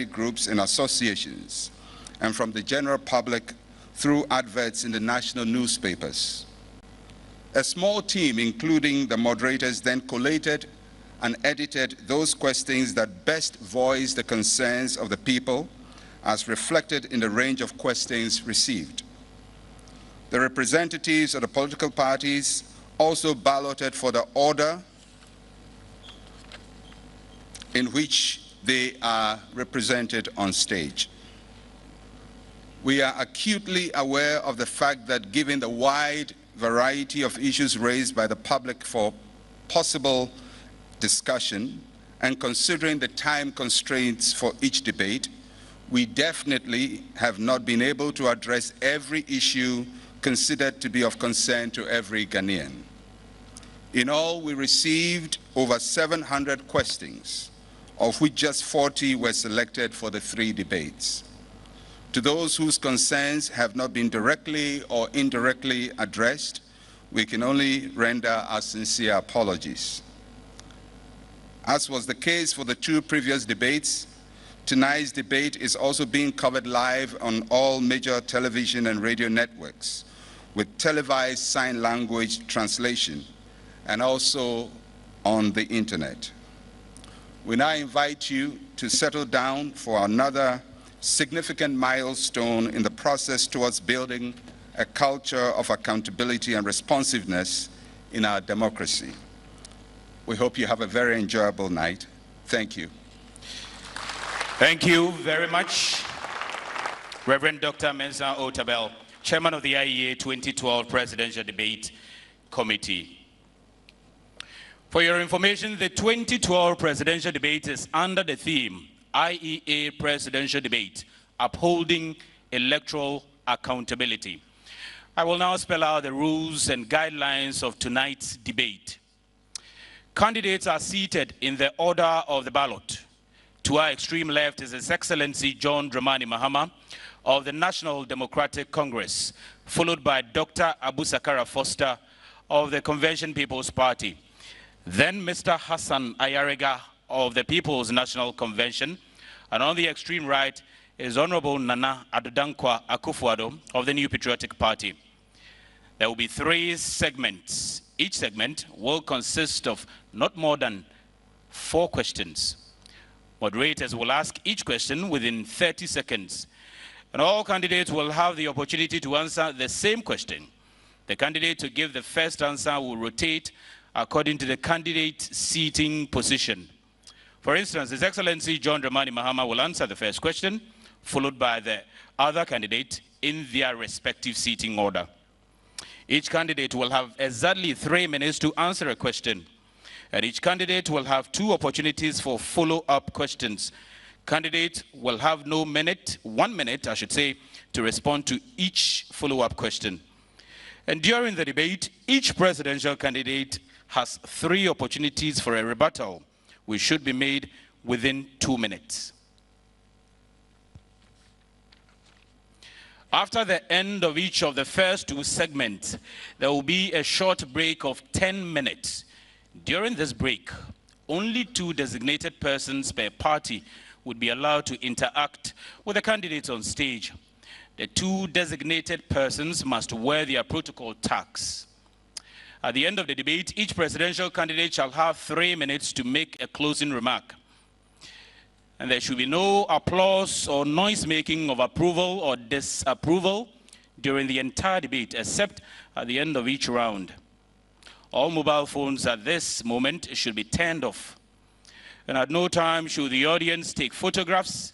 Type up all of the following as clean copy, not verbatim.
groups and associations, and from the general public through adverts in the national newspapers. A small team, including the moderators, then collated and edited those questions that best voice the concerns of the people as reflected in the range of questions received. The representatives of the political parties also balloted for the order in which they are represented on stage. We are acutely aware of the fact that given the wide variety of issues raised by the public for possible discussion and considering the time constraints for each debate, we definitely have not been able to address every issue considered to be of concern to every Ghanaian. In all, we received over 700 questions, of which just 40 were selected for the 3 debates. To those whose concerns have not been directly or indirectly addressed, we can only render our sincere apologies. As was the case for the 2 previous debates, tonight's debate is also being covered live on all major television and radio networks with televised sign language translation and also on the internet. We now invite you to settle down for another significant milestone in the process towards building a culture of accountability and responsiveness in our democracy. We hope you have a very enjoyable night. Thank you. Thank you very much, Reverend Dr. Mensah Otabil, Chairman of the IEA 2012 Presidential Debate Committee. For your information, the 2012 presidential debate is under the theme, IEA Presidential Debate, Upholding Electoral Accountability. I will now spell out the rules and guidelines of tonight's debate. Candidates are seated in the order of the ballot. To our extreme left is His Excellency John Dramani Mahama of the National Democratic Congress, followed by Dr. Abu Sakara Foster of the Convention People's Party. Then Mr. Hassan Ayarega of the People's National Convention, and on the extreme right is Honorable Nana Adodankwa Akufo-Addo of the New Patriotic Party. There will be 3 segments. Each segment will consist of not more than 4 questions. Moderators will ask each question within 30 seconds, and all candidates will have the opportunity to answer the same question. The candidate to give the first answer will rotate according to the candidate seating position. For instance, His Excellency John Dramani Mahama will answer the first question, followed by the other candidate in their respective seating order. Each candidate will have exactly 3 minutes to answer a question, and each candidate will have 2 opportunities for follow-up questions. Candidate will have 1 minute, I should say, to respond to each follow-up question. And during the debate, each presidential candidate has 3 opportunities for a rebuttal, which should be made within 2 minutes. After the end of each of the first 2 segments, there will be a short break of 10 minutes. During this break, only 2 designated persons per party would be allowed to interact with the candidates on stage. The 2 designated persons must wear their protocol tags. At the end of the debate, each presidential candidate shall have 3 minutes to make a closing remark. And there should be no applause or noise-making of approval or disapproval during the entire debate, except at the end of each round. All mobile phones at this moment should be turned off. And at no time should the audience take photographs.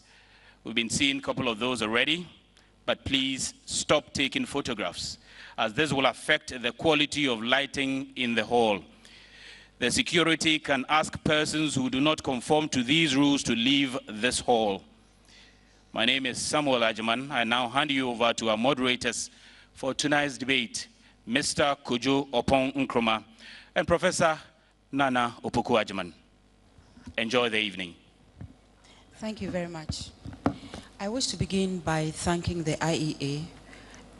We've been seeing a couple of those already, but please stop taking photographs, as this will affect the quality of lighting in the hall. The security can ask persons who do not conform to these rules to leave this hall. My name is Samuel Ajaman. I now hand you over to our moderators for tonight's debate, Mr. Kojo Opon Nkrumah and Professor Nana Opoku Ajaman. Enjoy the evening. Thank you very much. I wish to begin by thanking the IEA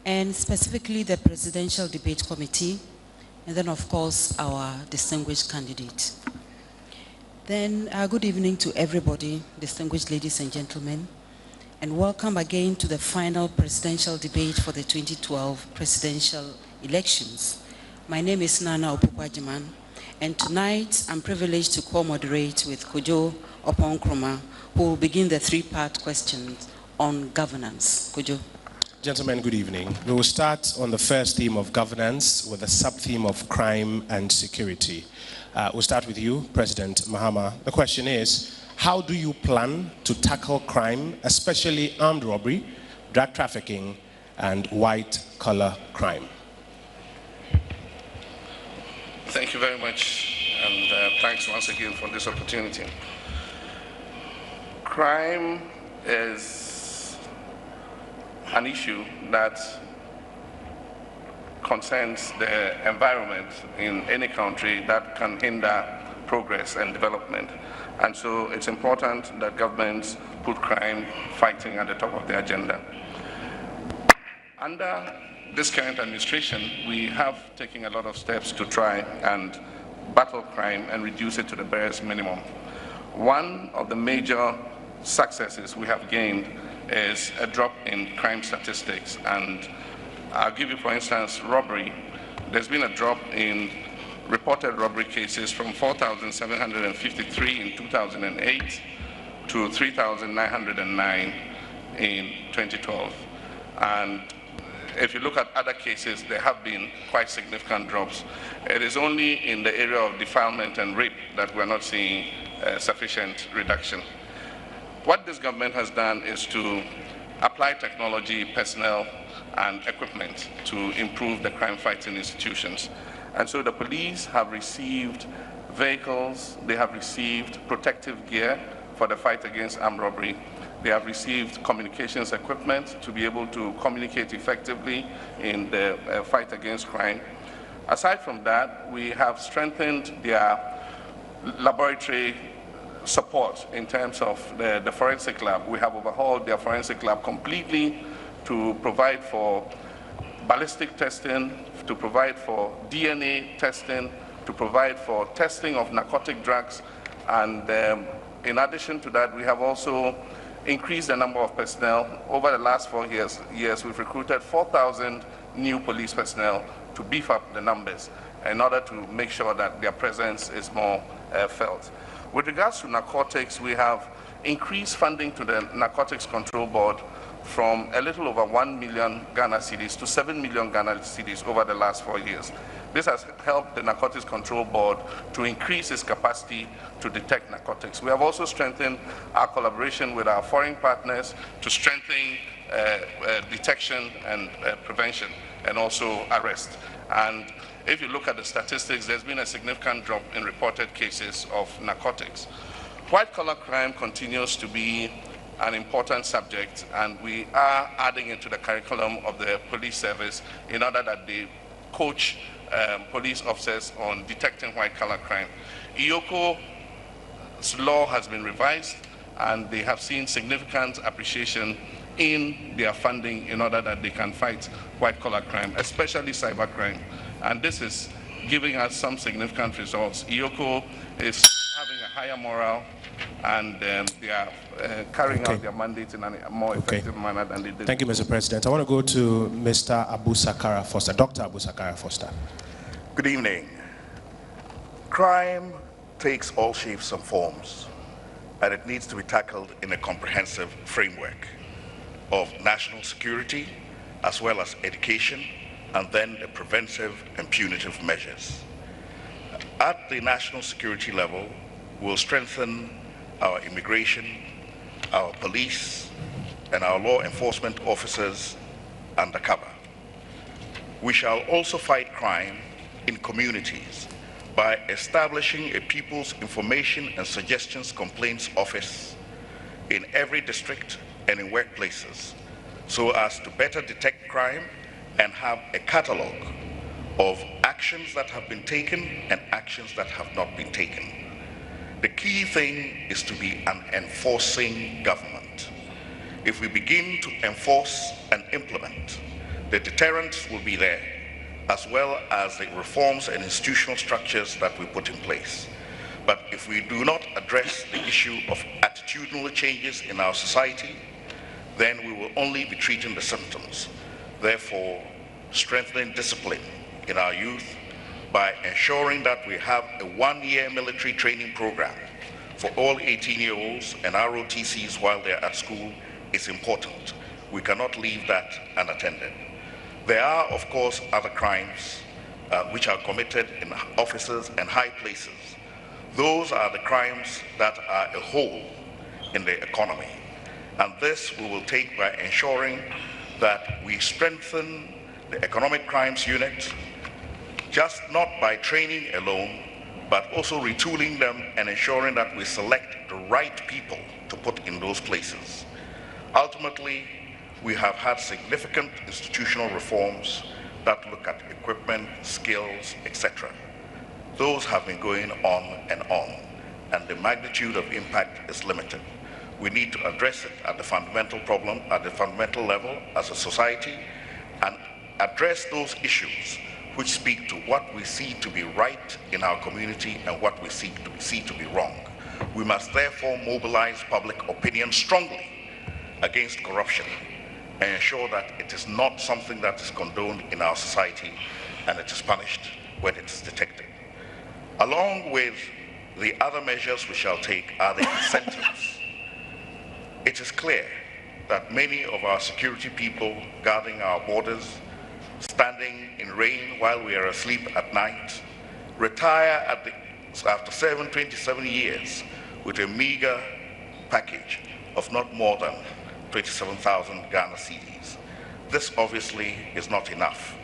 and specifically the Presidential Debate Committee, and then of course our distinguished candidate. Then, good evening to everybody, distinguished ladies and gentlemen, and welcome again to the final presidential debate for the 2012 presidential elections. My name is Nana Opukwajiman, and tonight I'm privileged to co-moderate with Kojo Oponkroma, who will begin the three-part questions on governance. Kojo. Gentlemen, good evening. We will start on the first theme of governance with a sub-theme of crime and security. We'll start with you, President Mahama. The question is, how do you plan to tackle crime, especially armed robbery, drug trafficking, and white-collar crime? Thank you very much, and thanks once again for this opportunity. Crime is an issue that concerns the environment in any country that can hinder progress and development. And so it's important that governments put crime fighting at the top of the agenda. Under this current administration, we have taken a lot of steps to try and battle crime and reduce it to the barest minimum. One of the major successes we have gained is a drop in crime statistics. And I'll give you, for instance, robbery. There's been a drop in reported robbery cases from 4,753 in 2008 to 3,909 in 2012. And if you look at other cases, there have been quite significant drops. It is only in the area of defilement and rape that we're not seeing sufficient reduction. What this government has done is to apply technology, personnel, and equipment to improve the crime-fighting institutions. And so the police have received vehicles, they have received protective gear for the fight against armed robbery. They have received communications equipment to be able to communicate effectively in the fight against crime. Aside from that, we have strengthened their laboratory support in terms of the forensic lab. We have overhauled their forensic lab completely to provide for ballistic testing, to provide for DNA testing, to provide for testing of narcotic drugs. And in addition to that, we have also increased the number of personnel. Over the last 4 years, we've recruited 4,000 new police personnel to beef up the numbers in order to make sure that their presence is more felt. With regards to narcotics, we have increased funding to the Narcotics Control Board from a little over 1 million Ghana cedis to 7 million Ghana cedis over the last 4 years. This has helped the Narcotics Control Board to increase its capacity to detect narcotics. We have also strengthened our collaboration with our foreign partners to strengthen detection and prevention and also arrest. And if you look at the statistics, there's been a significant drop in reported cases of narcotics. White-collar crime continues to be an important subject, and we are adding it to the curriculum of the police service in order that they coach police officers on detecting white-collar crime. IOCO's law has been revised, and they have seen significant appreciation in their funding in order that they can fight white-collar crime, especially cybercrime. And this is giving us some significant results. IOCO is having a higher morale, and they are carrying out their mandate in a more effective manner than they did. Thank you, Mr. President. I want to go to Mr. Abu Sakara Foster, Dr. Abu Sakara Foster. Good evening. Crime takes all shapes and forms, and it needs to be tackled in a comprehensive framework of national security, as well as education, and then the preventive and punitive measures. At the national security level, we'll strengthen our immigration, our police, and our law enforcement officers undercover. We shall also fight crime in communities by establishing a People's Information and Suggestions Complaints Office in every district and in workplaces, so as to better detect crime and have a catalog of actions that have been taken and actions that have not been taken. The key thing is to be an enforcing government. If we begin to enforce and implement, the deterrent will be there, as well as the reforms and institutional structures that we put in place. But if we do not address the issue of attitudinal changes in our society, then we will only be treating the symptoms. Therefore, strengthening discipline in our youth by ensuring that we have a one-year military training program for all 18-year-olds and ROTCs while they're at school is important. We cannot leave that unattended. There are, of course, other crimes which are committed in offices and high places. Those are the crimes that are a hole in the economy. And this we will take by ensuring that we strengthen the economic crimes unit, just not by training alone, but also retooling them and ensuring that we select the right people to put in those places. Ultimately, we have had significant institutional reforms that look at equipment, skills, etc. Those have been going on, and the magnitude of impact is limited. We need to address it at the fundamental problem, at the fundamental level as a society, and address those issues which speak to what we see to be right in our community and what we see to be wrong. We must therefore mobilize public opinion strongly against corruption and ensure that it is not something that is condoned in our society and it is punished when it is detected. Along with the other measures we shall take are the incentives. It is clear that many of our security people guarding our borders, standing in rain while we are asleep at night, retire after 27 years with a meager package of not more than 27,000 Ghana cedis. This obviously is not enough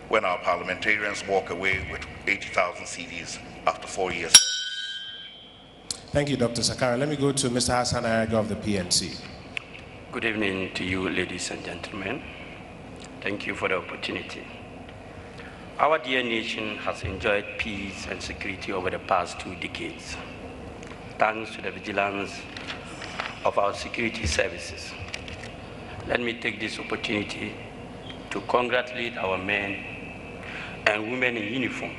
when our parliamentarians walk away with 80,000 cedis after 4 years. Thank you, Dr. Sakara. Let me go to Mr. Hassan Ayaga of the PNC. Good evening to you, ladies and gentlemen. Thank you for the opportunity. Our dear nation has enjoyed peace and security over the past 2 decades, thanks to the vigilance of our security services. Let me take this opportunity to congratulate our men and women in uniform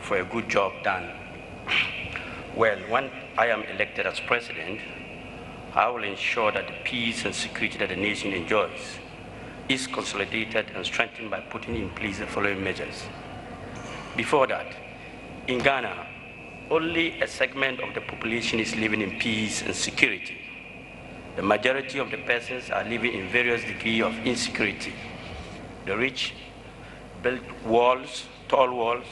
for a good job done. Well, when I am elected as president, I will ensure that the peace and security that the nation enjoys is consolidated and strengthened by putting in place the following measures. Before that, in Ghana, only a segment of the population is living in peace and security. The majority of the persons are living in various degrees of insecurity. The rich build walls, tall walls,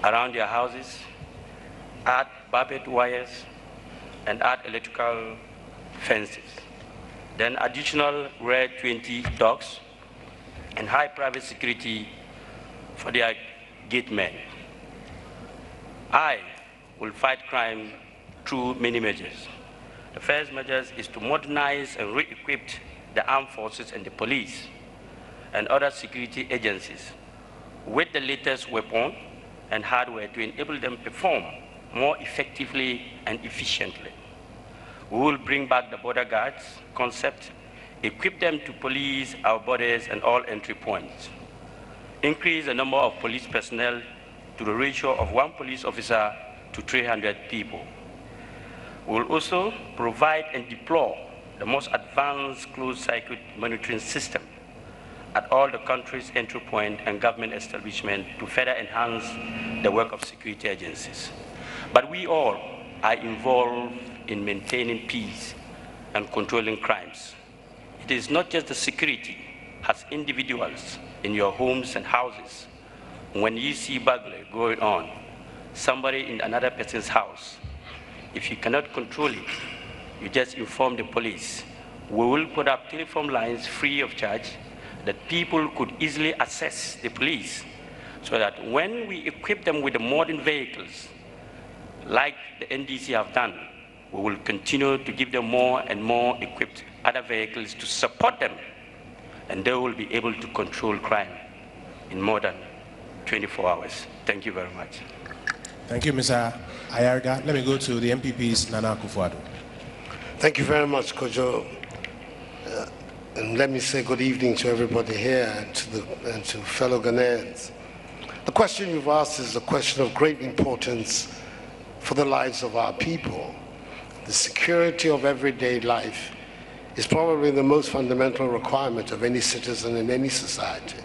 around their houses, add barbed wires, and add electrical fences. Then additional rare 20 dogs and high private security for their gate men. I will fight crime through many measures. The first measure is to modernize and re-equip the armed forces and the police and other security agencies with the latest weapon and hardware to enable them to perform more effectively and efficiently. We will bring back the border guards concept, equip them to police our borders and all entry points, increase the number of police personnel to the ratio of 1 police officer to 300 people. We will also provide and deploy the most advanced closed-circuit monitoring system at all the country's entry point and government establishment to further enhance the work of security agencies. But we all are involved in maintaining peace and controlling crimes. It is not just the security as individuals in your homes and houses. When you see burglary going on, somebody in another person's house, if you cannot control it, you just inform the police. We will put up telephone lines free of charge that people could easily access the police so that when we equip them with the modern vehicles, like the NDC have done, we will continue to give them more and more equipped other vehicles to support them, and they will be able to control crime in more than 24 hours. Thank you very much. Thank you, Mr. Ayarga. Let me go to the MPP's Nana Akufo-Addo. Thank you very much, Kojo. And let me say good evening to everybody here and to fellow Ghanaians. The question you've asked is a question of great importance for the lives of our people. The security of everyday life is probably the most fundamental requirement of any citizen in any society.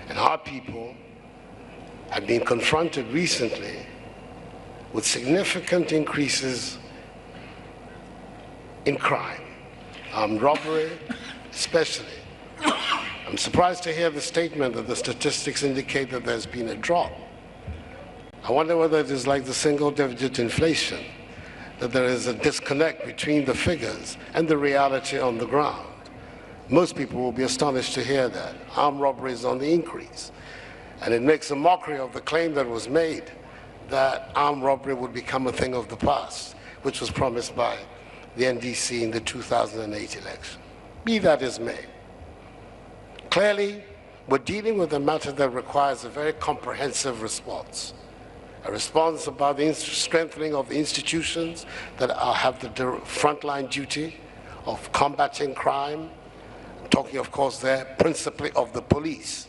And our people have been confronted recently with significant increases in crime, robbery especially. I'm surprised to hear the statement that the statistics indicate that there's been a drop. I wonder whether it is like the single-digit inflation, that there is a disconnect between the figures and the reality on the ground. Most people will be astonished to hear that. Armed robbery is on the increase. And it makes a mockery of the claim that was made that armed robbery would become a thing of the past, which was promised by the NDC in the 2008 election. Be that as may. Clearly, we're dealing with a matter that requires a very comprehensive response. A response about the strengthening of the institutions that have the frontline duty of combating crime. I'm talking, of course, there principally of the police.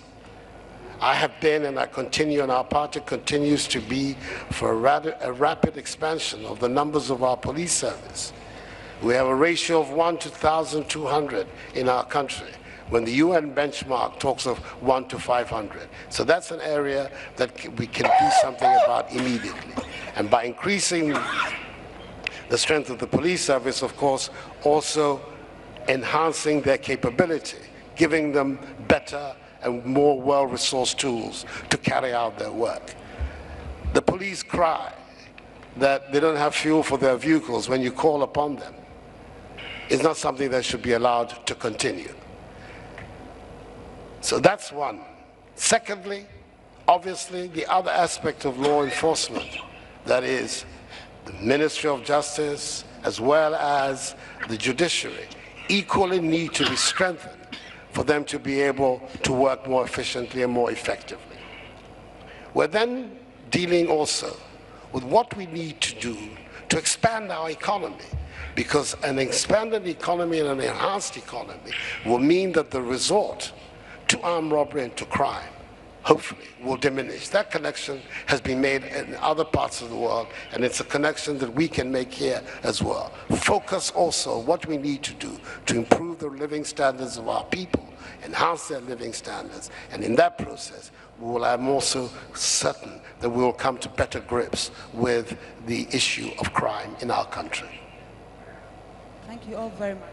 I have been, and I continue, and our party continues to be, for a rapid expansion of the numbers of our police service. We have a ratio of 1 to 1,200 in our country, when the UN benchmark talks of 1 to 500. So that's an area that we can do something about immediately. And by increasing the strength of the police service, of course, also enhancing their capability, giving them better and more well-resourced tools to carry out their work. The police cry that they don't have fuel for their vehicles when you call upon them. It's not something that should be allowed to continue. So that's one. Secondly, obviously, the other aspect of law enforcement, that is the Ministry of Justice as well as the judiciary, equally need to be strengthened for them to be able to work more efficiently and more effectively. We're then dealing also with what we need to do to expand our economy, because an expanded economy and an enhanced economy will mean that the resort to armed robbery and to crime, hopefully, will diminish. That connection has been made in other parts of the world, and it's a connection that we can make here as well. Focus also on what we need to do to improve the living standards of our people, enhance their living standards, and in that process, I'm also certain that we will come to better grips with the issue of crime in our country. Thank you all very much.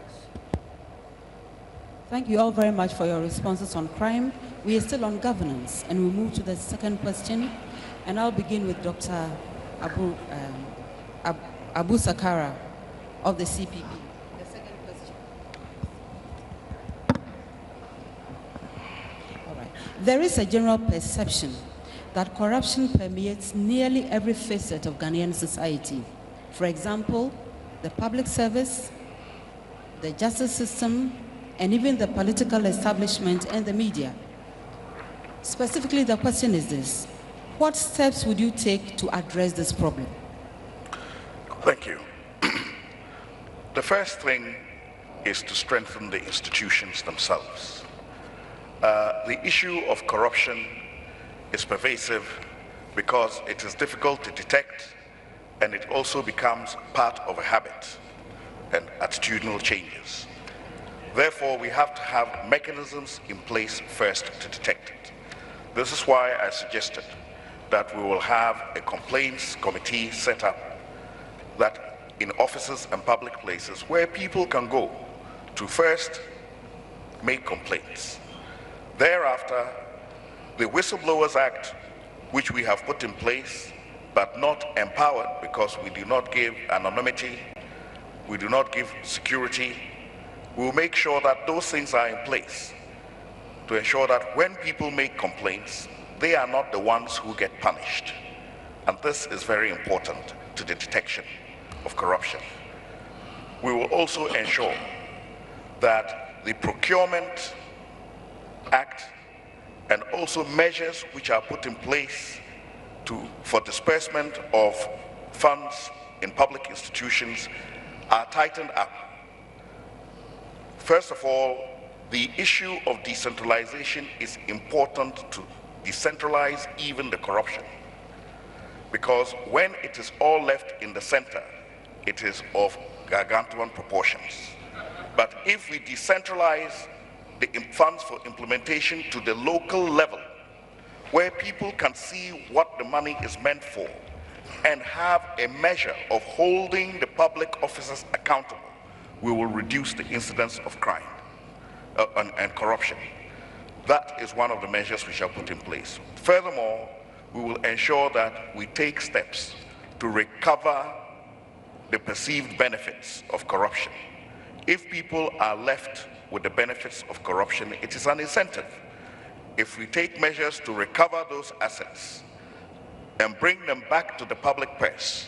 Thank you all very much for your responses on crime. We are still on governance, and we move to the second question. And I'll begin with Dr. Abu Sakara of the CPP. The second question. All right. There is a general perception that corruption permeates nearly every facet of Ghanaian society. For example, the public service, the justice system, and even the political establishment and the media. Specifically, the question is this: what steps would you take to address this problem? Thank you. The first thing is to strengthen the institutions themselves. The issue of corruption is pervasive because it is difficult to detect, and it also becomes part of a habit and attitudinal changes. Therefore, we have to have mechanisms in place first to detect it. This is why I suggested that we will have a complaints committee set up that in offices and public places where people can go to first make complaints. Thereafter, the Whistleblowers Act, which we have put in place but not empowered because we do not give anonymity, we do not give security, we'll make sure that those things are in place to ensure that when people make complaints, they are not the ones who get punished. And this is very important to the detection of corruption. We will also ensure that the Procurement Act and also measures which are put in place for disbursement of funds in public institutions are tightened up. First of all, the issue of decentralization is important to decentralize even the corruption. because when it is all left in the center, it is of gargantuan proportions. But if we decentralize the funds for implementation to the local level, where people can see what the money is meant for and have a measure of holding the public officers accountable, we will reduce the incidence of crime and corruption. That is one of the measures we shall put in place. Furthermore, we will ensure that we take steps to recover the perceived benefits of corruption. If people are left with the benefits of corruption, it is an incentive. If we take measures to recover those assets and bring them back to the public purse,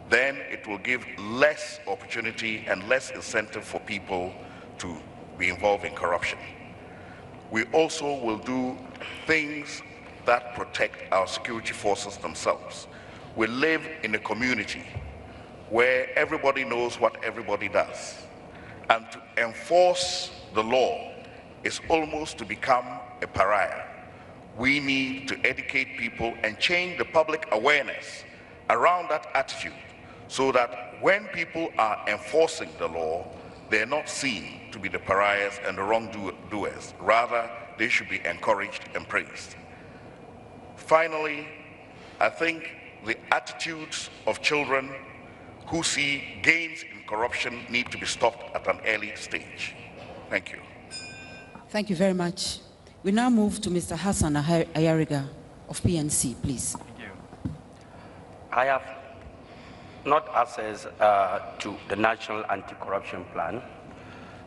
then it will give less opportunity and less incentive for people to be involved in corruption. We also will do things that protect our security forces themselves. We live in a community where everybody knows what everybody does. And to enforce the law is almost to become a pariah. We need to educate people and change the public awareness around that attitude so that when people are enforcing the law, they're not seen to be the pariahs and the wrongdoers. Rather, they should be encouraged and praised. Finally, I think the attitudes of children who see gains in corruption need to be stopped at an early stage. Thank you. Thank you very much. We now move to Mr. Hassan Ayariga of PNC, please. Thank you. I have not access to the National Anti-Corruption Plan,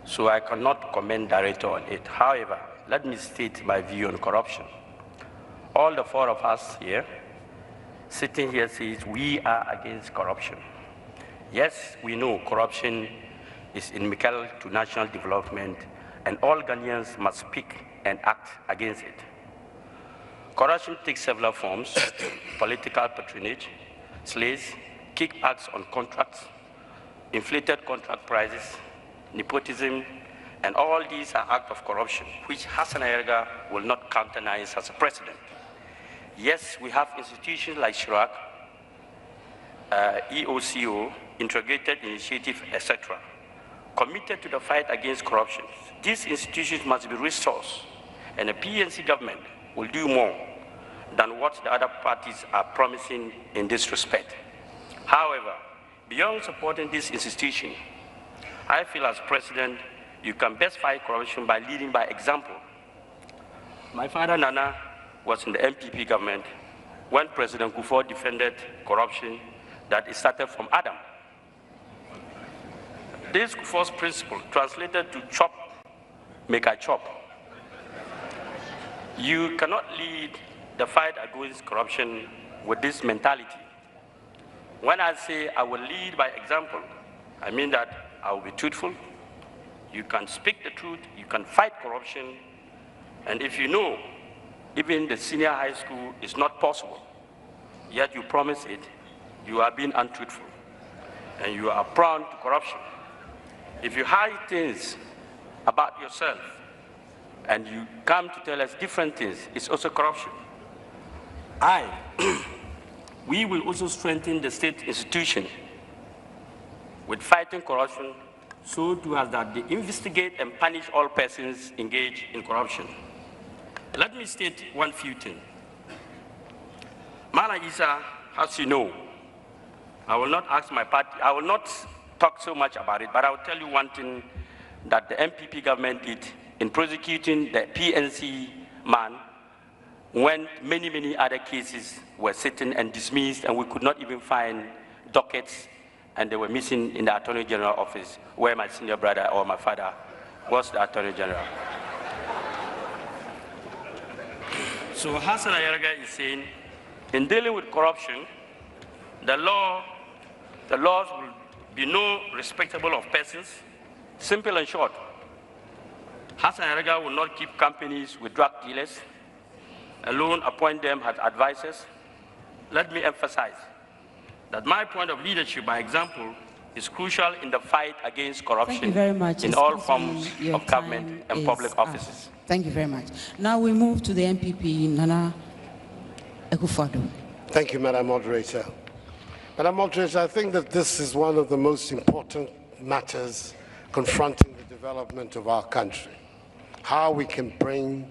so I cannot comment directly on it. However, let me state my view on corruption. All the four of us here, sitting here, says we are against corruption. Yes, we know corruption is inimical to national development, and all Ghanaians must speak and act against it. Corruption takes several forms: political patronage, slaves, kickbacks on contracts, inflated contract prices, nepotism, and all these are acts of corruption, which Hassan Ayariga will not countenance as a president. Yes, we have institutions like SHRAC, EOCO, Integrated Initiative, etc., committed to the fight against corruption. These institutions must be resourced, and the PNC government will do more than what the other parties are promising in this respect. However, beyond supporting this institution, I feel as president, you can best fight corruption by leading by example. My father, Nana, was in the MPP government when President Kufuor defended corruption that it started from Adam. This Kufuor's principle translated to chop, make I chop. You cannot lead the fight against corruption with this mentality. When I say I will lead by example, I mean that I will be truthful. You can speak the truth, you can fight corruption, and if you know even the senior high school is not possible, yet you promise it, you are being untruthful, and you are prone to corruption. If you hide things about yourself, and you come to tell us different things, it's also corruption. We will also strengthen the state institution with fighting corruption, so to us that they investigate and punish all persons engaged in corruption. Let me state one few things. Mala Isa, as you know, I will not ask my party, I will not talk so much about it, but I will tell you one thing that the MPP government did in prosecuting the PNC man when many other cases were sitting and dismissed, and we could not even find dockets, and they were missing in the Attorney General office, where my senior brother or my father was the Attorney General. So Hassan Ayariga is saying, in dealing with corruption, the laws will be no respectable of persons. Simple and short. Hassan Ayariga will not keep companies with drug dealers, alone appoint them as advisors. Let me emphasize that my point of leadership by example is crucial in the fight against corruption in all forms of government and public offices. Thank you very much. Now we move to the MPP, Nana Akufo-Addo. Thank you, Madam Moderator. Madam Moderator, I think that this is one of the most important matters confronting the development of our country. How we can bring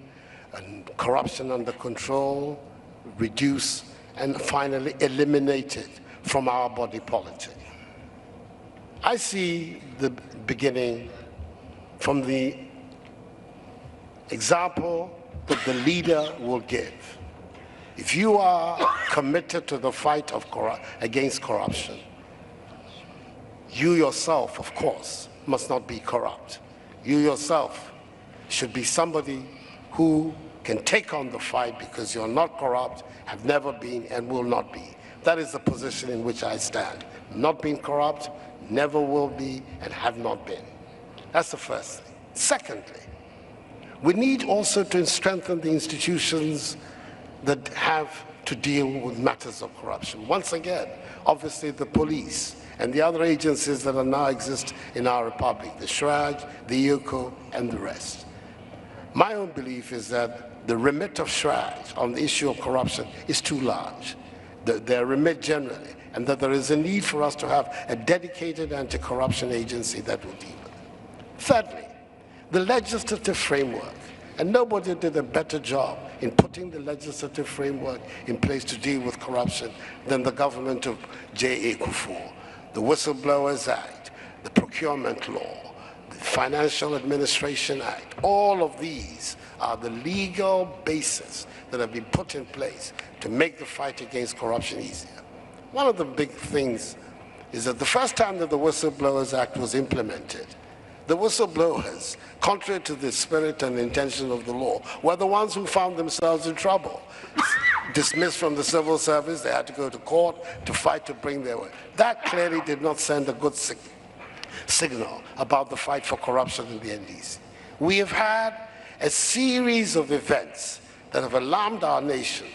corruption under control, reduce, and finally eliminate it from our body politic. I see the beginning from the example that the leader will give. If you are committed to the fight against corruption, you yourself, of course, must not be corrupt. You yourself should be somebody who can take on the fight because you're not corrupt, have never been, and will not be. That is the position in which I stand. Not being corrupt, never will be, and have not been. That's the first thing. Secondly, we need also to strengthen the institutions that have to deal with matters of corruption. Once again, obviously the police and the other agencies that now exist in our republic, the SHRAJ, the IEA, and the rest. My own belief is that the remit of SHRAJ on the issue of corruption is too large, their remit generally, and that there is a need for us to have a dedicated anti-corruption agency that will deal with it. Thirdly, the legislative framework, and nobody did a better job in putting the legislative framework in place to deal with corruption than the government of J.A. Kufuor. The Whistleblowers Act, the Procurement Law, the Financial Administration Act, all of these are the legal basis that have been put in place to make the fight against corruption easier. One of the big things is that the first time that the Whistleblowers Act was implemented, the whistleblowers, contrary to the spirit and intention of the law, were the ones who found themselves in trouble. Dismissed from the civil service, they had to go to court to fight to bring their way. That clearly did not send a good signal about the fight for corruption in the NDC. We have had a series of events that have alarmed our nation.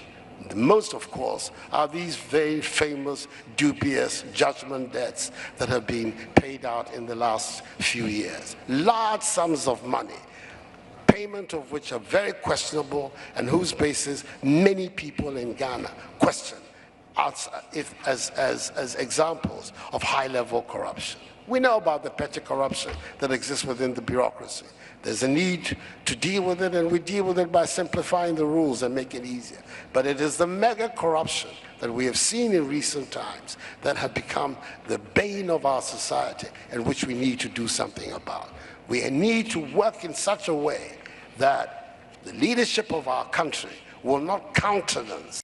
The most, of course, are these very famous, dubious judgment debts that have been paid out in the last few years. Large sums of money, payment of which are very questionable and whose basis many people in Ghana question as examples of high-level corruption. We know about the petty corruption that exists within the bureaucracy. There's a need to deal with it, and we deal with it by simplifying the rules and make it easier. But it is the mega corruption that we have seen in recent times that have become the bane of our society and which we need to do something about. We need to work in such a way that the leadership of our country will not countenance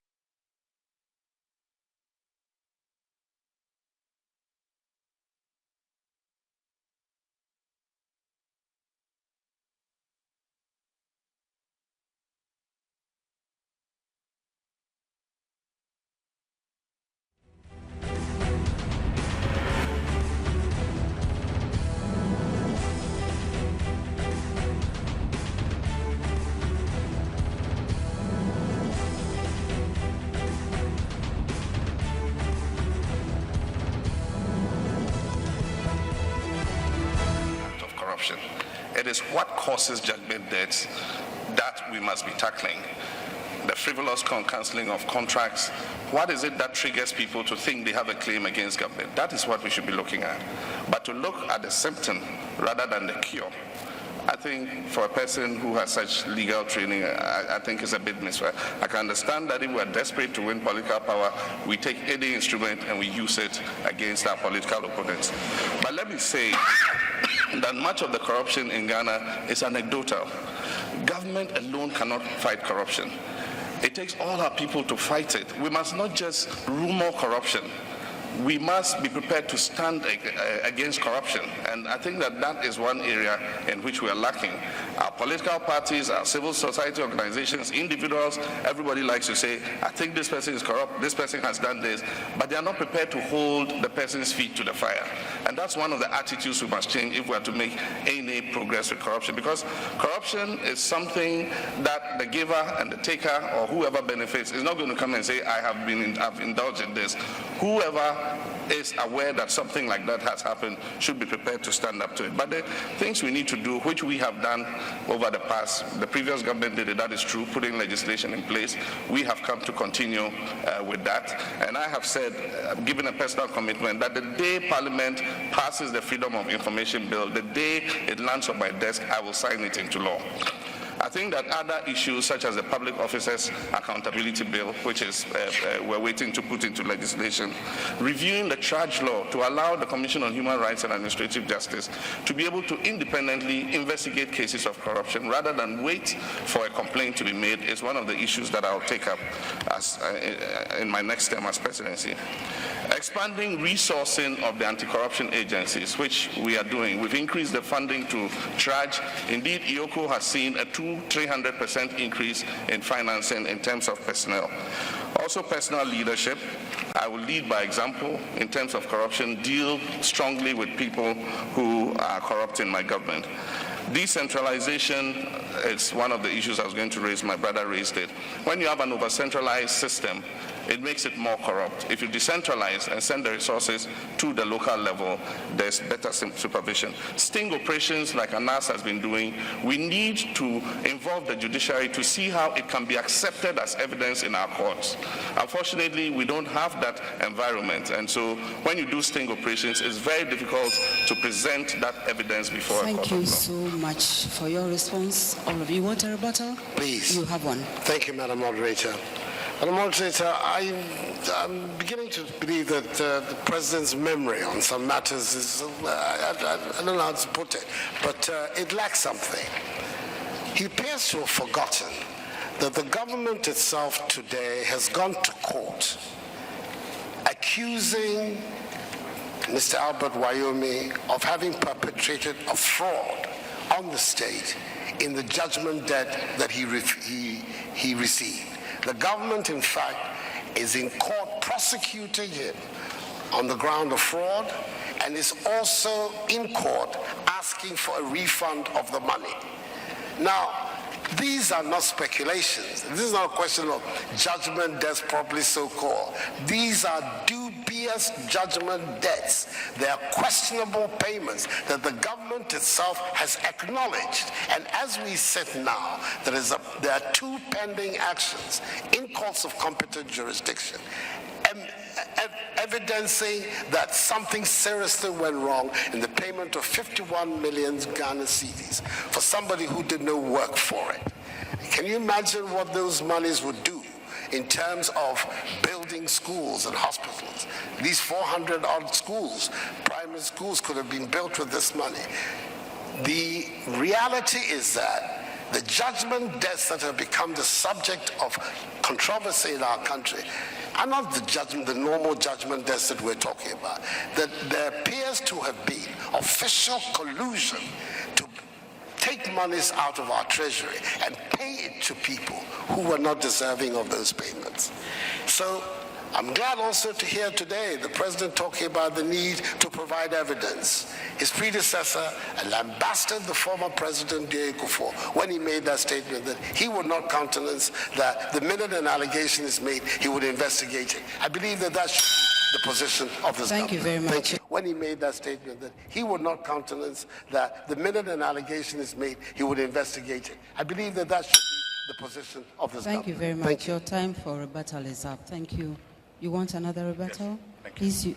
It is what causes judgment debts that we must be tackling. The frivolous cancelling of contracts. What is it that triggers people to think they have a claim against government? That is what we should be looking at. But to look at the symptom rather than the cure, I think for a person who has such legal training, I think is a bit misread. I can understand that if we are desperate to win political power, we take any instrument and we use it against our political opponents. But let me say that much of the corruption in Ghana is anecdotal. Government alone cannot fight corruption. It takes all our people to fight it. We must not just rumor corruption. We must be prepared to stand against corruption. And I think that that is one area in which we are lacking. Our political parties, our civil society organizations, individuals, everybody likes to say, I think this person is corrupt, this person has done this, but they are not prepared to hold the person's feet to the fire. And that's one of the attitudes we must change if we are to make any progress with corruption. Because corruption is something that the giver and the taker or whoever benefits is not going to come and say, I've indulged in this. Whoever is aware that something like that has happened should be prepared to stand up to it. But the things we need to do, which we have done over the past, the previous government did it, that is true, putting legislation in place. We have come to continue with that. And I have said, given a personal commitment, that the day Parliament passes the Freedom of Information Bill, the day it lands on my desk, I will sign it into law. I think that other issues such as the Public Officers Accountability Bill, which is we're waiting to put into legislation, reviewing the charge law to allow the Commission on Human Rights and Administrative Justice to be able to independently investigate cases of corruption rather than wait for a complaint to be made is one of the issues that I'll take up as, in my next term as presidency. Expanding resourcing of the anti-corruption agencies, which we are doing. We've increased the funding to TRAJ. Indeed, IOCO has seen a 300% increase in financing in terms of personnel. Also personal leadership. I will lead by example in terms of corruption, deal strongly with people who are corrupt in my government. Decentralization is one of the issues I was going to raise. My brother raised it. When you have an over-centralized system, it makes it more corrupt. If you decentralize and send the resources to the local level, there's better supervision. Sting operations like ANAS has been doing, we need to involve the judiciary to see how it can be accepted as evidence in our courts. Unfortunately, we don't have that environment, and so when you do sting operations, it's very difficult to present that evidence before a court. Thank you so much for your response. All of you want a rebuttal? Please. You have one. Thank you, Madam Moderator. Madam Moderator, I'm beginning to believe that the President's memory on some matters is, I don't know how to put it, but it lacks something. He appears to have forgotten that the government itself today has gone to court accusing Mr. Albert Wyoming of having perpetrated a fraud on the state in the judgment debt that he received. The government, in fact, is in court prosecuting him on the ground of fraud and is also in court asking for a refund of the money. Now, these are not speculations. This is not a question of judgment debts properly so-called. These are dubious judgment debts. They are questionable payments that the government itself has acknowledged. And as we sit now, there are two pending actions in courts of competent jurisdiction, evidencing that something seriously went wrong in the payment of 51 million Ghana cedis for somebody who did no work for it. Can you imagine what those monies would do in terms of building schools and hospitals? These 400 odd schools, primary schools, could have been built with this money. The reality is that the judgment debts that have become the subject of controversy in our country are not the normal judgment debts that we're talking about. That there appears to have been official collusion to take monies out of our treasury and pay it to people who were not deserving of those payments. So I'm glad also to hear today the President talking about the need to provide evidence. His predecessor lambasted the former President Kufuor when he made that statement that he would not countenance that the minute an allegation is made, he would investigate it. I believe that that should be the position of this government. Thank you very much. Thank you. When he made that statement that he would not countenance that the minute an allegation is made, he would investigate it. I believe that that should be the position of this government. Thank you very much. Thank you. Your time for rebuttal is up. Thank you. You want another rebuttal? Yes, Please.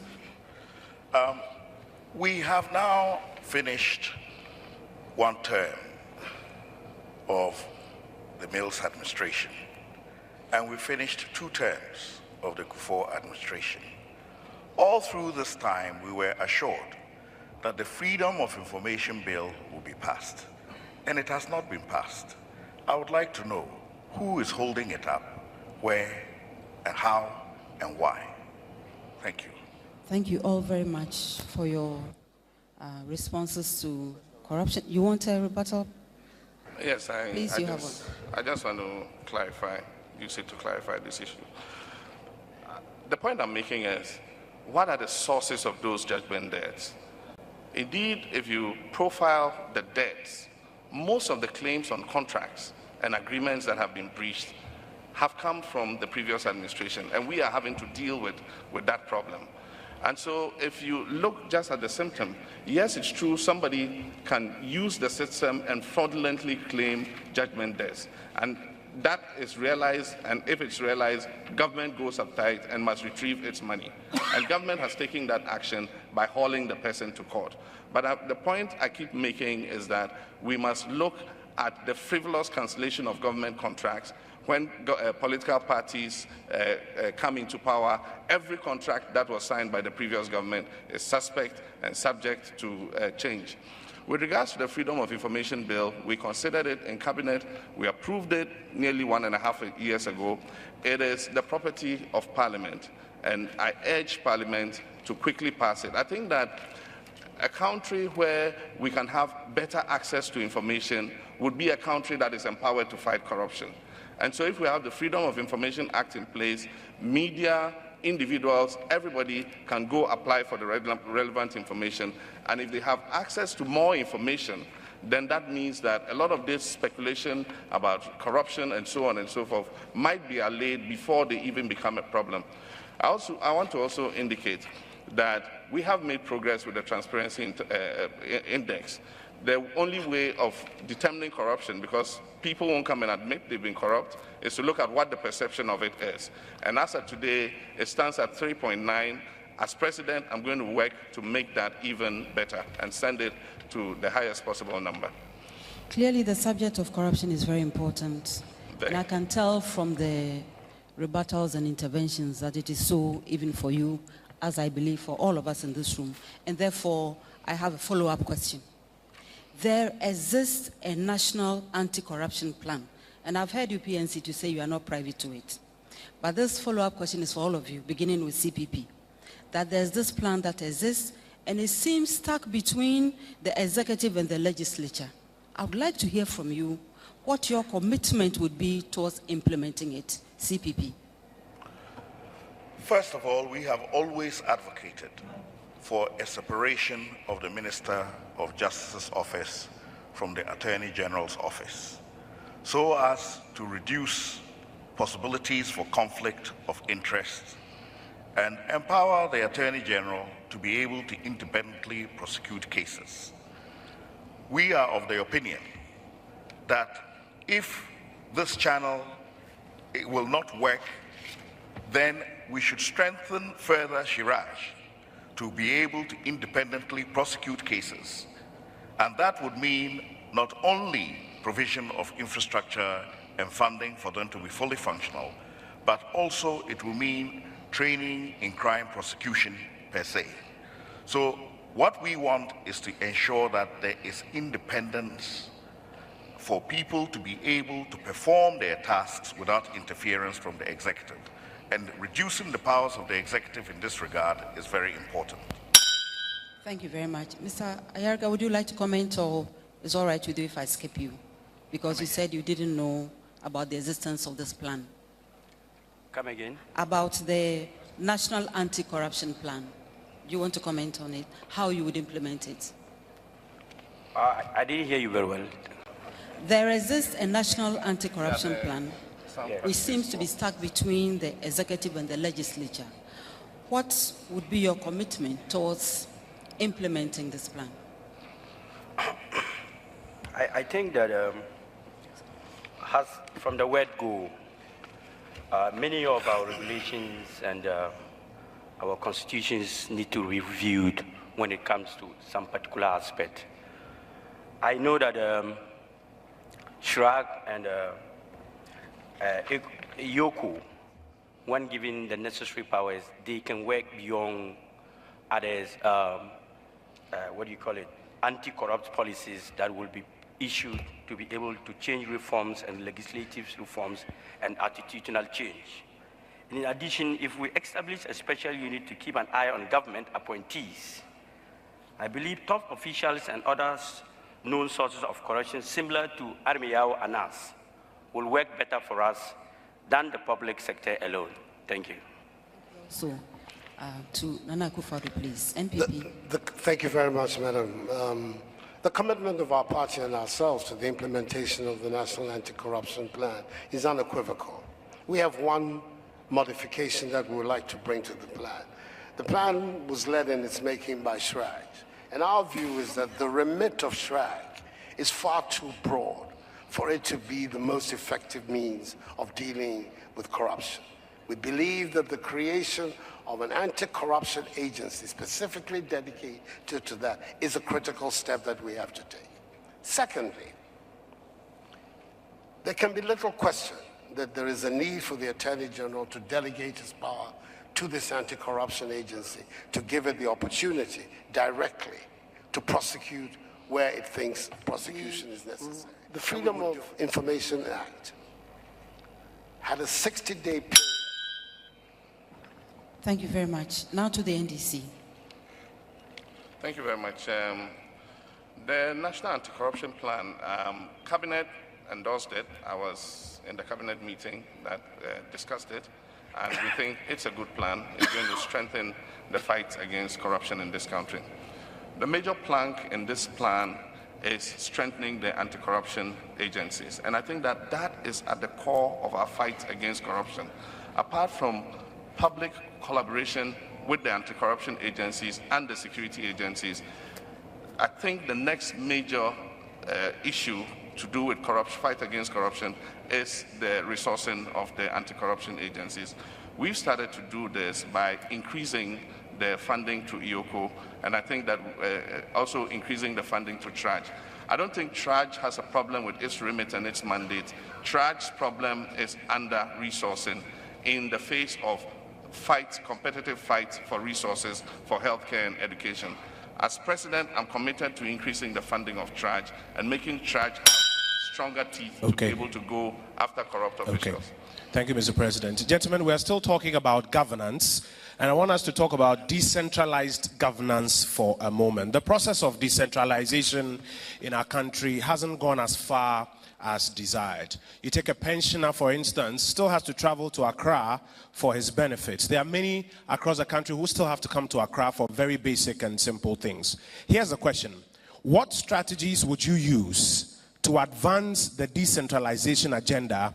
We have now finished one term of the Mills administration, and we finished 2 terms of the Kufuor administration. All through this time, we were assured that the Freedom of Information Bill will be passed, and it has not been passed. I would like to know who is holding it up, where, and how, and why. Thank you. Thank you all very much for your responses to corruption. You want a rebuttal? Yes, I just want to clarify, use it to clarify this issue. The point I'm making is, what are the sources of those judgment debts? Indeed, if you profile the debts, most of the claims on contracts and agreements that have been breached have come from the previous administration, and we are having to deal with that problem. And so if you look just at the symptom, yes, it's true, somebody can use the system and fraudulently claim judgment debts. And that is realized, and if it's realized, government goes uptight and must retrieve its money. And government has taken that action by hauling the person to court. But the point I keep making is that we must look at the frivolous cancellation of government contracts. When political parties come into power, every contract that was signed by the previous government is suspect and subject to change. With regards to the Freedom of Information Bill, we considered it in Cabinet. We approved it nearly 1.5 years ago. It is the property of Parliament, and I urge Parliament to quickly pass it. I think that a country where we can have better access to information would be a country that is empowered to fight corruption. And so if we have the Freedom of Information Act in place, media, individuals, everybody can go apply for the relevant information. And if they have access to more information, then that means that a lot of this speculation about corruption and so on and so forth might be allayed before they even become a problem. I want to also indicate that we have made progress with the Transparency Index. The only way of determining corruption, because people won't come and admit they've been corrupt, is to look at what the perception of it is. And as of today, it stands at 3.9. As president, I'm going to work to make that even better and send it to the highest possible number. Clearly, the subject of corruption is very important. And I can tell from the rebuttals and interventions that it is so even for you, as I believe for all of us in this room. And therefore, I have a follow-up question. There exists a national anti-corruption plan. And I've heard you, PNC, to say you are not privy to it. But this follow-up question is for all of you, beginning with CPP. That there's this plan that exists, and it seems stuck between the executive and the legislature. I would like to hear from you what your commitment would be towards implementing it, CPP. First of all, we have always advocated for a separation of the Minister of Justice's office from the Attorney General's office, so as to reduce possibilities for conflict of interest and empower the Attorney General to be able to independently prosecute cases. We are of the opinion that if this channel will not work, then we should strengthen further Shiraj to be able to independently prosecute cases. And that would mean not only provision of infrastructure and funding for them to be fully functional, but also it will mean training in crime prosecution per se. So what we want is to ensure that there is independence for people to be able to perform their tasks without interference from the executive. And reducing the powers of the executive in this regard is very important. Thank you very much. Mr. Ayarga, would you like to comment, or is it all right with you if I skip you? Because you said you didn't know about the existence of this plan. Come again? About the National Anti-Corruption Plan. Do you want to comment on it? How you would implement it? I didn't hear you very well. There exists a National Anti-Corruption Plan, which seems to be stuck between the executive and the legislature. What would be your commitment towards implementing this plan? I think that from the word go, many of our regulations and our constitutions need to be reviewed when it comes to some particular aspect. I know that Shrag and Yoko, when given the necessary powers, they can work beyond others, anti-corrupt policies that will be issued to be able to change reforms and legislative reforms and attitudinal change. In addition, if we establish a special unit to keep an eye on government appointees, I believe top officials and others known sources of corruption similar to Armiao and us will work better for us than the public sector alone. Thank you. So, to Nana Akufo-Addo, please. NPP. Thank you very much, Madam. The commitment of our party and ourselves to the implementation of the National Anti-Corruption Plan is unequivocal. We have one modification that we would like to bring to the plan, The plan was led in its making by SHRAG, and our view is that the remit of SHRAG is far too broad for it to be the most effective means of dealing with corruption. We believe that the creation of an anti-corruption agency specifically dedicated to that is a critical step that we have to take. Secondly, there can be little question that there is a need for the Attorney General to delegate his power to this anti-corruption agency, to give it the opportunity directly to prosecute where it thinks prosecution is necessary. The Freedom of Information Act had a 60-day period. Thank you very much. Now to the NDC. Thank you very much. The National Anti-Corruption Plan, Cabinet endorsed it. I was in the Cabinet meeting that discussed it, and we think it's a good plan. It's going to strengthen the fight against corruption in this country. The major plank in this plan is strengthening the anti-corruption agencies, and I think that that is at the core of our fight against corruption. Apart from public collaboration with the anti-corruption agencies and the security agencies, I think the next major issue to do with fight against corruption is the resourcing of the anti-corruption agencies. We've started to do this by increasing the funding to IOCO, and I think that also increasing the funding to TRAJ. I don't think TRAJ has a problem with its remit and its mandate. TRAJ's problem is under-resourcing in the face of competitive fight for resources for healthcare and education. As President, I'm committed to increasing the funding of TRAJ and making TRAJ have stronger teeth to be able to go after corrupt officials. Thank you, Mr. President. Gentlemen, we are still talking about governance, and I want us to talk about decentralized governance for a moment. The process of decentralization in our country hasn't gone as far as desired. You take a pensioner, for instance, still has to travel to Accra for his benefits. There are many across the country who still have to come to Accra for very basic and simple things. Here's the question. What strategies would you use to advance the decentralization agenda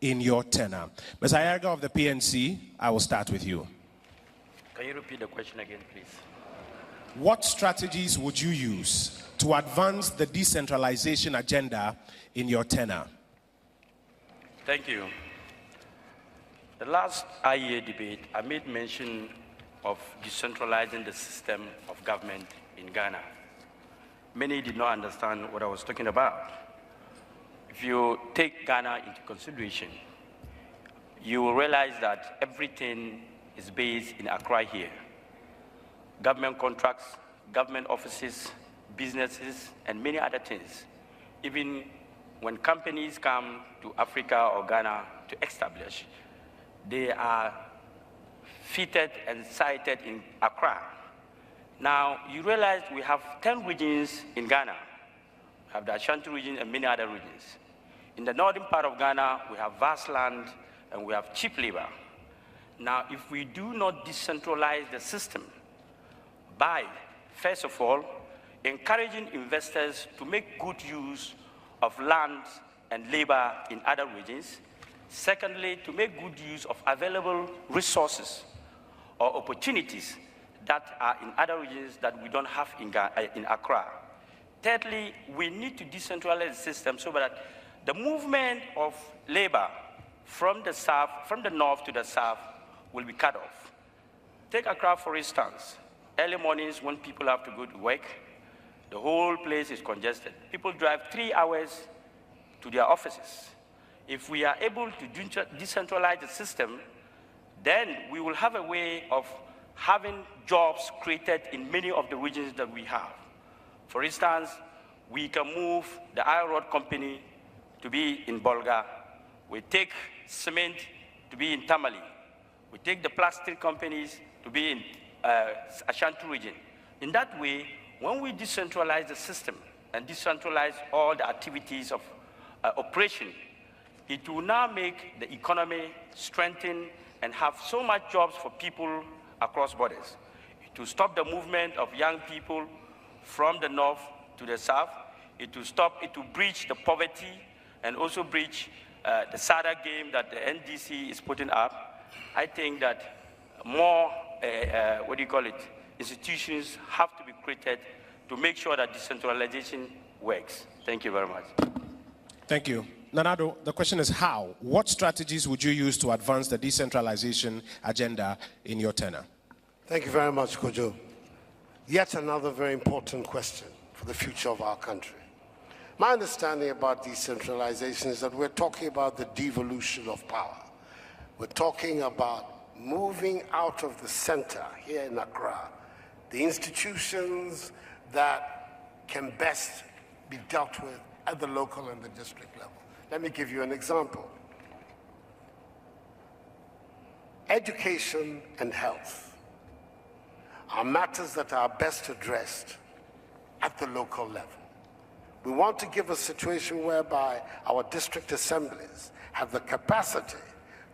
in your tenure? Ms. Ayerga of the PNC, I will start with you. Can you repeat the question again, please? What strategies would you use to advance the decentralization agenda in your tenure? Thank you. The last IEA debate, I made mention of decentralizing the system of government in Ghana. Many did not understand what I was talking about. If you take Ghana into consideration, you will realize that everything is based in Accra here. Government contracts, government offices, businesses, and many other things. Even when companies come to Africa or Ghana to establish, they are fitted and sited in Accra. Now, you realize we have 10 regions in Ghana. We have the Ashanti region and many other regions. In the northern part of Ghana, we have vast land and we have cheap labor. Now, if we do not decentralize the system by, first of all, encouraging investors to make good use of land and labor in other regions. Secondly, to make good use of available resources or opportunities that are in other regions that we don't have in Accra. Thirdly, we need to decentralize the system so that the movement of labor from the south, from the north to the south, will be cut off. Take Accra, for instance. Early mornings when people have to go to work, the whole place is congested. People drive 3 hours to their offices. If we are able to decentralize the system, then we will have a way of having jobs created in many of the regions that we have. For instance, we can move the iron rod company to be in Bolga. We take cement to be in Tamale. We take the plastic companies to be in Ashanti region. In that way, when we decentralize the system and decentralize all the activities of operation, it will now make the economy strengthen and have so much jobs for people across borders. It will stop the movement of young people from the north to the south. It will breach the poverty and also breach the SADA game that the NDC is putting up. I think that more institutions have to be created to make sure that decentralization works. Thank you very much. Thank you. Nanado, the question is how? What strategies would you use to advance the decentralization agenda in your tenure? Thank you very much, Kojo. Yet another very important question for the future of our country. My understanding about decentralization is that we're talking about the devolution of power. We're talking about moving out of the center here in Accra, the institutions that can best be dealt with at the local and the district level. Let me give you an example. Education and health are matters that are best addressed at the local level. We want to give a situation whereby our district assemblies have the capacity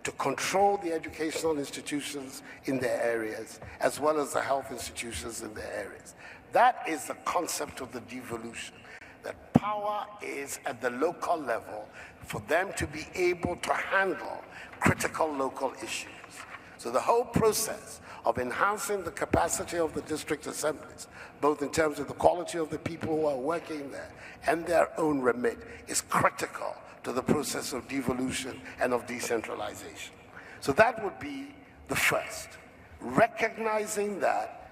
to control the educational institutions in their areas, as well as the health institutions in their areas. That is the concept of the devolution, that power is at the local level for them to be able to handle critical local issues. So the whole process of enhancing the capacity of the district assemblies, both in terms of the quality of the people who are working there and their own remit, is critical to the process of devolution and of decentralization. So that would be the first. Recognizing that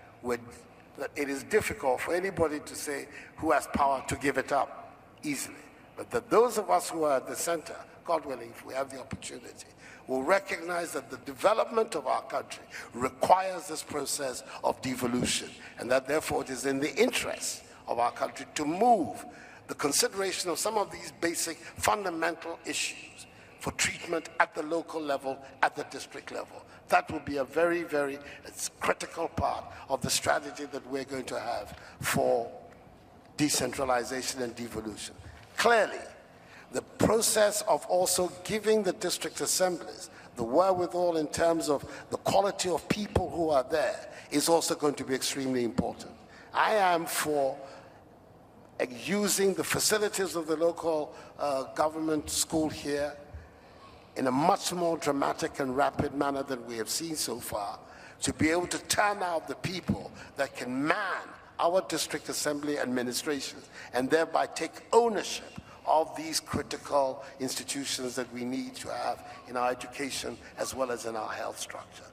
it is difficult for anybody to say who has power to give it up easily, but that those of us who are at the center, God willing, if we have the opportunity, will recognize that the development of our country requires this process of devolution, and that therefore it is in the interest of our country to move the consideration of some of these basic fundamental issues for treatment at the local level, at the district level. That will be a very, very critical part of the strategy that we're going to have for decentralization and devolution. Clearly, the process of also giving the district assemblies the wherewithal in terms of the quality of people who are there is also going to be extremely important. I am for using the facilities of the local government school here in a much more dramatic and rapid manner than we have seen so far, to be able to turn out the people that can man our district assembly administrations and thereby take ownership of these critical institutions that we need to have in our education as well as in our health structure.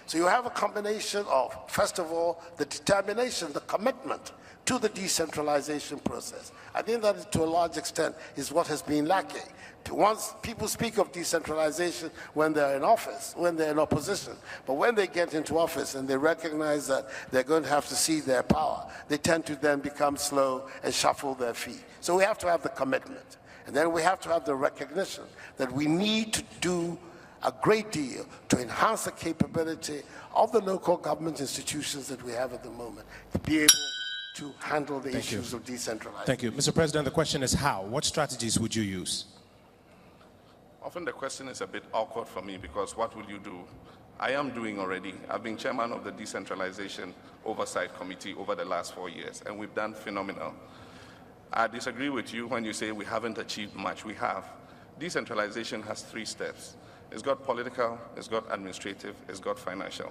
So you have a combination of, first of all, the determination, the commitment to the decentralization process. I think that to a large extent is what has been lacking. Once people speak of decentralization when they're in office, when they're in opposition, but when they get into office and they recognize that they're going to have to cede their power, they tend to then become slow and shuffle their feet. So we have to have the commitment. And then we have to have the recognition that we need to do a great deal to enhance the capability of the local government institutions that we have at the moment to be able to handle the issues of decentralization. Thank you. Mr. President, the question is how? What strategies would you use? Often the question is a bit awkward for me because what will you do? I am doing already. I've been chairman of the Decentralization Oversight Committee over the last 4 years, and we've done phenomenal. I disagree with you when you say we haven't achieved much. We have. Decentralization has 3 steps. It's got political, it's got administrative, it's got financial.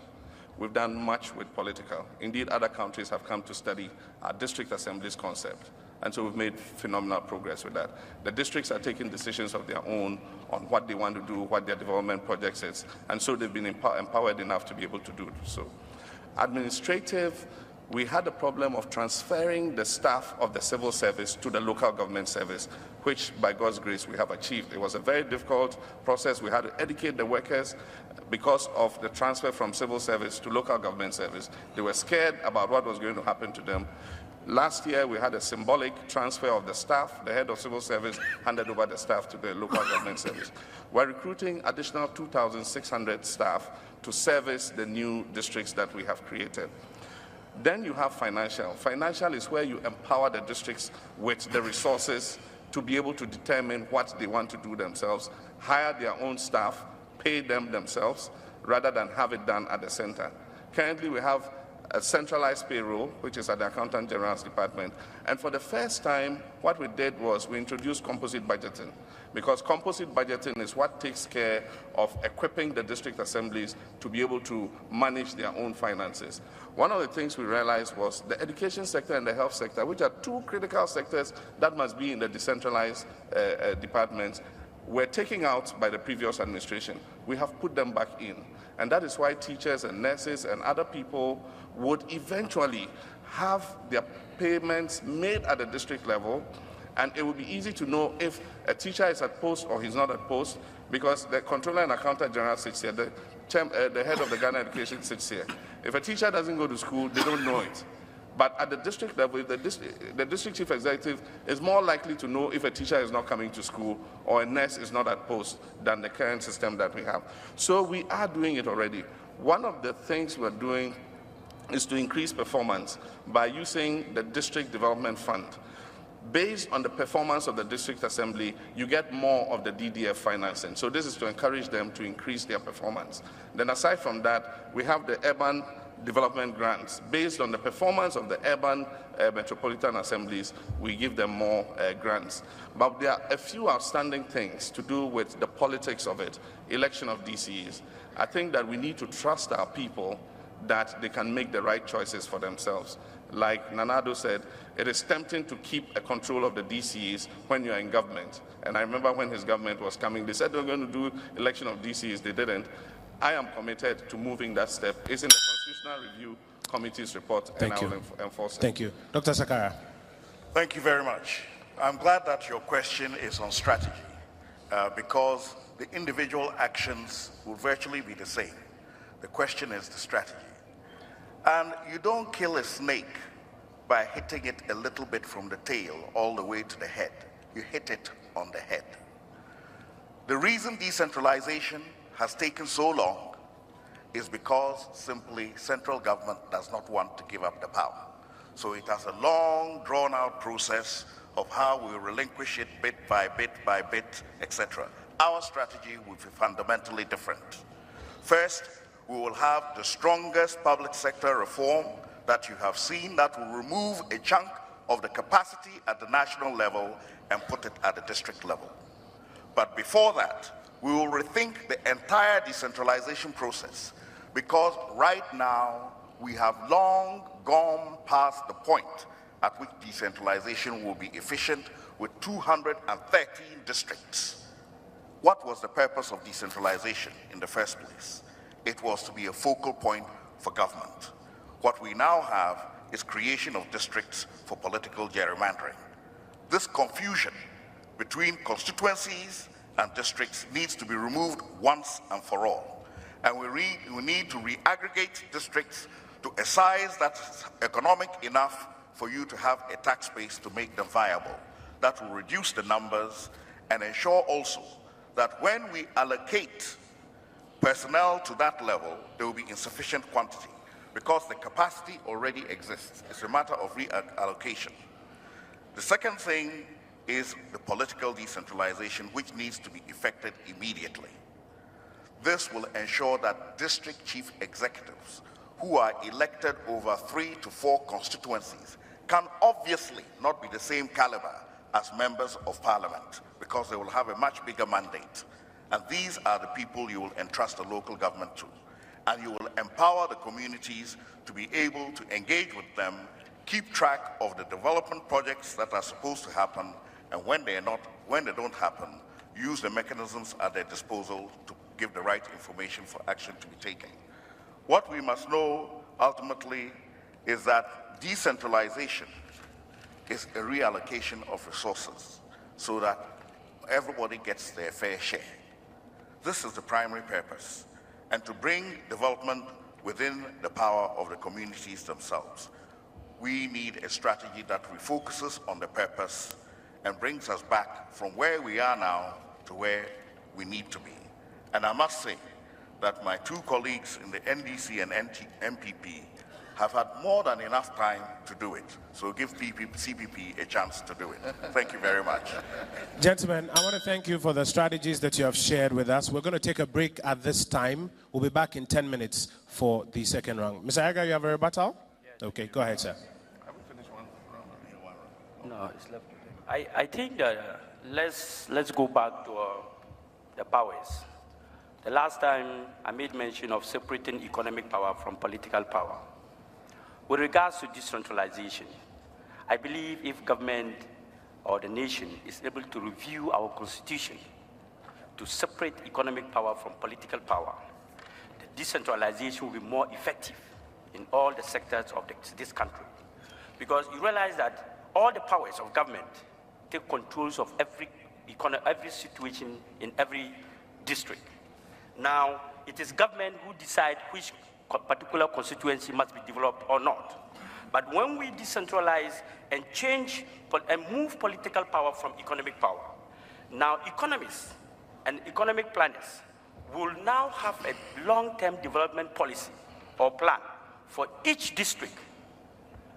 We've done much with political. Indeed, other countries have come to study our district assemblies concept. And so we've made phenomenal progress with that. The districts are taking decisions of their own on what they want to do, what their development projects is. And so they've been empowered enough to be able to do so. Administrative, we had a problem of transferring the staff of the civil service to the local government service, which by God's grace we have achieved. It was a very difficult process. We had to educate the workers because of the transfer from civil service to local government service. They were scared about what was going to happen to them. Last year, we had a symbolic transfer of the staff. The head of civil service handed over the staff to the local government service. We're recruiting additional 2,600 staff to service the new districts that we have created. Then you have financial. Financial is where you empower the districts with the resources to be able to determine what they want to do themselves, hire their own staff, pay them themselves, rather than have it done at the center. Currently, we have a centralized payroll, which is at the Accountant General's Department. And for the first time, what we did was we introduced composite budgeting, because composite budgeting is what takes care of equipping the district assemblies to be able to manage their own finances. One of the things we realized was the education sector and the health sector, which are two critical sectors that must be in the decentralized departments, were taken out by the previous administration. We have put them back in. And that is why teachers and nurses and other people would eventually have their payments made at the district level, and it would be easy to know if a teacher is at post or he's not at post, because the Controller and Accountant General sits here, the head of the Ghana Education sits here. If a teacher doesn't go to school, they don't know it. But at the district level, the district chief executive is more likely to know if a teacher is not coming to school or a nurse is not at post than the current system that we have. So we are doing it already. One of the things we're doing is to increase performance by using the District Development Fund. Based on the performance of the district assembly, you get more of the DDF financing. So this is to encourage them to increase their performance. Then aside from that, we have the urban development grants. Based on the performance of the urban metropolitan assemblies, we give them more grants. But there are a few outstanding things to do with the politics of it, election of DCEs. I think that we need to trust our people that they can make the right choices for themselves. Like Nanado said, it is tempting to keep a control of the DCEs when you're in government. And I remember when his government was coming, they said they were going to do election of DCEs, they didn't. I am committed to moving that step. It's in the Constitutional Review Committee's report, and I will enforce it. Thank you. Dr. Sakara. Thank you very much. I'm glad that your question is on strategy, because the individual actions will virtually be the same. The question is the strategy. And you don't kill a snake by hitting it a little bit from the tail all the way to the head. You hit it on the head. The reason decentralization has taken so long is because simply central government does not want to give up the power. So it has a long, drawn-out process of how we relinquish it bit by bit, etc. Our strategy will be fundamentally different. First, we will have the strongest public sector reform that you have seen that will remove a chunk of the capacity at the national level and put it at the district level. But before that, we will rethink the entire decentralization process, because right now we have long gone past the point at which decentralization will be efficient with 213 districts. What was the purpose of decentralization in the first place? It was to be a focal point for government. What we now have is creation of districts for political gerrymandering. This confusion between constituencies and districts needs to be removed once and for all. And we need to re-aggregate districts to a size that's economic enough for you to have a tax base to make them viable. That will reduce the numbers and ensure also that when we allocate personnel to that level, there will be insufficient quantity, because the capacity already exists. It's a matter of reallocation. The second thing is the political decentralization, which needs to be effected immediately. This will ensure that district chief executives who are elected over 3 to 4 constituencies can obviously not be the same caliber as members of parliament, because they will have a much bigger mandate. And these are the people you will entrust the local government to. And you will empower the communities to be able to engage with them, keep track of the development projects that are supposed to happen, and when they don't happen, use the mechanisms at their disposal to give the right information for action to be taken. What we must know ultimately is that decentralization is a reallocation of resources so that everybody gets their fair share. This is the primary purpose, and to bring development within the power of the communities themselves. We need a strategy that refocuses on the purpose and brings us back from where we are now to where we need to be. And I must say that my two colleagues in the NDC and MPP have had more than enough time to do it. So give CPP a chance to do it. Thank you very much. Gentlemen, I want to thank you for the strategies that you have shared with us. We're going to take a break at this time. We'll be back in 10 minutes for the second round. Mr. Aga, you have a rebuttal? Okay, go ahead, sir. Have we finished one round? No, it's left. I think that let's go back to the powers. The last time I made mention of separating economic power from political power. With regards to decentralization, I believe if government or the nation is able to review our constitution to separate economic power from political power, the decentralization will be more effective in all the sectors of this country. Because you realize that all the powers of government take controls of every situation in every district. Now, it is government who decide which particular constituency must be developed or not. But when we decentralize and change and move political power from economic power, now economists and economic planners will now have a long-term development policy or plan for each district,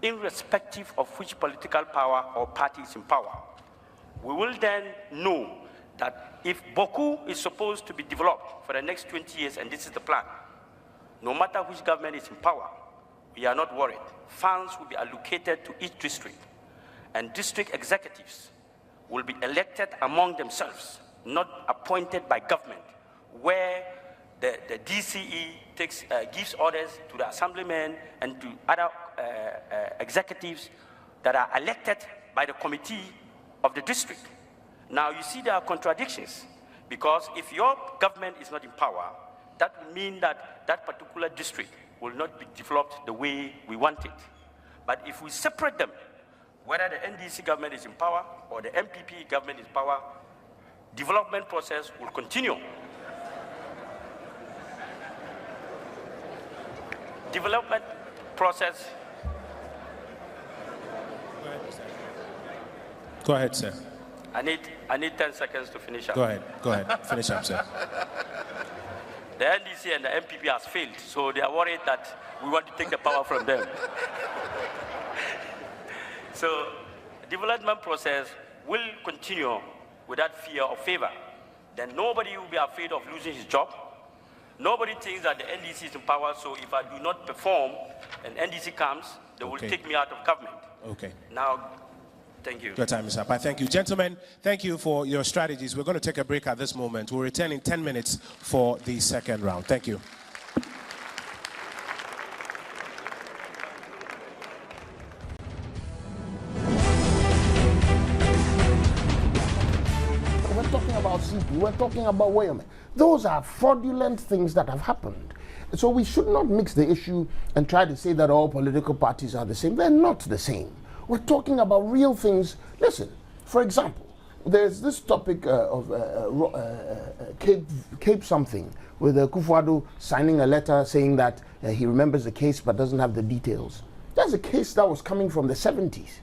irrespective of which political power or party is in power. We will then know that if Boku is supposed to be developed for the next 20 years, and this is the plan, no matter which government is in power, we are not worried. Funds will be allocated to each district, and district executives will be elected among themselves, not appointed by government, where the DCE gives orders to the assemblymen and to other executives that are elected by the committee of the district. Now, you see there are contradictions, because if your government is not in power, that will mean that that particular district will not be developed the way we want it. But if we separate them, whether the NDC government is in power or the MPP government is in power, development process will continue. Development process. Go ahead, sir. I need 10 seconds to finish up. Go ahead. Finish up, sir. The NDC and the MPP has failed, so they are worried that we want to take the power from them. So the development process will continue without fear or favor. Then nobody will be afraid of losing his job. Nobody thinks that the NDC is in power, so if I do not perform and NDC comes, they will take me out of government. Okay. Now, thank you. Your time is up. I thank you. Gentlemen, thank you for your strategies. We're going to take a break at this moment. We'll return in 10 minutes for the second round. Thank you. We're talking about CP, we're talking about Wyoming. Those are fraudulent things that have happened. So we should not mix the issue and try to say that all political parties are the same. They're not the same. We're talking about real things. Listen, for example, there's this topic of Cape something, with Kufuor signing a letter saying that he remembers the case but doesn't have the details. That's a case that was coming from the 70s.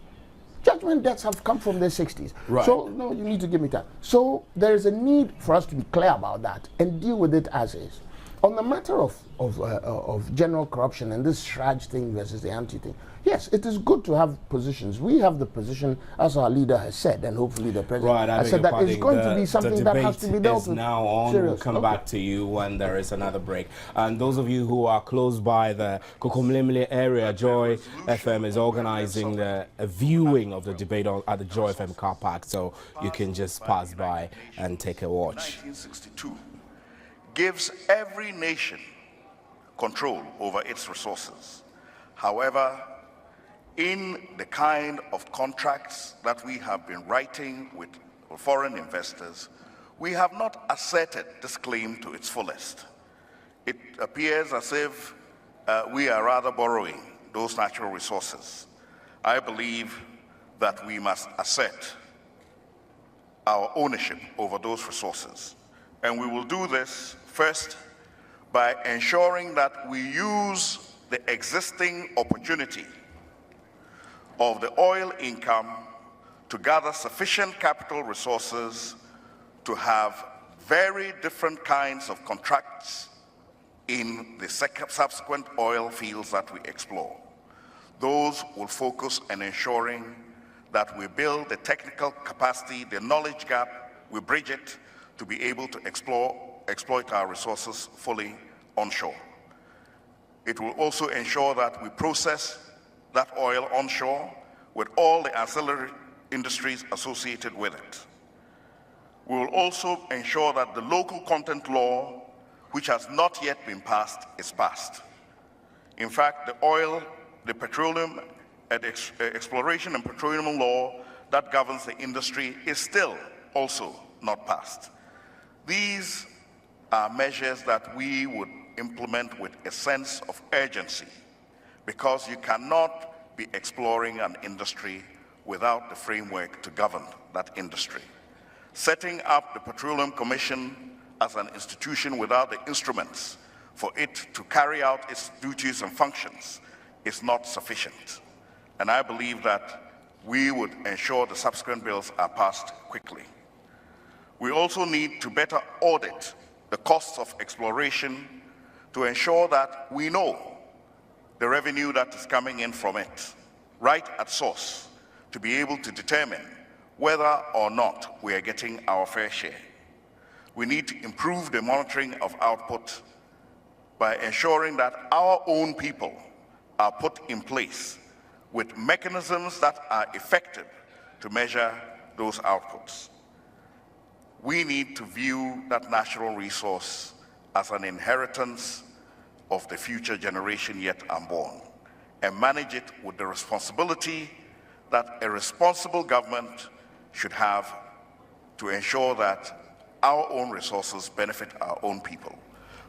Judgment debts have come from the 60s. Right. So, no, you need to give me that. So there is a need for us to be clear about that and deal with it as is. On the matter of general corruption and this Shraj thing versus the anti thing, yes, it is good to have positions. We have the position, as our leader has said, and hopefully the president has said, that it's going to be something that has to be dealt with. Now on. We'll come back to you when there is another break. And those of you who are close by the Kokomlemle area, Joy FM is organizing a viewing of the debate at the Joy FM car park, so you can just pass by and take a watch. 1962 gives every nation control over its resources. However, in the kind of contracts that we have been writing with foreign investors, we have not asserted this claim to its fullest. It appears as if we are rather borrowing those natural resources. I believe that we must assert our ownership over those resources. And we will do this first by ensuring that we use the existing opportunity of the oil income to gather sufficient capital resources to have very different kinds of contracts in the subsequent oil fields that we explore. Those will focus on ensuring that we build the technical capacity, the knowledge gap, we bridge it to be able to exploit our resources fully onshore. It will also ensure that we process that oil onshore with all the ancillary industries associated with it. We will also ensure that the local content law, which has not yet been passed, is passed. In fact, the petroleum and exploration and petroleum law that governs the industry is still also not passed. These are measures that we would implement with a sense of urgency, because you cannot be exploring an industry without the framework to govern that industry. Setting up the Petroleum Commission as an institution without the instruments for it to carry out its duties and functions is not sufficient. And I believe that we would ensure the subsequent bills are passed quickly. We also need to better audit the costs of exploration to ensure that we know the revenue that is coming in from it, right at source, to be able to determine whether or not we are getting our fair share. We need to improve the monitoring of output by ensuring that our own people are put in place with mechanisms that are effective to measure those outputs. We need to view that natural resource as an inheritance of the future generation yet unborn, and manage it with the responsibility that a responsible government should have to ensure that our own resources benefit our own people.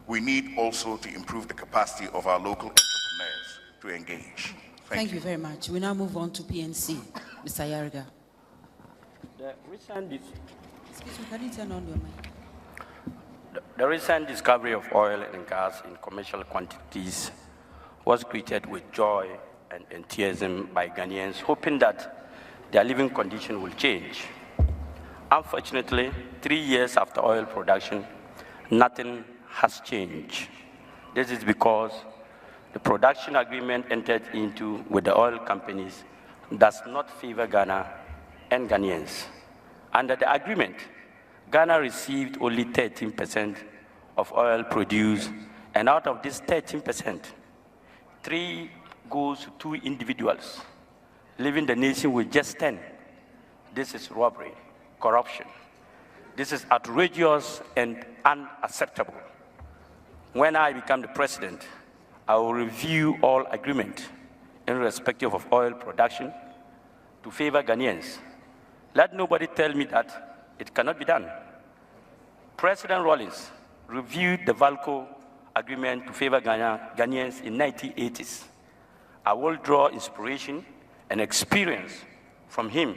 We need also to improve the capacity of our local entrepreneurs to engage. Thank you very much. We now move on to PNC. Mr. Yariga. Excuse me, can you turn on your mic? The recent discovery of oil and gas in commercial quantities was greeted with joy and enthusiasm by Ghanaians, hoping that their living condition will change. Unfortunately, 3 years after oil production, nothing has changed. This is because the production agreement entered into with the oil companies does not favor Ghana and Ghanaians. Under the agreement, Ghana received only 13% of oil produced, and out of this 13%, 3 goes to 2 individuals, leaving the nation with just 10. This is robbery, corruption. This is outrageous and unacceptable. When I become the president, I will review all agreements irrespective of oil production to favor Ghanaians. Let nobody tell me that it cannot be done. President Rawlings reviewed the VALCO agreement to favor Ghanaians in 1980s. I will draw inspiration and experience from him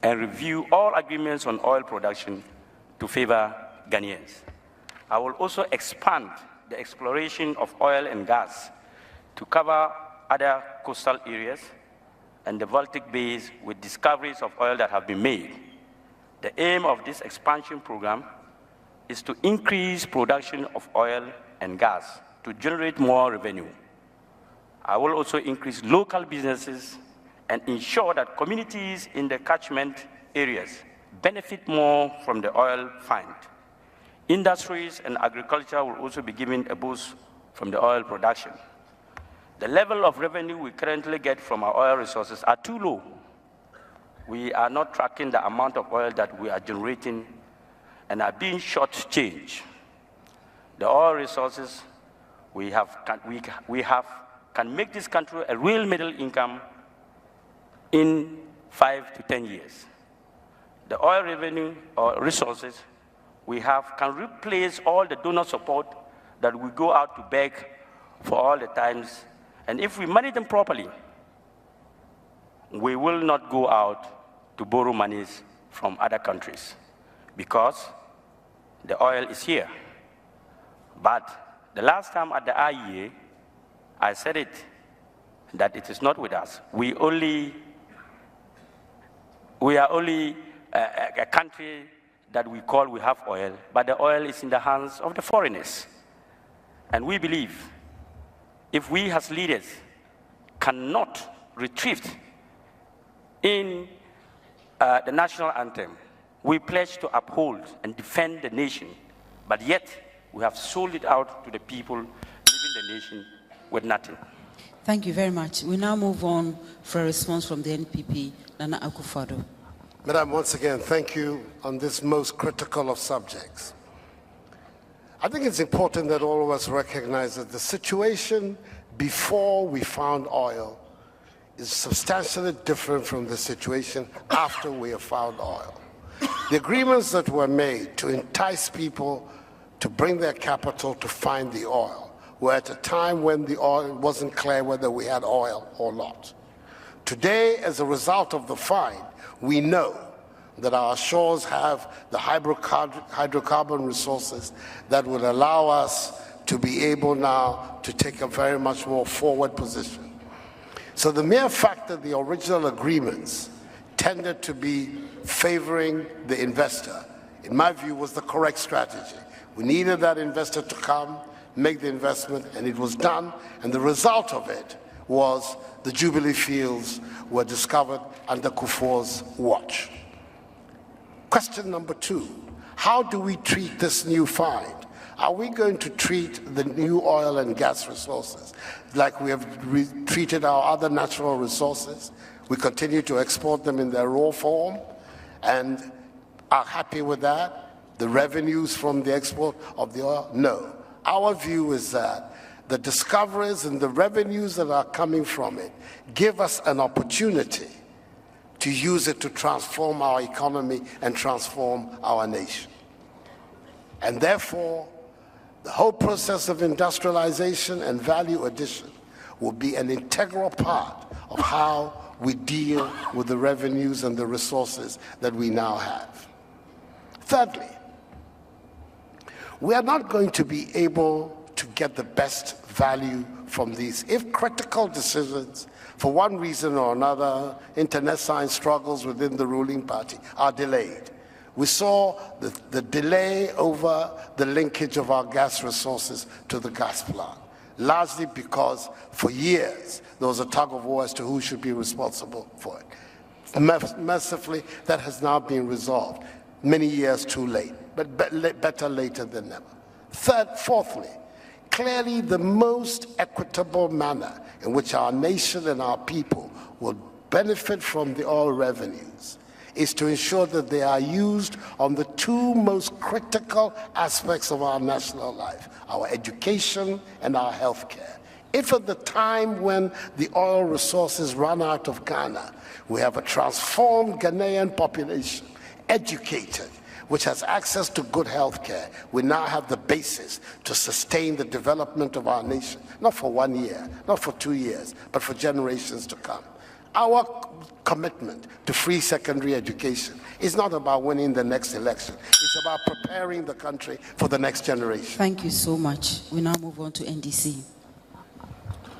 and review all agreements on oil production to favor Ghanaians. I will also expand the exploration of oil and gas to cover other coastal areas and the Baltic bays with discoveries of oil that have been made. The aim of this expansion program is to increase production of oil and gas to generate more revenue. I will also increase local businesses and ensure that communities in the catchment areas benefit more from the oil find. Industries and agriculture will also be given a boost from the oil production. The level of revenue we currently get from our oil resources are too low. We are not tracking the amount of oil that we are generating and are being shortchanged. The oil resources we have can make this country a real middle income in 5 to 10 years. The oil revenue or resources we have can replace all the donor support that we go out to beg for all the times. And if we manage them properly, we will not go out to borrow monies from other countries because the oil is here. But the last time at the IEA, I said it, that it is not with us. We are only a country that we call we have oil, but the oil is in the hands of the foreigners. And we believe if we as leaders cannot retrieve in the national anthem, we pledge to uphold and defend the nation, but yet we have sold it out to the people leaving the nation with nothing. Thank you very much. We now move on for a response from the NPP, Nana Akufo-Addo. Madam, once again, thank you on this most critical of subjects. I think it's important that all of us recognize that the situation before we found oil is substantially different from the situation after we have found oil. The agreements that were made to entice people to bring their capital to find the oil were at a time when the oil wasn't clear whether we had oil or not. Today, as a result of the find, we know that our shores have the hydrocarbon resources that would allow us to be able now to take a very much more forward position. So the mere fact that the original agreements tended to be favoring the investor, in my view, was the correct strategy. We needed that investor to come, make the investment, and it was done, and the result of it was the Jubilee fields were discovered under Kufuor's watch. Question number 2, how do we treat this new find? Are we going to treat the new oil and gas resources like we have treated our other natural resources? We continue to export them in their raw form and are happy with that? The revenues from the export of the oil? No. Our view is that the discoveries and the revenues that are coming from it give us an opportunity to use it to transform our economy and transform our nation. And therefore, the whole process of industrialization and value addition will be an integral part of how we deal with the revenues and the resources that we now have. Thirdly, we are not going to be able to get the best value from these if critical decisions, for one reason or another, internecine struggles within the ruling party, are delayed. We saw the delay over the linkage of our gas resources to the gas plant, largely because for years there was a tug of war as to who should be responsible for it. Mercifully, that has now been resolved, many years too late, but better later than never. Fourthly, clearly the most equitable manner in which our nation and our people will benefit from the oil revenues is to ensure that they are used on the 2 most critical aspects of our national life, our education and our health care. If at the time when the oil resources run out of Ghana, we have a transformed Ghanaian population, educated, which has access to good health care, we now have the basis to sustain the development of our nation, not for 1 year, not for 2 years, but for generations to come. Our commitment to free secondary education is not about winning the next election. It's about preparing the country for the next generation. Thank you so much. We now move on to NDC.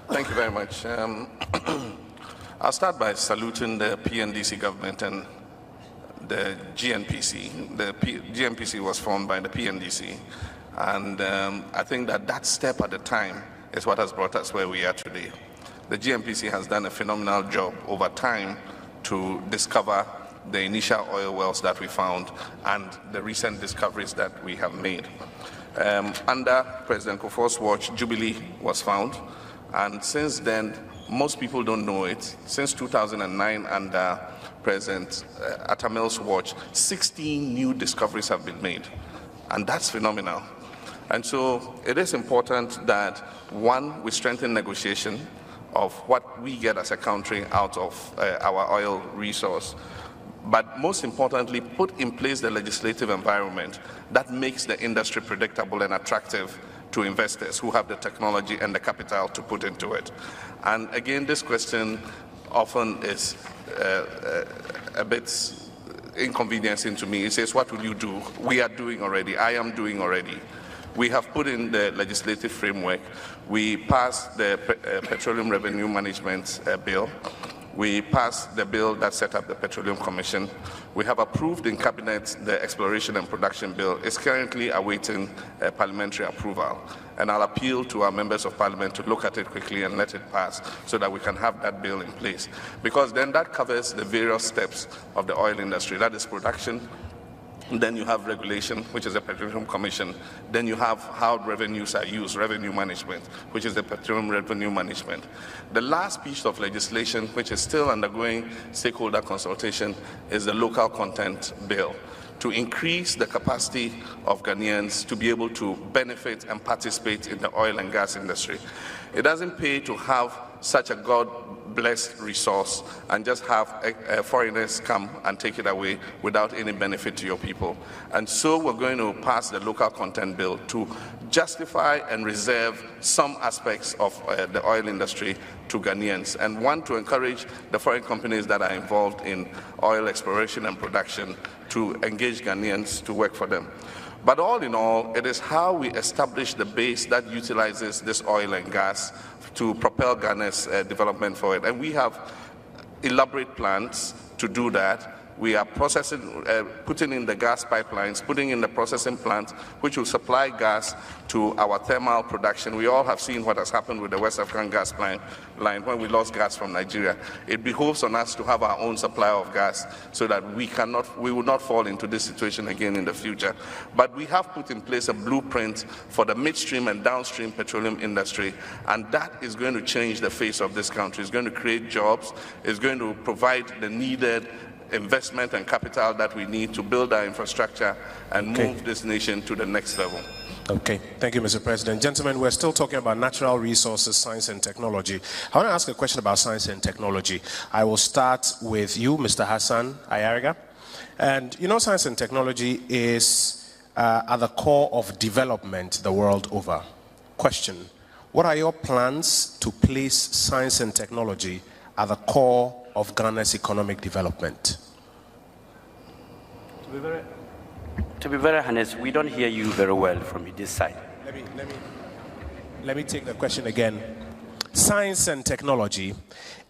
Thank you very much. I'll start by saluting the PNDC government and the GNPC. The GNPC was formed by the PNDC, and I think that step at the time is what has brought us where we are today. The GNPC has done a phenomenal job over time to discover the initial oil wells that we found and the recent discoveries that we have made. Under President Kufuor's watch, Jubilee was found, and since then, most people don't know it. Since 2009, under President Atamil's watch, 16 new discoveries have been made, and that's phenomenal. And so it is important that, one, we strengthen negotiation of what we get as a country out of our oil resource, but most importantly, put in place the legislative environment that makes the industry predictable and attractive to investors who have the technology and the capital to put into it. And again, this question often is a bit inconveniencing to me. It says, what will you do? We are doing already. I am doing already. We have put in the legislative framework. We passed the Petroleum Revenue Management Bill. We passed the bill that set up the Petroleum Commission. We have approved in Cabinet the Exploration and Production Bill. It's currently awaiting parliamentary approval. And I'll appeal to our members of parliament to look at it quickly and let it pass so that we can have that bill in place. Because then that covers the various steps of the oil industry. That is production. Then you have regulation, which is the Petroleum Commission. Then you have how revenues are used, revenue management, which is the Petroleum Revenue Management. The last piece of legislation, which is still undergoing stakeholder consultation, is the Local Content Bill, to increase the capacity of Ghanaians to be able to benefit and participate in the oil and gas industry. It doesn't pay to have such a God-blessed resource and just have foreigners come and take it away without any benefit to your people. And so we're going to pass the Local Content Bill to justify and reserve some aspects of the oil industry to Ghanaians, and one, to encourage the foreign companies that are involved in oil exploration and production to engage Ghanaians to work for them. But all in all, it is how we establish the base that utilizes this oil and gas to propel Ghana's development forward. And we have elaborate plans to do that. We are processing, putting in the gas pipelines, putting in the processing plants, which will supply gas to our thermal production. We all have seen what has happened with the West African gas line when we lost gas from Nigeria. It behoves on us to have our own supply of gas so that we will not fall into this situation again in the future. But we have put in place a blueprint for the midstream and downstream petroleum industry, and that is going to change the face of this country. It's going to create jobs. It's going to provide the needed investment and capital that we need to build our infrastructure and move this nation to the next level. Okay, thank you, Mr. President. Gentlemen, we're still talking about natural resources, science and technology. I want to ask a question about science and technology. I will start with you, Mr. Hassan Ayariga. And you know, science and technology is at the core of development the world over. Question: what are your plans to place science and technology at the core of Ghana's economic development? To be very honest, we don't hear you very well from this side. Let me take the question again. Science and technology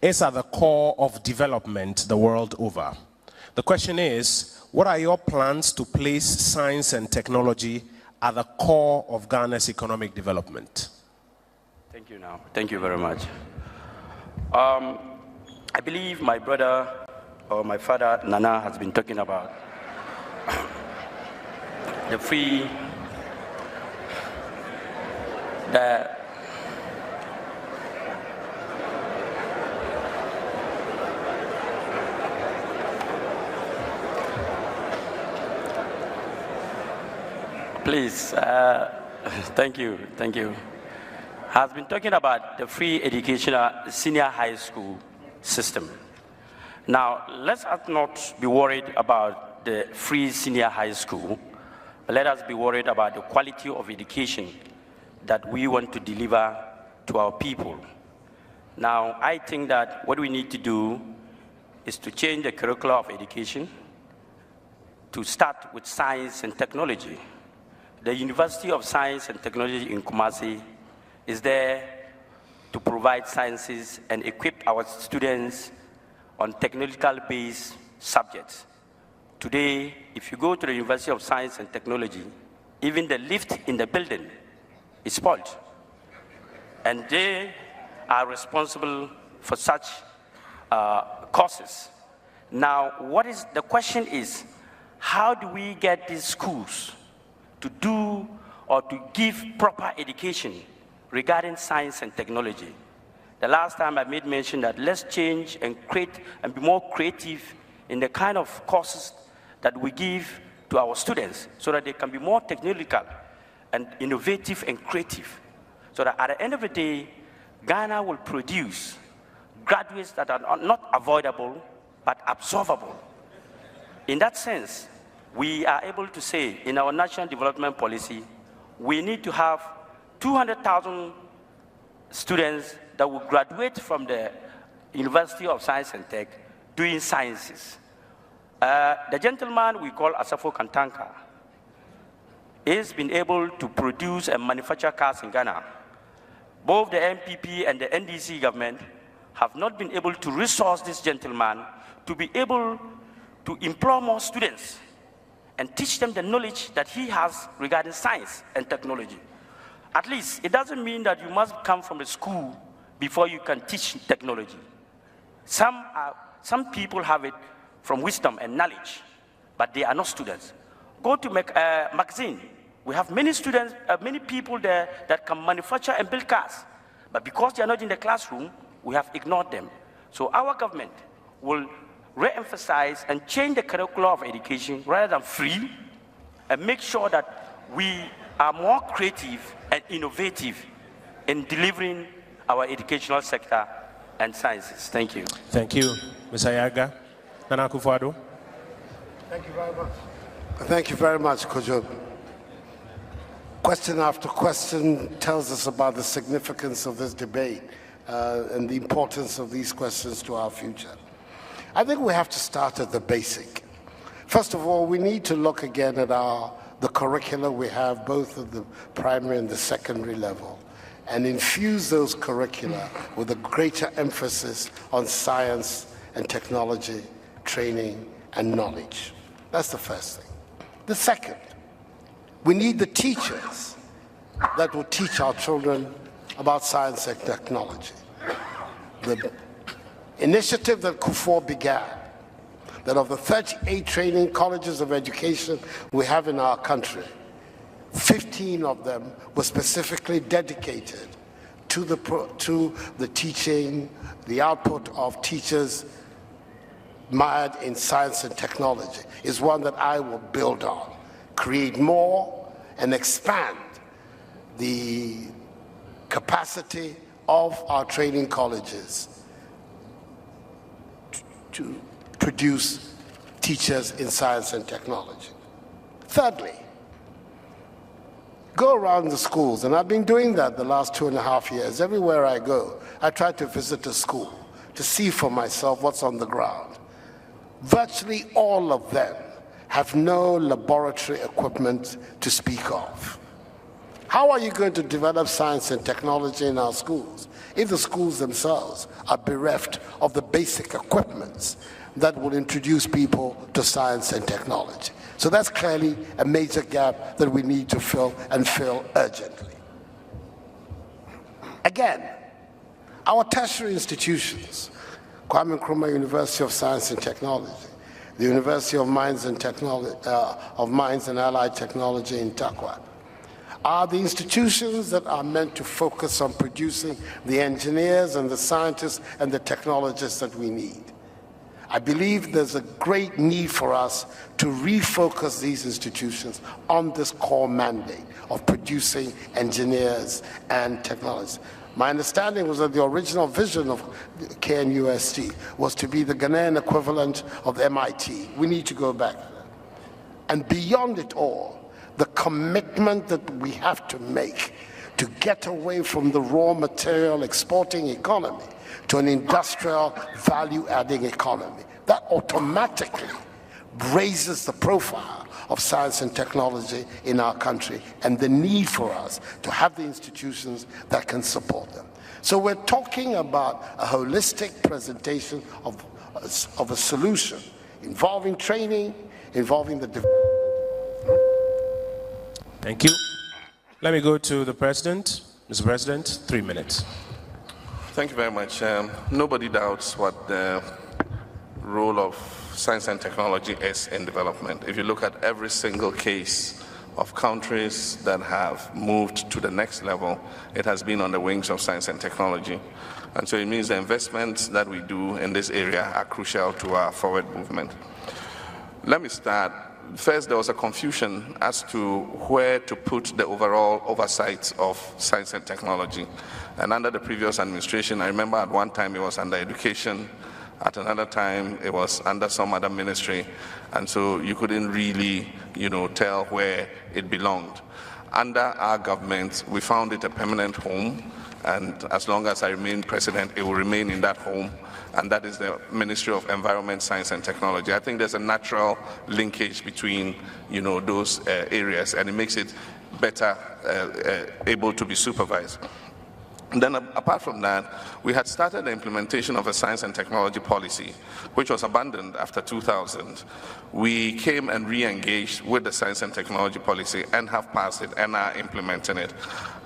is at the core of development the world over. The question is, what are your plans to place science and technology at the core of Ghana's economic development? Thank you now. Thank you very much. I believe my brother or my father, Nana, has been talking about the free, please, thank you, has been talking about the free educational senior high school system. Now, let us not be worried about the free senior high school, but let us be worried about the quality of education that we want to deliver to our people. Now, I think that what we need to do is to change the curriculum of education to start with science and technology. The University of Science and Technology in Kumasi is there to provide sciences and equip our students on technological-based subjects. Today, if you go to the University of Science and Technology, even the lift in the building is spoiled. And they are responsible for such courses. Now, the question is, how do we get these schools to do or to give proper education regarding science and technology? The last time I made mention that let's change and create and be more creative in the kind of courses that we give to our students so that they can be more technological and innovative and creative. So that at the end of the day, Ghana will produce graduates that are not avoidable, but absorbable. In that sense, we are able to say in our national development policy, we need to have 200,000 students that will graduate from the University of Science and Tech doing sciences. The gentleman we call Asafo Kantanka has been able to produce and manufacture cars in Ghana. Both the MPP and the NDC government have not been able to resource this gentleman to be able to employ more students and teach them the knowledge that he has regarding science and technology. At least, it doesn't mean that you must come from a school before you can teach technology. Some people have it from wisdom and knowledge, but they are not students. Go to magazine. We have many students, many people there that can manufacture and build cars, but because they are not in the classroom, we have ignored them. So our government will re-emphasize and change the curriculum of education rather than free, and make sure that we are more creative and innovative in delivering our educational sector and sciences. Thank you. Thank you. Ms. Ayaga. Nana Akufo-Addo. Thank you very much. Thank you very much, Kojo. Question after question tells us about the significance of this debate and the importance of these questions to our future. I think we have to start at the basic. First of all, we need to look again at the curricula we have both at the primary and the secondary level, and infuse those curricula with a greater emphasis on science and technology, training and knowledge. That's the first thing. The second, we need the teachers that will teach our children about science and technology. The initiative that Kufuor began, that of the 38 training colleges of education we have in our country, 15 of them were specifically dedicated to the teaching, the output of teachers mired in science and technology, is one that I will build on, create more and expand the capacity of our training colleges to produce teachers in science and technology. Thirdly, go around the schools, and I've been doing that the last 2.5 years. Everywhere I go, I try to visit a school to see for myself what's on the ground. Virtually all of them have no laboratory equipment to speak of. How are you going to develop science and technology in our schools if the schools themselves are bereft of the basic equipments that will introduce people to science and technology? So that's clearly a major gap that we need to fill, and fill urgently. Again, our tertiary institutions, Kwame Nkrumah University of Science and Technology, the University of Mines and Allied Technology in Takwa, are the institutions that are meant to focus on producing the engineers and the scientists and the technologists that we need. I believe there's a great need for us to refocus these institutions on this core mandate of producing engineers and technologists. My understanding was that the original vision of KNUST was to be the Ghanaian equivalent of MIT. We need to go back to that. And beyond it all, the commitment that we have to make to get away from the raw material exporting economy to an industrial value-adding economy. That automatically raises the profile of science and technology in our country and the need for us to have the institutions that can support them. So we're talking about a holistic presentation of a solution involving training, involving the development. Thank you. Let me go to the President. Mr. President, 3 minutes. Thank you very much. Nobody doubts what the role of science and technology is in development. If you look at every single case of countries that have moved to the next level, it has been on the wings of science and technology. And so it means the investments that we do in this area are crucial to our forward movement. Let me start. First, there was a confusion as to where to put the overall oversight of science and technology. And under the previous administration, I remember at one time it was under education, at another time it was under some other ministry, and so you couldn't really, tell where it belonged. Under our government, we found it a permanent home, and as long as I remain president, it will remain in that home, and that is the Ministry of Environment, Science and Technology. I think there's a natural linkage between, those areas, and it makes it better able to be supervised. And then apart from that, we had started the implementation of a science and technology policy, which was abandoned after 2000. We came and re-engaged with the science and technology policy and have passed it and are implementing it.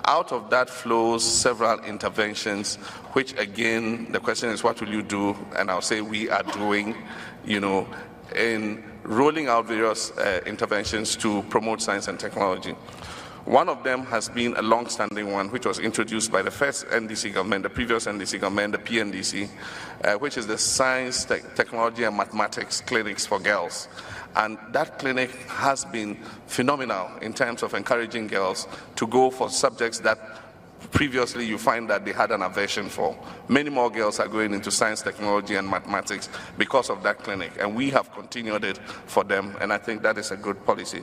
Out of that flows several interventions, which again, the question is, what will you do? And I'll say we are doing, in rolling out various interventions to promote science and technology. One of them has been a long-standing one, which was introduced by the first NDC government, the previous NDC government, the PNDC, which is the Science, Technology and Mathematics Clinics for Girls. And that clinic has been phenomenal in terms of encouraging girls to go for subjects that previously you find that they had an aversion for. Many more girls are going into science, technology, and mathematics because of that clinic, and we have continued it for them, and I think that is a good policy.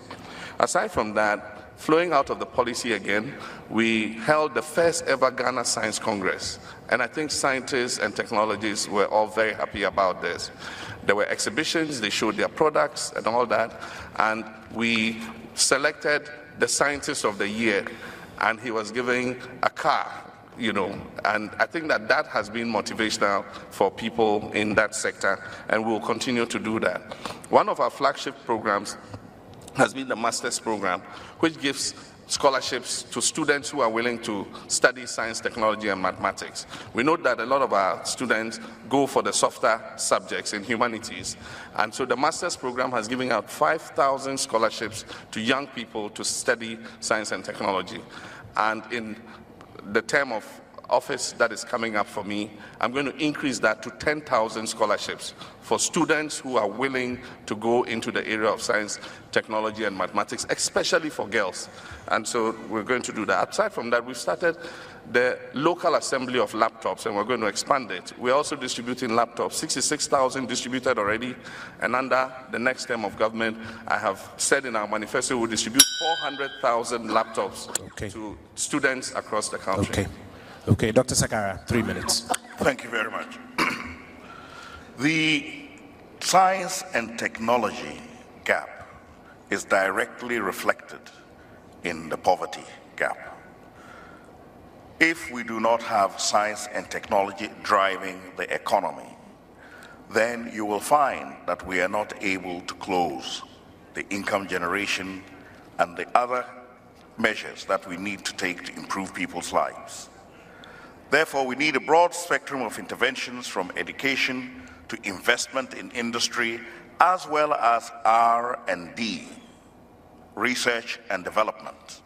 Aside from that, flowing out of the policy again, we held the first ever Ghana Science Congress, and I think scientists and technologists were all very happy about this. There were exhibitions, they showed their products and all that, and we selected the Scientist of the Year, and he was giving a car, and I think that that has been motivational for people in that sector, and we'll continue to do that. One of our flagship programs has been the Master's Program, which gives scholarships to students who are willing to study science, technology, and mathematics. We know that a lot of our students go for the softer subjects in humanities, and so the Master's Program has given out 5,000 scholarships to young people to study science and technology. And in the term of office that is coming up for me, I'm going to increase that to 10,000 scholarships for students who are willing to go into the area of science, technology, and mathematics, especially for girls. And so we're going to do that. Aside from that, we've started the local assembly of laptops, and we're going to expand it. We're also distributing laptops, 66,000 distributed already, and under the next term of government, I have said in our manifesto, we'll distribute 400,000 laptops to students across the country. Okay, Dr. Sakara, 3 minutes. Thank you very much. The science and technology gap is directly reflected in the poverty gap. If we do not have science and technology driving the economy, then you will find that we are not able to close the income generation and the other measures that we need to take to improve people's lives. Therefore, we need a broad spectrum of interventions from education to investment in industry, as well as R&D, research and development.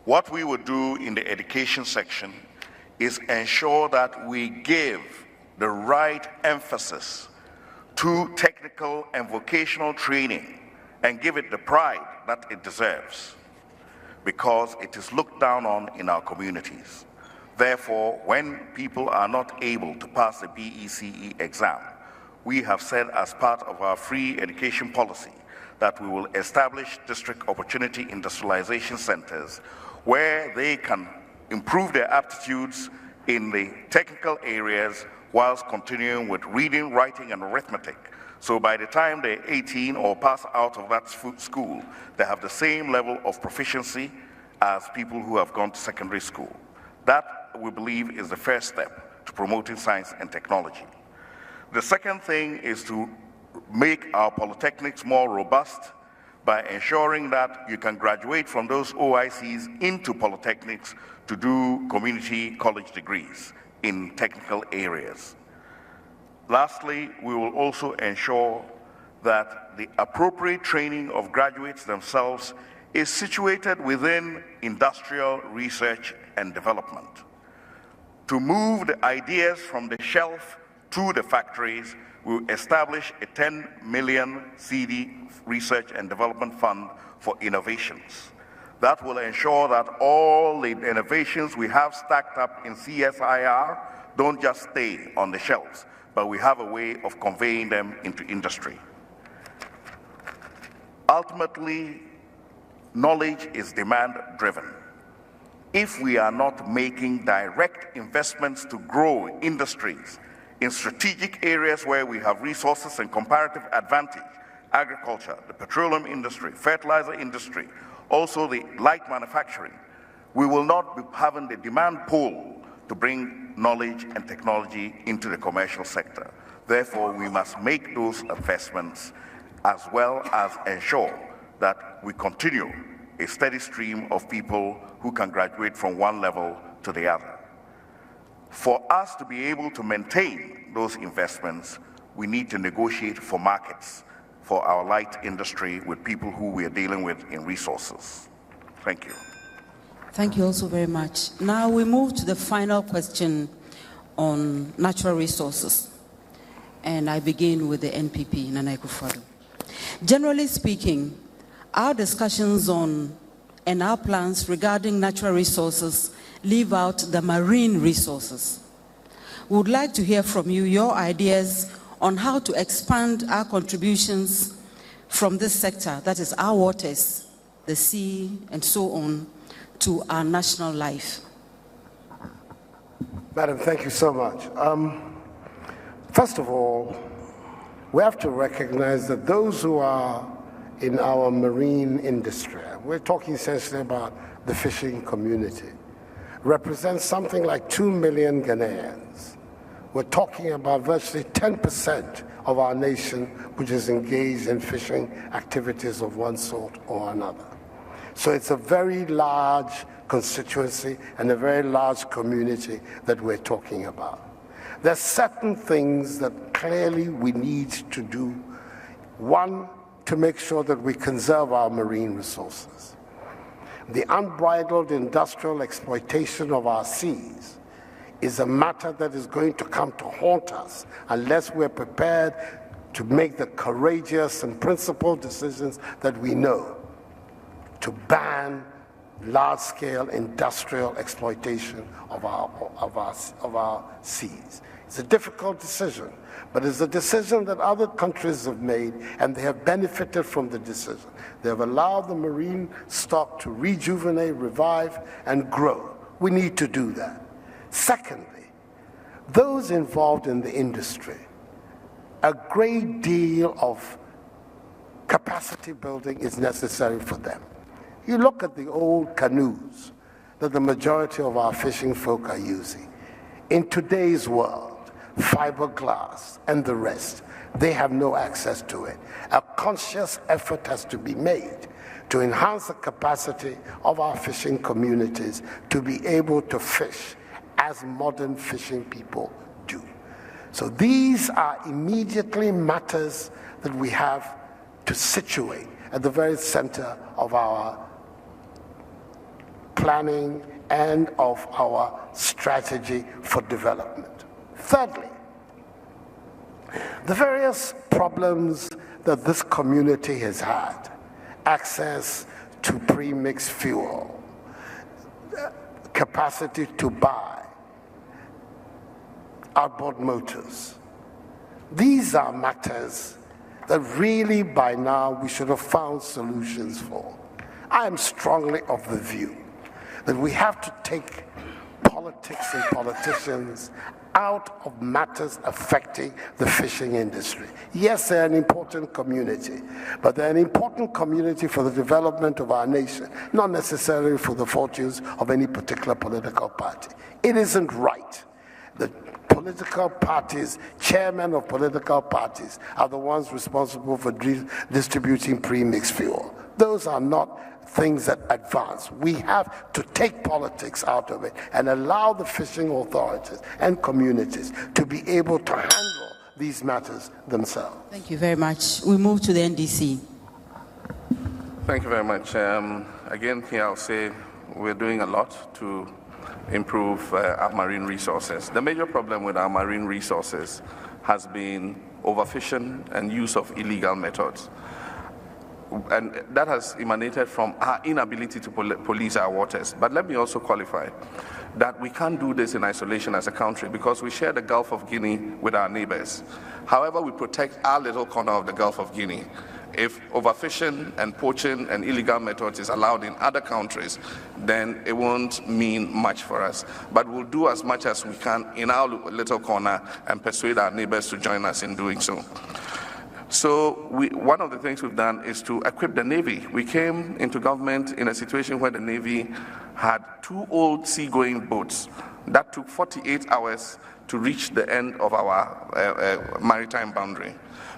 What we would do in the education section is ensure that we give the right emphasis to technical and vocational training and give it the pride that it deserves, because it is looked down on in our communities. Therefore, when people are not able to pass the BECE exam, we have said as part of our free education policy that we will establish district opportunity industrialization centers where they can improve their aptitudes in the technical areas whilst continuing with reading, writing, and arithmetic. So by the time they're 18 or pass out of that school, they have the same level of proficiency as people who have gone to secondary school. That, we believe, is the first step to promoting science and technology. The second thing is to make our polytechnics more robust by ensuring that you can graduate from those OICs into polytechnics to do community college degrees in technical areas. Lastly, we will also ensure that the appropriate training of graduates themselves is situated within industrial research and development. To move the ideas from the shelf to the factories, we will establish a 10 million CD research and development fund for innovations. That will ensure that all the innovations we have stacked up in CSIR don't just stay on the shelves, but we have a way of conveying them into industry. Ultimately, knowledge is demand-driven. If we are not making direct investments to grow industries in strategic areas where we have resources and comparative advantage, agriculture, the petroleum industry, fertilizer industry, also the light manufacturing, we will not be having the demand pull to bring knowledge and technology into the commercial sector. Therefore, we must make those investments as well as ensure that we continue a steady stream of people who can graduate from one level to the other. For us to be able to maintain those investments, we need to negotiate for markets for our light industry with people who we are dealing with in resources. Thank you. Thank you also very much. Now we move to the final question on natural resources. And I begin with the NPP, Nana Akufo-Addo. Generally speaking, our discussions on and our plans regarding natural resources leave out the marine resources. We would like to hear from you your ideas on how to expand our contributions from this sector, that is our waters, the sea, and so on, to our national life. Madam, thank you so much. First of all, we have to recognize that those who are in our marine industry, we're talking essentially about the fishing community, represent something like 2 million Ghanaians. We're talking about virtually 10% of our nation which is engaged in fishing activities of one sort or another. So it's a very large constituency and a very large community that we're talking about. There are certain things that clearly we need to do. One, to make sure that we conserve our marine resources. The unbridled industrial exploitation of our seas is a matter that is going to come to haunt us unless we're prepared to make the courageous and principled decisions that we know to ban large-scale industrial exploitation of our seas. It's a difficult decision, but it's a decision that other countries have made, and they have benefited from the decision. They have allowed the marine stock to rejuvenate, revive, and grow. We need to do that. Secondly, those involved in the industry, a great deal of capacity building is necessary for them. You look at the old canoes that the majority of our fishing folk are using. In today's world, fiberglass and the rest, they have no access to it. A conscious effort has to be made to enhance the capacity of our fishing communities to be able to fish as modern fishing people do. So these are immediately matters that we have to situate at the very center of our planning and of our strategy for development. Thirdly, the various problems that this community has had, access to pre-mixed fuel, capacity to buy, outboard motors. These are matters that really by now we should have found solutions for. I am strongly of the view that we have to take politics and politicians out of matters affecting the fishing industry. Yes, they're an important community, but they're an important community for the development of our nation, not necessarily for the fortunes of any particular political party. It isn't right that political parties, chairmen of political parties, are the ones responsible for distributing pre-mixed fuel. Those are not things that advance. We have to take politics out of it and allow the fishing authorities and communities to be able to handle these matters themselves. Thank you very much. We move to the NDC. Thank you very much. Again, here I'll say we're doing a lot to improve our marine resources. The major problem with our marine resources has been overfishing and use of illegal methods. And that has emanated from our inability to police our waters. But let me also qualify that we can't do this in isolation as a country because we share the Gulf of Guinea with our neighbors. However, we protect our little corner of the Gulf of Guinea. If overfishing and poaching and illegal methods is allowed in other countries, then it won't mean much for us. But we'll do as much as we can in our little corner and persuade our neighbors to join us in doing so. So one of the things we've done is to equip the Navy. We came into government in a situation where the Navy had 2 old seagoing boats That took 48 hours to reach the end of our maritime boundary.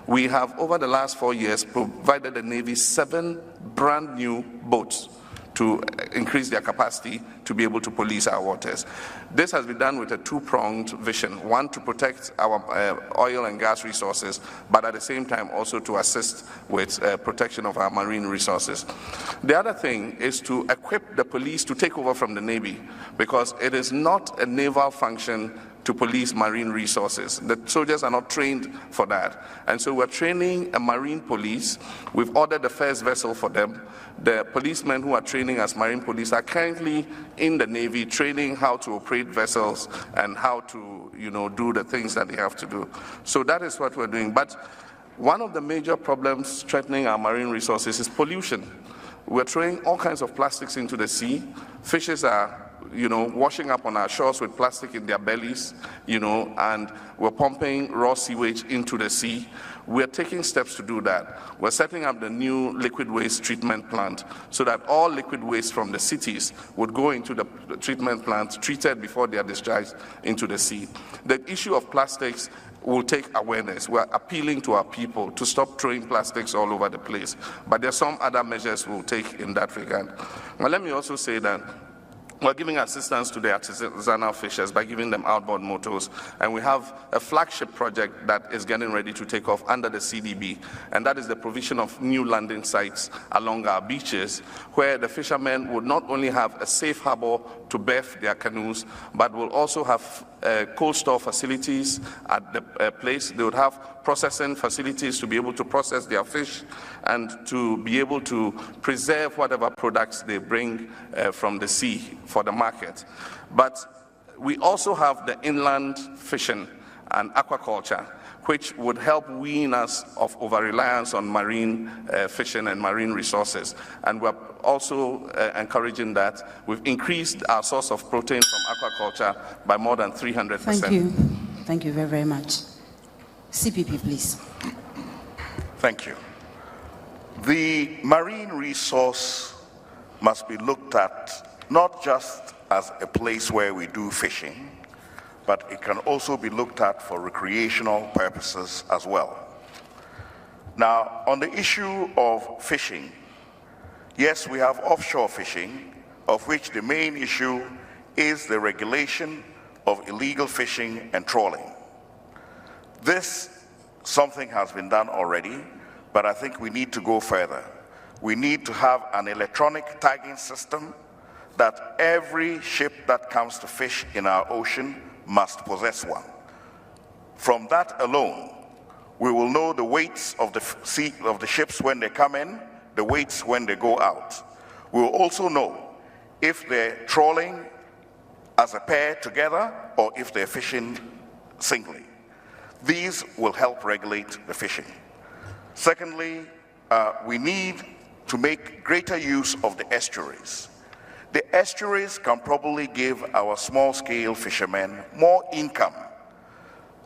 We have, over the last 4 years, provided the Navy 7 brand new boats to increase their capacity to be able to police our waters. This has been done with a two-pronged vision. One, to protect our oil and gas resources, but at the same time also to assist with protection of our marine resources. The other thing is to equip the police to take over from the Navy, because it is not a naval function to police marine resources. The soldiers are not trained for that. And so we're training a marine police. We've ordered the first vessel for them. The policemen who are training as marine police are currently in the Navy training how to operate vessels and how to, do the things that they have to do. So that is what we're doing. But one of the major problems threatening our marine resources is pollution. We're throwing all kinds of plastics into the sea. Fishes are washing up on our shores with plastic in their bellies, and we're pumping raw sewage into the sea. We're taking steps to do that. We're setting up the new liquid waste treatment plant so that all liquid waste from the cities would go into the treatment plant, treated before they are discharged into the sea. The issue of plastics will take awareness. We're appealing to our people to stop throwing plastics all over the place. But there are some other measures we'll take in that regard. Now, let me also say that we're giving assistance to the artisanal fishers by giving them outboard motors, and we have a flagship project that is getting ready to take off under the CDB, and that is the provision of new landing sites along our beaches, where the fishermen would not only have a safe harbor to berth their canoes, but will also have cold store facilities at the place. They would have processing facilities to be able to process their fish and to be able to preserve whatever products they bring from the sea for the market. But we also have the inland fishing and aquaculture, which would help wean us of over-reliance on marine fishing and marine resources. And we're also encouraging that. We've increased our source of protein from aquaculture by more than 300%. Thank you. Thank you very, very much. CPP, please. Thank you. The marine resource must be looked at not just as a place where we do fishing, but it can also be looked at for recreational purposes as well. Now, on the issue of fishing, yes, we have offshore fishing, of which the main issue is the regulation of illegal fishing and trawling. Something has been done already, but I think we need to go further. We need to have an electronic tagging system that every ship that comes to fish in our ocean must possess one. From that alone, we will know the weights of the ships when they come in, the weights when they go out. We will also know if they're trawling as a pair together or if they're fishing singly. These will help regulate the fishing. Secondly, we need to make greater use of the estuaries. The estuaries can probably give our small-scale fishermen more income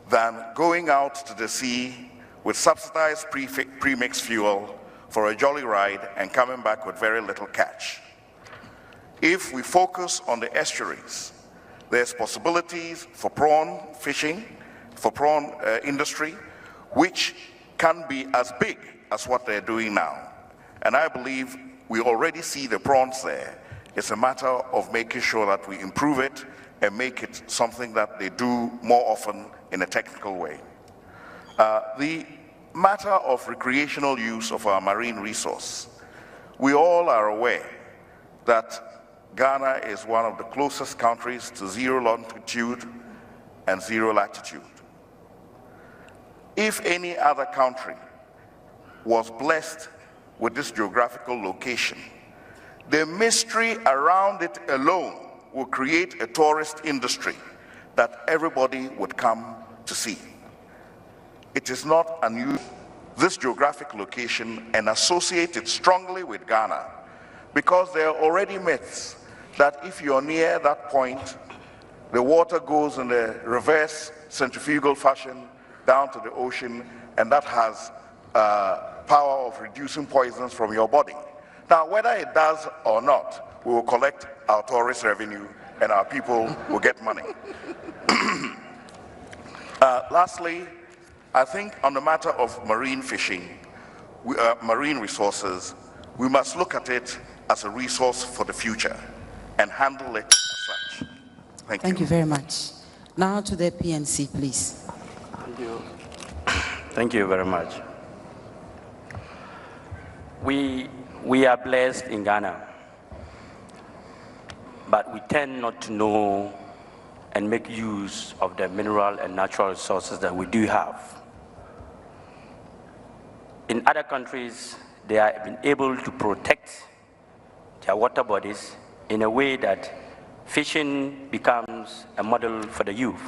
than going out to the sea with subsidized pre-mixed fuel for a jolly ride and coming back with very little catch. If we focus on the estuaries, there's possibilities for prawn fishing, for prawn industry, which can be as big as what they're doing now. And I believe we already see the prawns there. It's a matter of making sure that we improve it and make it something that they do more often in a technical way. The matter of recreational use of our marine resource. We all are aware that Ghana is one of the closest countries to zero longitude and zero latitude. If any other country was blessed with this geographical location, the mystery around it alone will create a tourist industry that everybody would come to see. It is not unusual, this geographic location, and associate it strongly with Ghana, because there are already myths that if you're near that point, the water goes in the reverse centrifugal fashion down to the ocean, and that has power of reducing poisons from your body. Now, whether it does or not, we will collect our tourist revenue and our people will get money. Lastly, I think on the matter of marine fishing, marine resources, we must look at it as a resource for the future and handle it as such. Thank you very much. Now to the PNC, please. Thank you. Thank you very much. We are blessed in Ghana, but we tend not to know and make use of the mineral and natural resources that we do have. In other countries, they have been able to protect their water bodies in a way that fishing becomes a model for the youth,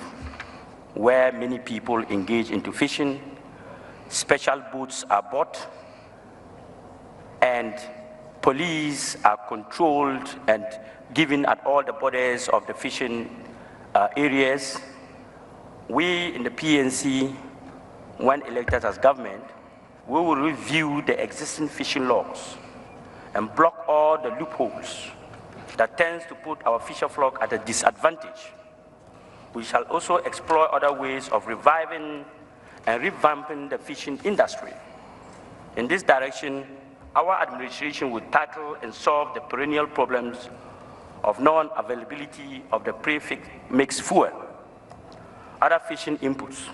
where many people engage into fishing, special boats are bought, and police are controlled and given at all the borders of the fishing areas. We in the PNC, when elected as government, we will review the existing fishing laws and block all the loopholes that tends to put our fisher flock at a disadvantage. We shall also explore other ways of reviving and revamping the fishing industry. In this direction, our administration will tackle and solve the perennial problems of non-availability of the pre-mixed fuel, other fishing inputs.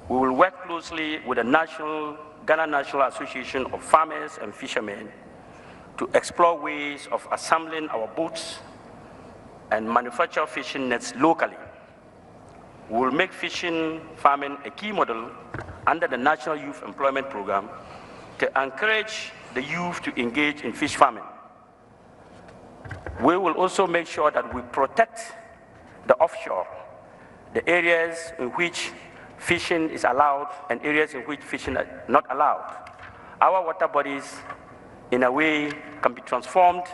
We will work closely with the Ghana National Association of Farmers and Fishermen to explore ways of assembling our boats and manufacture fishing nets locally. We will make fishing farming a key model under the National Youth Employment Program to encourage the youth to engage in fish farming. We will also make sure that we protect the offshore, the areas in which fishing is allowed and areas in which fishing is not allowed. Our water bodies, in a way, can be transformed.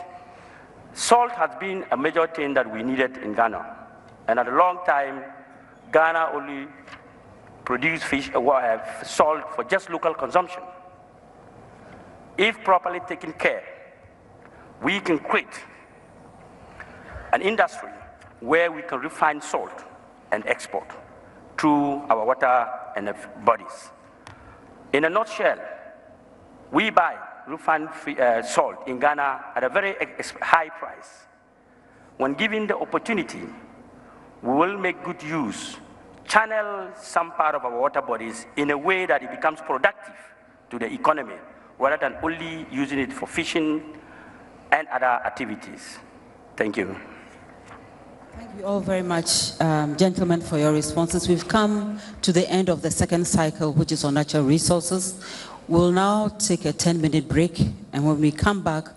Salt has been a major thing that we needed in Ghana. And at a long time, Ghana only produced salt for just local consumption. If properly taken care, we can create an industry where we can refine salt and export through our water and bodies. In a nutshell, we buy refined salt in Ghana at a very high price. When given the opportunity, we will make good use, channel some part of our water bodies in a way that it becomes productive to the economy, rather than only using it for fishing and other activities. Thank you. Thank you all very much, gentlemen, for your responses. We've come to the end of the second cycle, which is on natural resources. We'll now take a 10-minute break, and when we come back,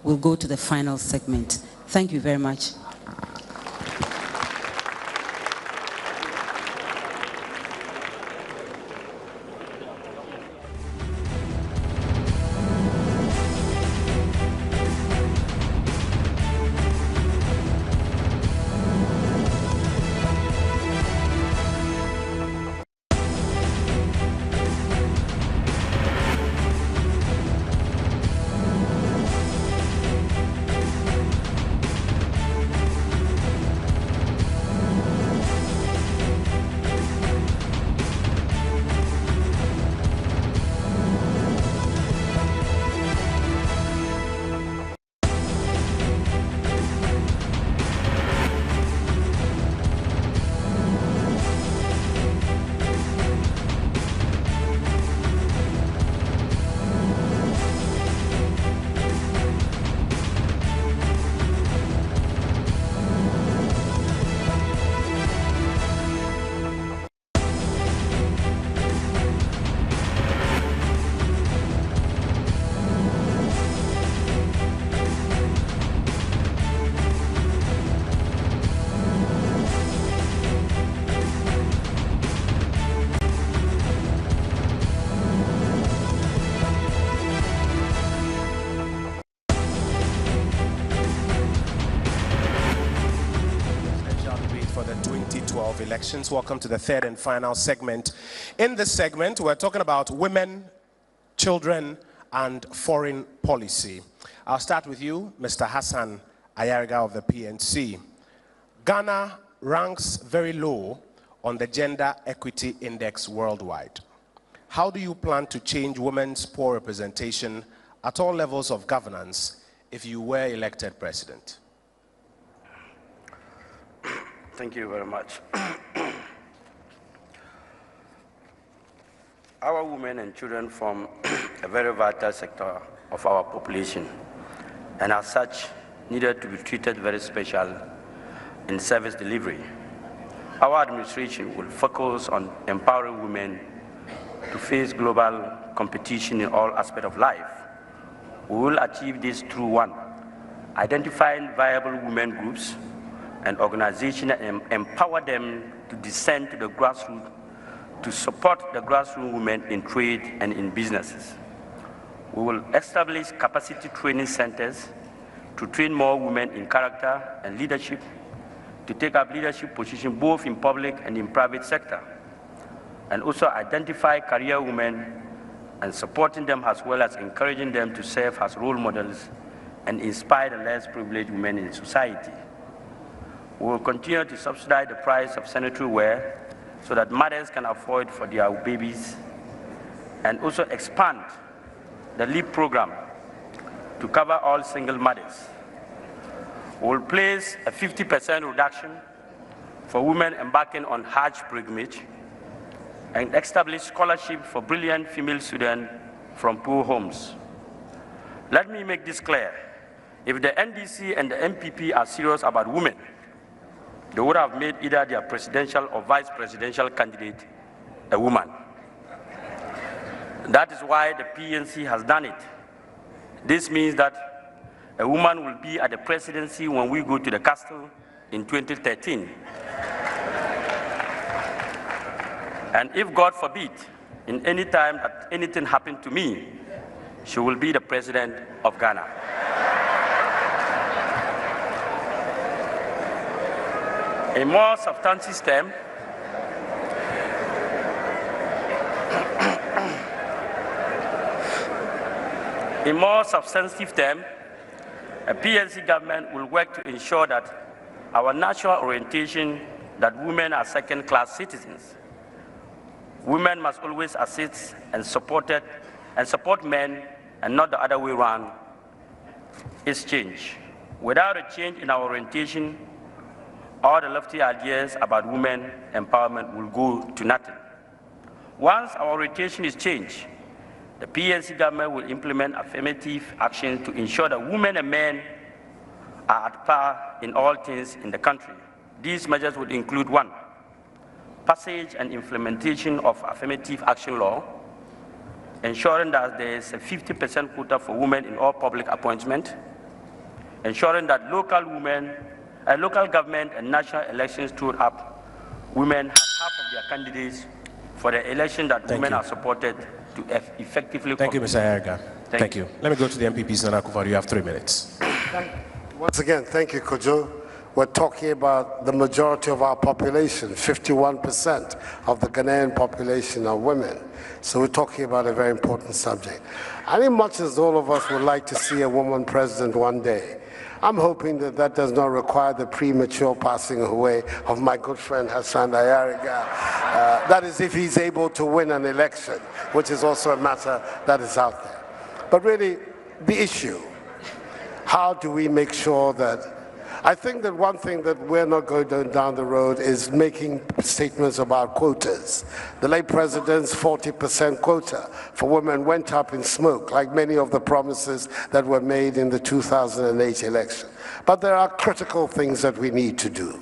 we'll go to the final segment. Thank you very much. Elections. Welcome to the third and final segment. In this segment, we're talking about women, children, and foreign policy. I'll start with you, Mr. Hassan Ayariga of the PNC. Ghana ranks very low on the Gender Equity Index worldwide. How do you plan to change women's poor representation at all levels of governance if you were elected president? Thank you very much. Our women and children form a very vital sector of our population, and as such, needed to be treated very special in service delivery. Our administration will focus on empowering women to face global competition in all aspects of life. We will achieve this through 1, identifying viable women groups and organizations and empower them to descend to the grassroots to support the grassroots women in trade and in businesses. We will establish capacity training centers to train more women in character and leadership, to take up leadership positions both in public and in private sector, and also identify career women and supporting them as well as encouraging them to serve as role models and inspire the less privileged women in society. We will continue to subsidize the price of sanitary wear so that mothers can afford for their babies, and also expand the LEAP program to cover all single mothers. We will place a 50% reduction for women embarking on Hajj pilgrimage and establish scholarship for brilliant female students from poor homes. Let me make this clear. If the NDC and the MPP are serious about women, they would have made either their presidential or vice presidential candidate a woman. That is why the PNC has done it. This means that a woman will be at the presidency when we go to the castle in 2013. And if God forbid, in any time that anything happened to me, she will be the president of Ghana. A more substantive term, a PNC government will work to ensure that our national orientation that women are second-class citizens. Women must always assist and support men and not the other way around is change. Without a change in our orientation, all the lofty ideas about women empowerment will go to nothing. Once our orientation is changed, the PNC government will implement affirmative action to ensure that women and men are at par in all things in the country. These measures would include 1, passage and implementation of affirmative action law, ensuring that there is a 50% quota for women in all public appointments, ensuring that local government and national elections stood up, women have half of their candidates for the election that women are supported to effectively. Thank you, Mr. Ayerga. Thank you. Let me go to the MPPs, Nana Akufo-Addo. You have 3 minutes. Once again, thank you, Kojo. We're talking about the majority of our population. 51% of the Ghanaian population are women. So we're talking about a very important subject. I think much as all of us would like to see a woman president one day, I'm hoping that that does not require the premature passing away of my good friend Hassan Ayerga. That is if he's able to win an election, which is also a matter that is out there. But really, the issue, how do we make sure that, I think that one thing that we're not going down the road is making statements about quotas. The late president's 40% quota for women went up in smoke, like many of the promises that were made in the 2008 election. But there are critical things that we need to do.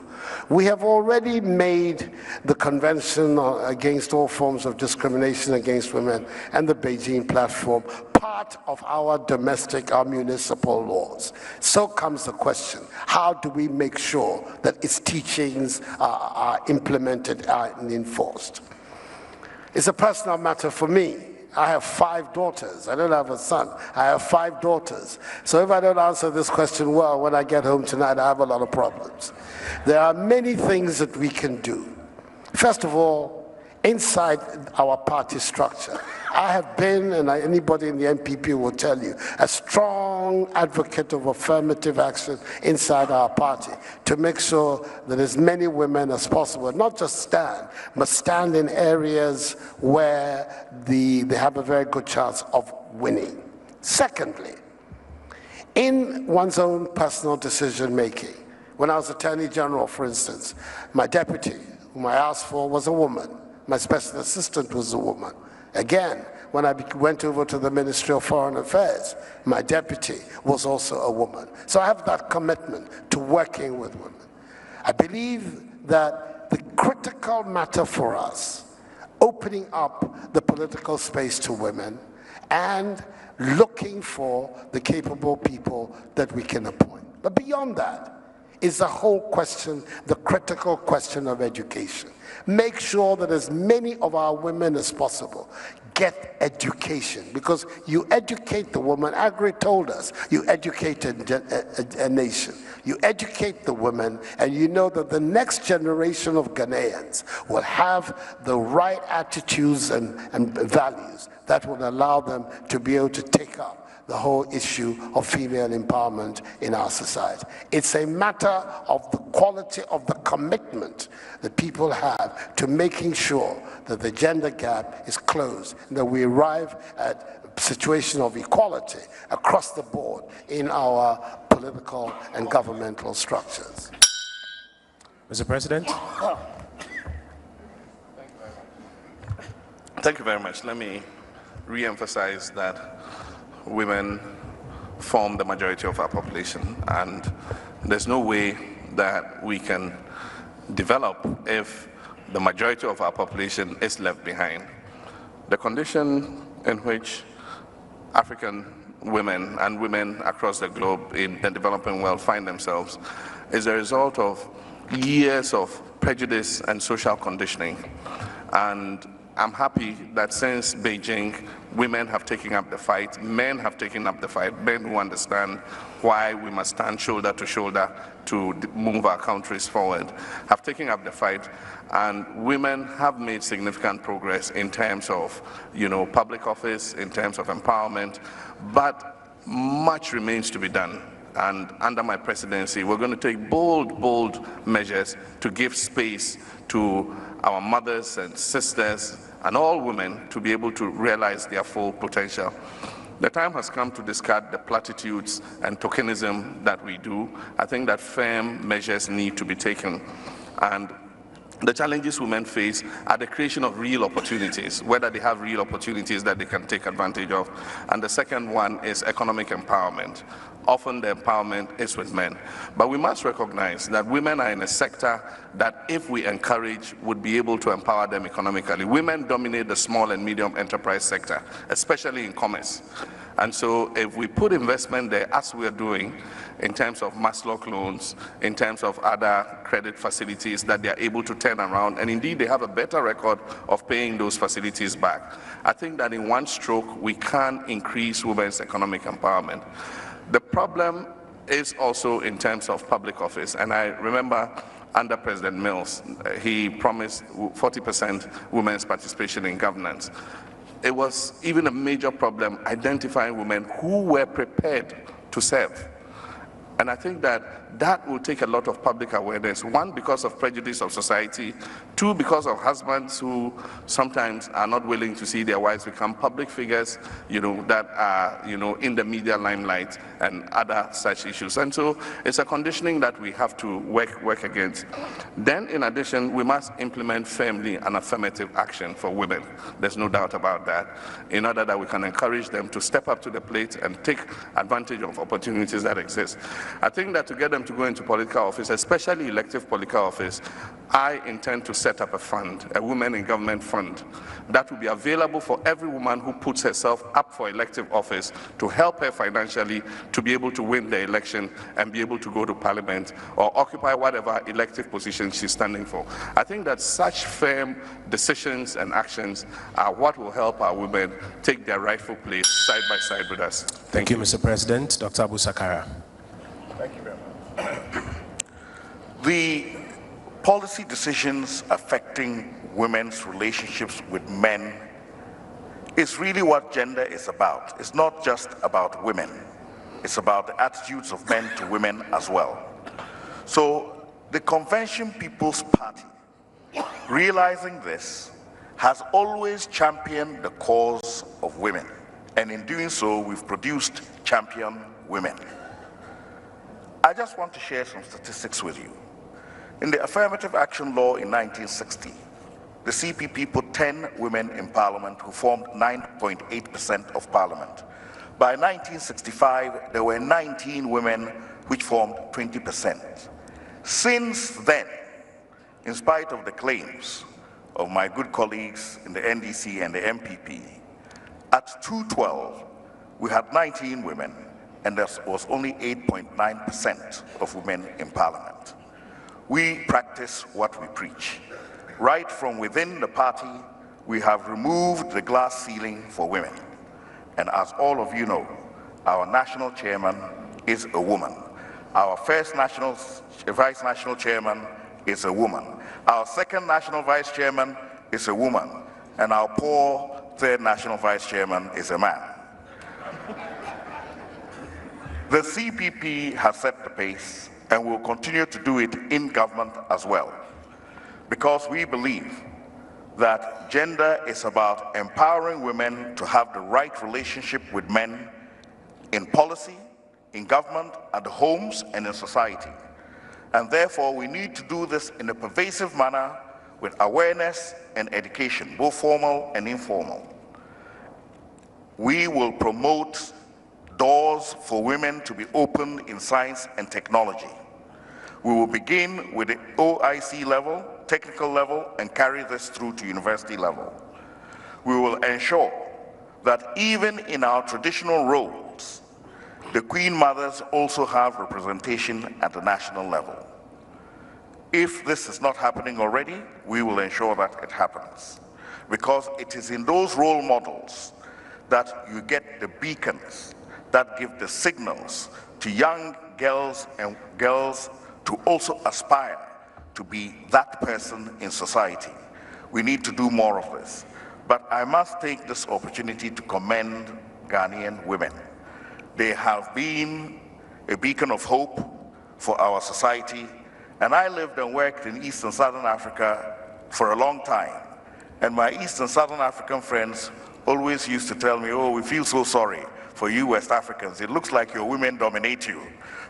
We have already made the Convention Against All Forms of Discrimination Against Women and the Beijing Platform part of our domestic, our municipal laws. So comes the question, how do we make sure that its teachings are implemented and enforced? It's a personal matter for me. I have 5 daughters. I don't have a son. I have 5 daughters. So if I don't answer this question well, when I get home tonight, I have a lot of problems. There are many things that we can do. First of all, inside our party structure. I have been, and anybody in the NPP will tell you, a strong advocate of affirmative action inside our party to make sure that as many women as possible, not just stand, but stand in areas where they have a very good chance of winning. Secondly, in one's own personal decision making, when I was Attorney General, for instance, my deputy, whom I asked for, was a woman. My special assistant was a woman. Again, when I went over to the Ministry of Foreign Affairs, my deputy was also a woman. So I have that commitment to working with women. I believe that the critical matter for us, opening up the political space to women and looking for the capable people that we can appoint. But beyond that is the whole question, the critical question of education. Make sure that as many of our women as possible get education, because you educate the woman. Agri told us, you educate a nation. You educate the women, and you know that the next generation of Ghanaians will have the right attitudes and values that will allow them to be able to take up the whole issue of female empowerment in our society. It's a matter of the quality of the commitment that people have to making sure that the gender gap is closed, and that we arrive at a situation of equality across the board in our political and governmental structures. Mr. President. Thank you very much. Let me re-emphasize that women form the majority of our population, and there's no way that we can develop if the majority of our population is left behind. The condition in which African women and women across the globe in the developing world find themselves is a result of years of prejudice and social conditioning. And I'm happy that since Beijing, women have taken up the fight, men have taken up the fight, men who understand why we must stand shoulder to shoulder to move our countries forward, have taken up the fight, and women have made significant progress in terms of, public office, in terms of empowerment, but much remains to be done. And under my presidency, we're going to take bold measures to give space to our mothers and sisters and all women to be able to realize their full potential. The time has come to discard the platitudes and tokenism that we do. I think that firm measures need to be taken. And the challenges women face are the creation of real opportunities, whether they have real opportunities that they can take advantage of. And the second one is economic empowerment. Often the empowerment is with men. But we must recognize that women are in a sector that, if we encourage, would be able to empower them economically. Women dominate the small and medium enterprise sector, especially in commerce. And so if we put investment there, as we are doing, in terms of Maslow loans, in terms of other credit facilities that they are able to turn around, and indeed they have a better record of paying those facilities back, I think that in one stroke we can increase women's economic empowerment. The problem is also in terms of public office, and I remember under President Mills, he promised 40% women's participation in governance. It was even a major problem identifying women who were prepared to serve. And I think that will take a lot of public awareness. One, because of prejudice of society. Two, because of husbands who sometimes are not willing to see their wives become public figures, that are, in the media limelight and other such issues. And so it's a conditioning that we have to work against. Then, in addition, we must implement firmly an affirmative action for women. There's no doubt about that, in order that we can encourage them to step up to the plate and take advantage of opportunities that exist. I think that to get them to go into political office, especially elective political office, I intend to set up a fund, a Women in Government fund, that will be available for every woman who puts herself up for elective office, to help her financially to be able to win the election and be able to go to parliament or occupy whatever elective position she's standing for. I think that such firm decisions and actions are what will help our women take their rightful place side by side with us. Thank you, Mr. President. Dr. Abu Sakara. Thank you very much. The policy decisions affecting women's relationships with men is really what gender is about. It's not just about women. It's about the attitudes of men to women as well. So the Convention People's Party, realizing this, has always championed the cause of women. And in doing so, we've produced champion women. I just want to share some statistics with you. In the Affirmative Action Law in 1960, the CPP put 10 women in parliament who formed 9.8% of parliament. By 1965, there were 19 women which formed 20%. Since then, in spite of the claims of my good colleagues in the NDC and the MPP, at 2012, we had 19 women, and there was only 8.9% of women in parliament. We practice what we preach. Right from within the party, we have removed the glass ceiling for women. And as all of you know, our national chairman is a woman. Our first vice national chairman is a woman. Our second national vice chairman is a woman. And our poor third national vice chairman is a man. The CPP has set the pace and will continue to do it in government as well, because we believe that gender is about empowering women to have the right relationship with men in policy, in government, at the homes, and in society. And therefore, we need to do this in a pervasive manner with awareness and education, both formal and informal. We will promote doors for women to be opened in science and technology. We will begin with the OIC level, technical level, and carry this through to university level. We will ensure that even in our traditional roles, the Queen Mothers also have representation at the national level. If this is not happening already, we will ensure that it happens, because it is in those role models that you get the beacons that give the signals to young girls and girls to also aspire to be that person in society. We need to do more of this. But I must take this opportunity to commend Ghanaian women. They have been a beacon of hope for our society. And I lived and worked in East and Southern Africa for a long time. And my East and Southern African friends always used to tell me, oh, we feel so sorry for you West Africans. It looks like your women dominate you.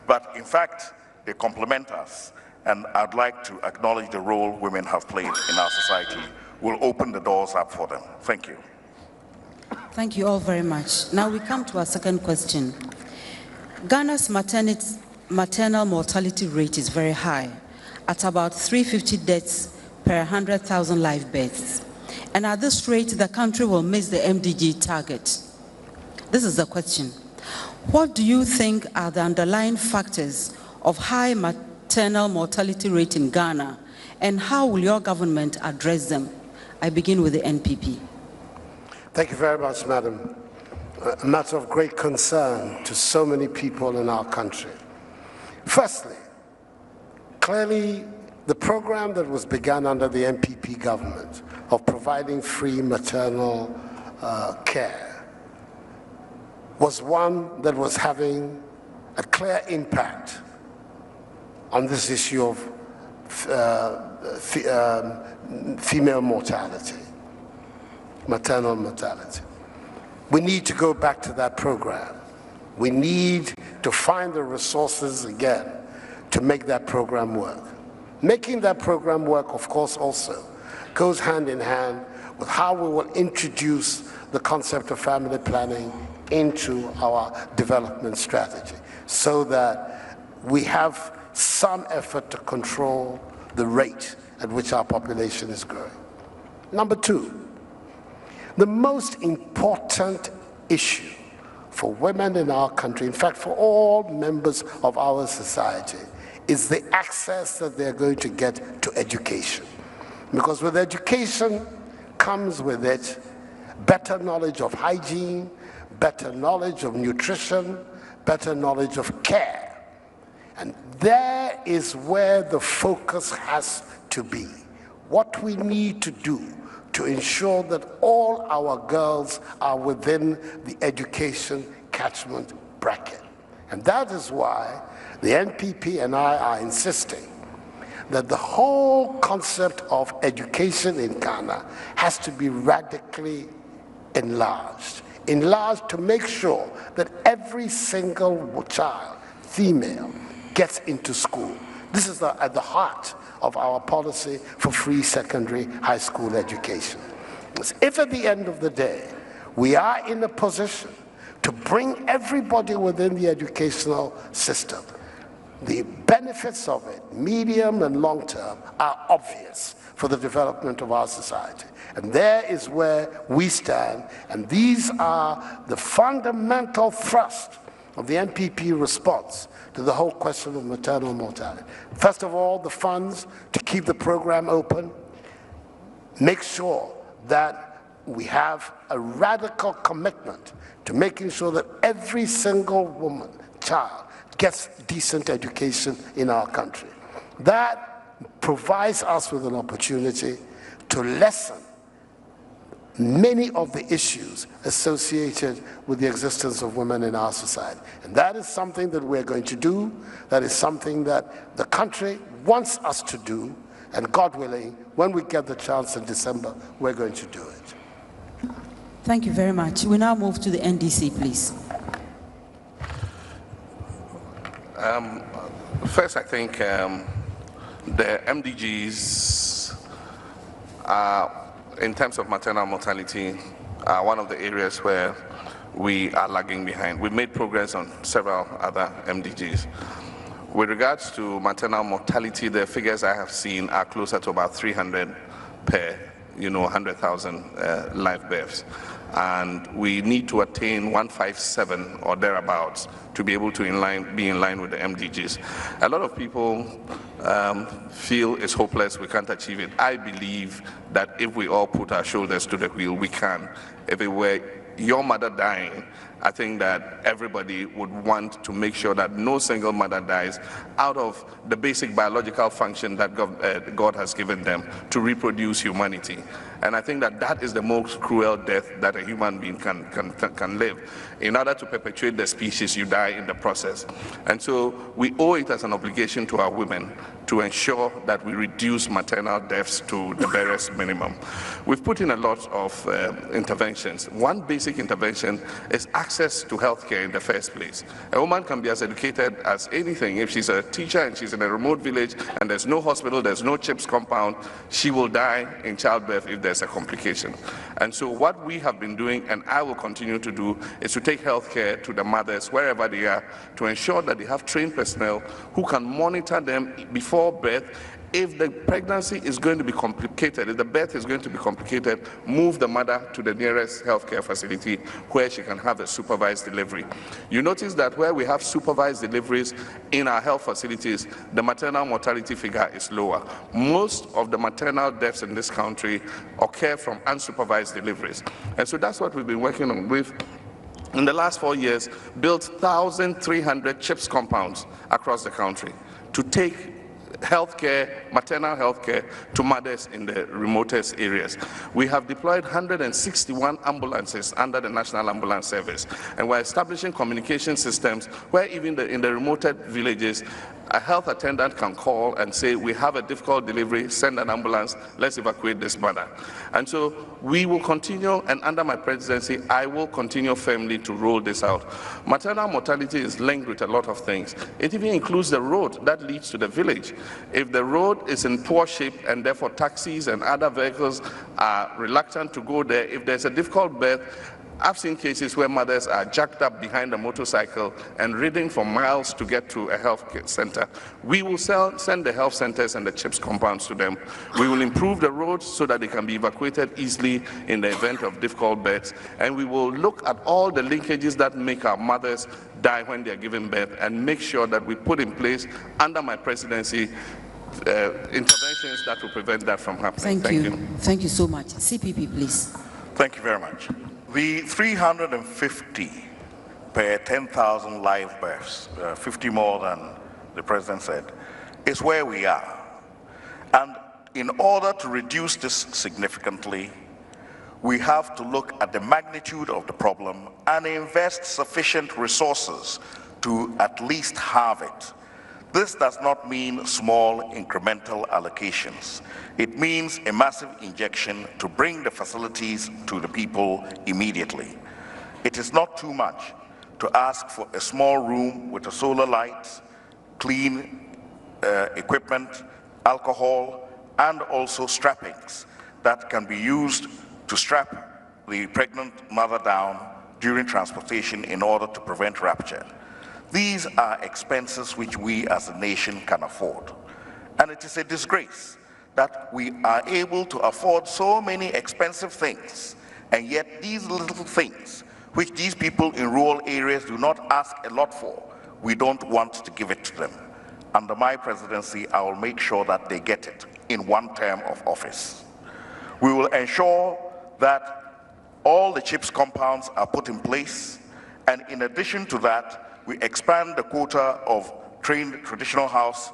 But in fact, they complement us. And I'd like to acknowledge the role women have played in our society. We'll open the doors up for them. Thank you. Thank you all very much. Now we come to our second question. Ghana's maternal mortality rate is very high, at about 350 deaths per 100,000 live births. And at this rate, the country will miss the MDG target. This is the question. What do you think are the underlying factors of high maternal mortality rate in Ghana, and how will your government address them? I begin with the NPP. Thank you very much, Madam. A matter of great concern to so many people in our country. Firstly, clearly the program that was begun under the NPP government of providing free maternal care was one that was having a clear impact on this issue of female mortality, maternal mortality. We need to go back to that program. We need to find the resources again to make that program work. Making that program work, of course, also goes hand in hand with how we will introduce the concept of family planning into our development strategy, so that we have some effort to control the rate at which our population is growing. Number two, the most important issue for women in our country, in fact for all members of our society, is the access that they're going to get to education. Because with education comes with it better knowledge of hygiene, better knowledge of nutrition, better knowledge of care. And there is where the focus has to be, what we need to do to ensure that all our girls are within the education catchment bracket. And that is why the NPP and I are insisting that the whole concept of education in Ghana has to be radically enlarged to make sure that every single child, female, gets into school. This is at the heart of our policy for free secondary high school education. If at the end of the day, we are in a position to bring everybody within the educational system, the benefits of it, medium and long term, are obvious for the development of our society. And there is where we stand, and these are the fundamental thrust of the NPP response to the whole question of maternal mortality. First of all, the funds to keep the program open, make sure that we have a radical commitment to making sure that every single woman, child, gets decent education in our country. That provides us with an opportunity to lessen many of the issues associated with the existence of women in our society. And that is something that we're going to do. That is something that the country wants us to do. And God willing, when we get the chance in December, we're going to do it. Thank you very much. We now move to the NDC, please. First, I think the MDGs are, in terms of maternal mortality, one of the areas where we are lagging behind. We've made progress on several other MDGs. With regards to maternal mortality, the figures I have seen are closer to about 300 per 100,000 live births. And we need to attain 157 or thereabouts to be able to be in line with the MDGs. A lot of people feel it's hopeless, we can't achieve it. I believe that if we all put our shoulders to the wheel, we can. If it were your mother dying, I think that everybody would want to make sure that no single mother dies out of the basic biological function that God has given them to reproduce humanity. And I think that that is the most cruel death that a human being can live. In order to perpetuate the species, you die in the process. And so we owe it as an obligation to our women to ensure that we reduce maternal deaths to the barest minimum. We've put in a lot of interventions. One basic intervention is access to healthcare in the first place. A woman can be as educated as anything. If she's a teacher and she's in a remote village and there's no hospital, there's no CHIPS compound, she will die in childbirth if there's a complication. And so what we have been doing, and I will continue to do, is to take healthcare to the mothers wherever they are, to ensure that they have trained personnel who can monitor them before birth. If the pregnancy is going to be complicated, if the birth is going to be complicated, move the mother to the nearest healthcare facility where she can have a supervised delivery. You notice that where we have supervised deliveries in our health facilities, the maternal mortality figure is lower. Most of the maternal deaths in this country occur from unsupervised deliveries. And so that's what we've been working on. We've, in the last 4 years, built 1,300 CHIPS compounds across the country to take healthcare, maternal healthcare to mothers in the remotest areas. We have deployed 161 ambulances under the National Ambulance Service, and we're establishing communication systems where even in the remote villages, a health attendant can call and say, we have a difficult delivery, send an ambulance, let's evacuate this mother. And so we will continue, and under my presidency, I will continue firmly to roll this out. Maternal mortality is linked with a lot of things. It even includes the road that leads to the village. If the road is in poor shape and therefore taxis and other vehicles are reluctant to go there, if there's a difficult birth, I've seen cases where mothers are jacked up behind a motorcycle and riding for miles to get to a health center. We will send the health centers and the CHIPS compounds to them. We will improve the roads so that they can be evacuated easily in the event of difficult births. And we will look at all the linkages that make our mothers die when they are giving birth and make sure that we put in place, under my presidency, interventions that will prevent that from happening. Thank you. Thank you so much. CPP, please. Thank you very much. The 350 per 10,000 live births, 50 more than the president said, is where we are. And in order to reduce this significantly, we have to look at the magnitude of the problem and invest sufficient resources to at least halve it. This does not mean small incremental allocations. It means a massive injection to bring the facilities to the people immediately. It is not too much to ask for a small room with a solar light, clean equipment, alcohol, and also strappings that can be used to strap the pregnant mother down during transportation in order to prevent rupture. These are expenses which we as a nation can afford. And it is a disgrace that we are able to afford so many expensive things, and yet these little things, which these people in rural areas do not ask a lot for, we don't want to give it to them. Under my presidency, I will make sure that they get it in one term of office. We will ensure that all the CHIPS compounds are put in place, and in addition to that, we expand the quota of trained traditional house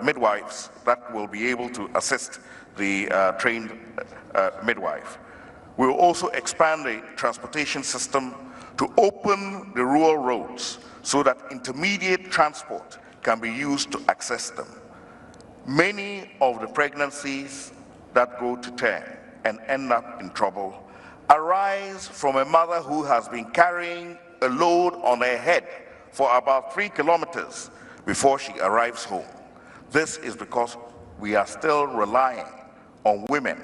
midwives that will be able to assist the trained midwife. We will also expand the transportation system to open the rural roads so that intermediate transport can be used to access them. Many of the pregnancies that go to term and end up in trouble arise from a mother who has been carrying a load on her head for about 3 kilometers before she arrives home. This is because we are still relying on women,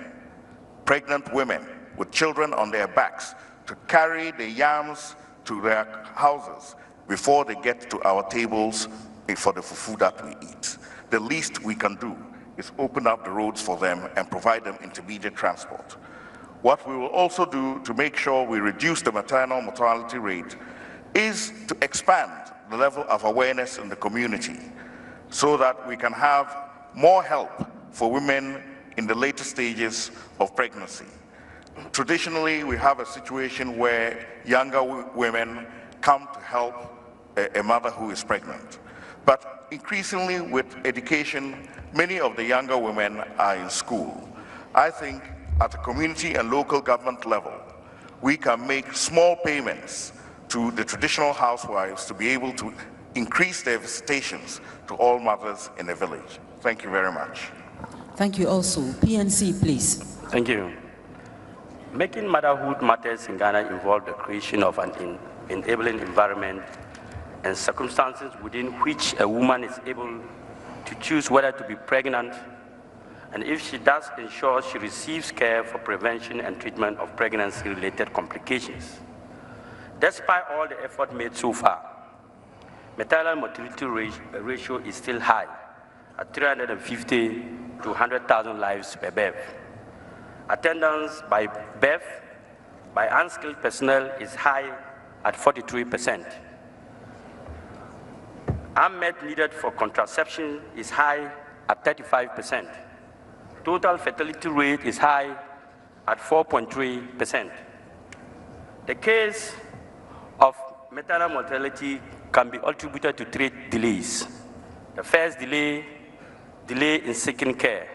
pregnant women with children on their backs, to carry the yams to their houses before they get to our tables for the fufu that we eat. The least we can do is open up the roads for them and provide them intermediate transport. What we will also do to make sure we reduce the maternal mortality rate is to expand the level of awareness in the community so that we can have more help for women in the later stages of pregnancy. Traditionally, we have a situation where younger women come to help a mother who is pregnant. But increasingly with education, many of the younger women are in school. I think at a community and local government level, we can make small payments to the traditional housewives to be able to increase their visitations to all mothers in the village. Thank you very much. Thank you also. PNC, please. Thank you. Making motherhood matters in Ghana involve the creation of an enabling environment and circumstances within which a woman is able to choose whether to be pregnant, and if she does, ensure she receives care for prevention and treatment of pregnancy-related complications. Despite all the effort made so far, maternal mortality ratio is still high at 350 to 100,000 lives per birth. Attendance by birth by unskilled personnel is high at 43%. Unmet needed for contraception is high at 35%. Total fertility rate is high at 4.3%. The case of maternal mortality can be attributed to 3 delays. The first delay in seeking care.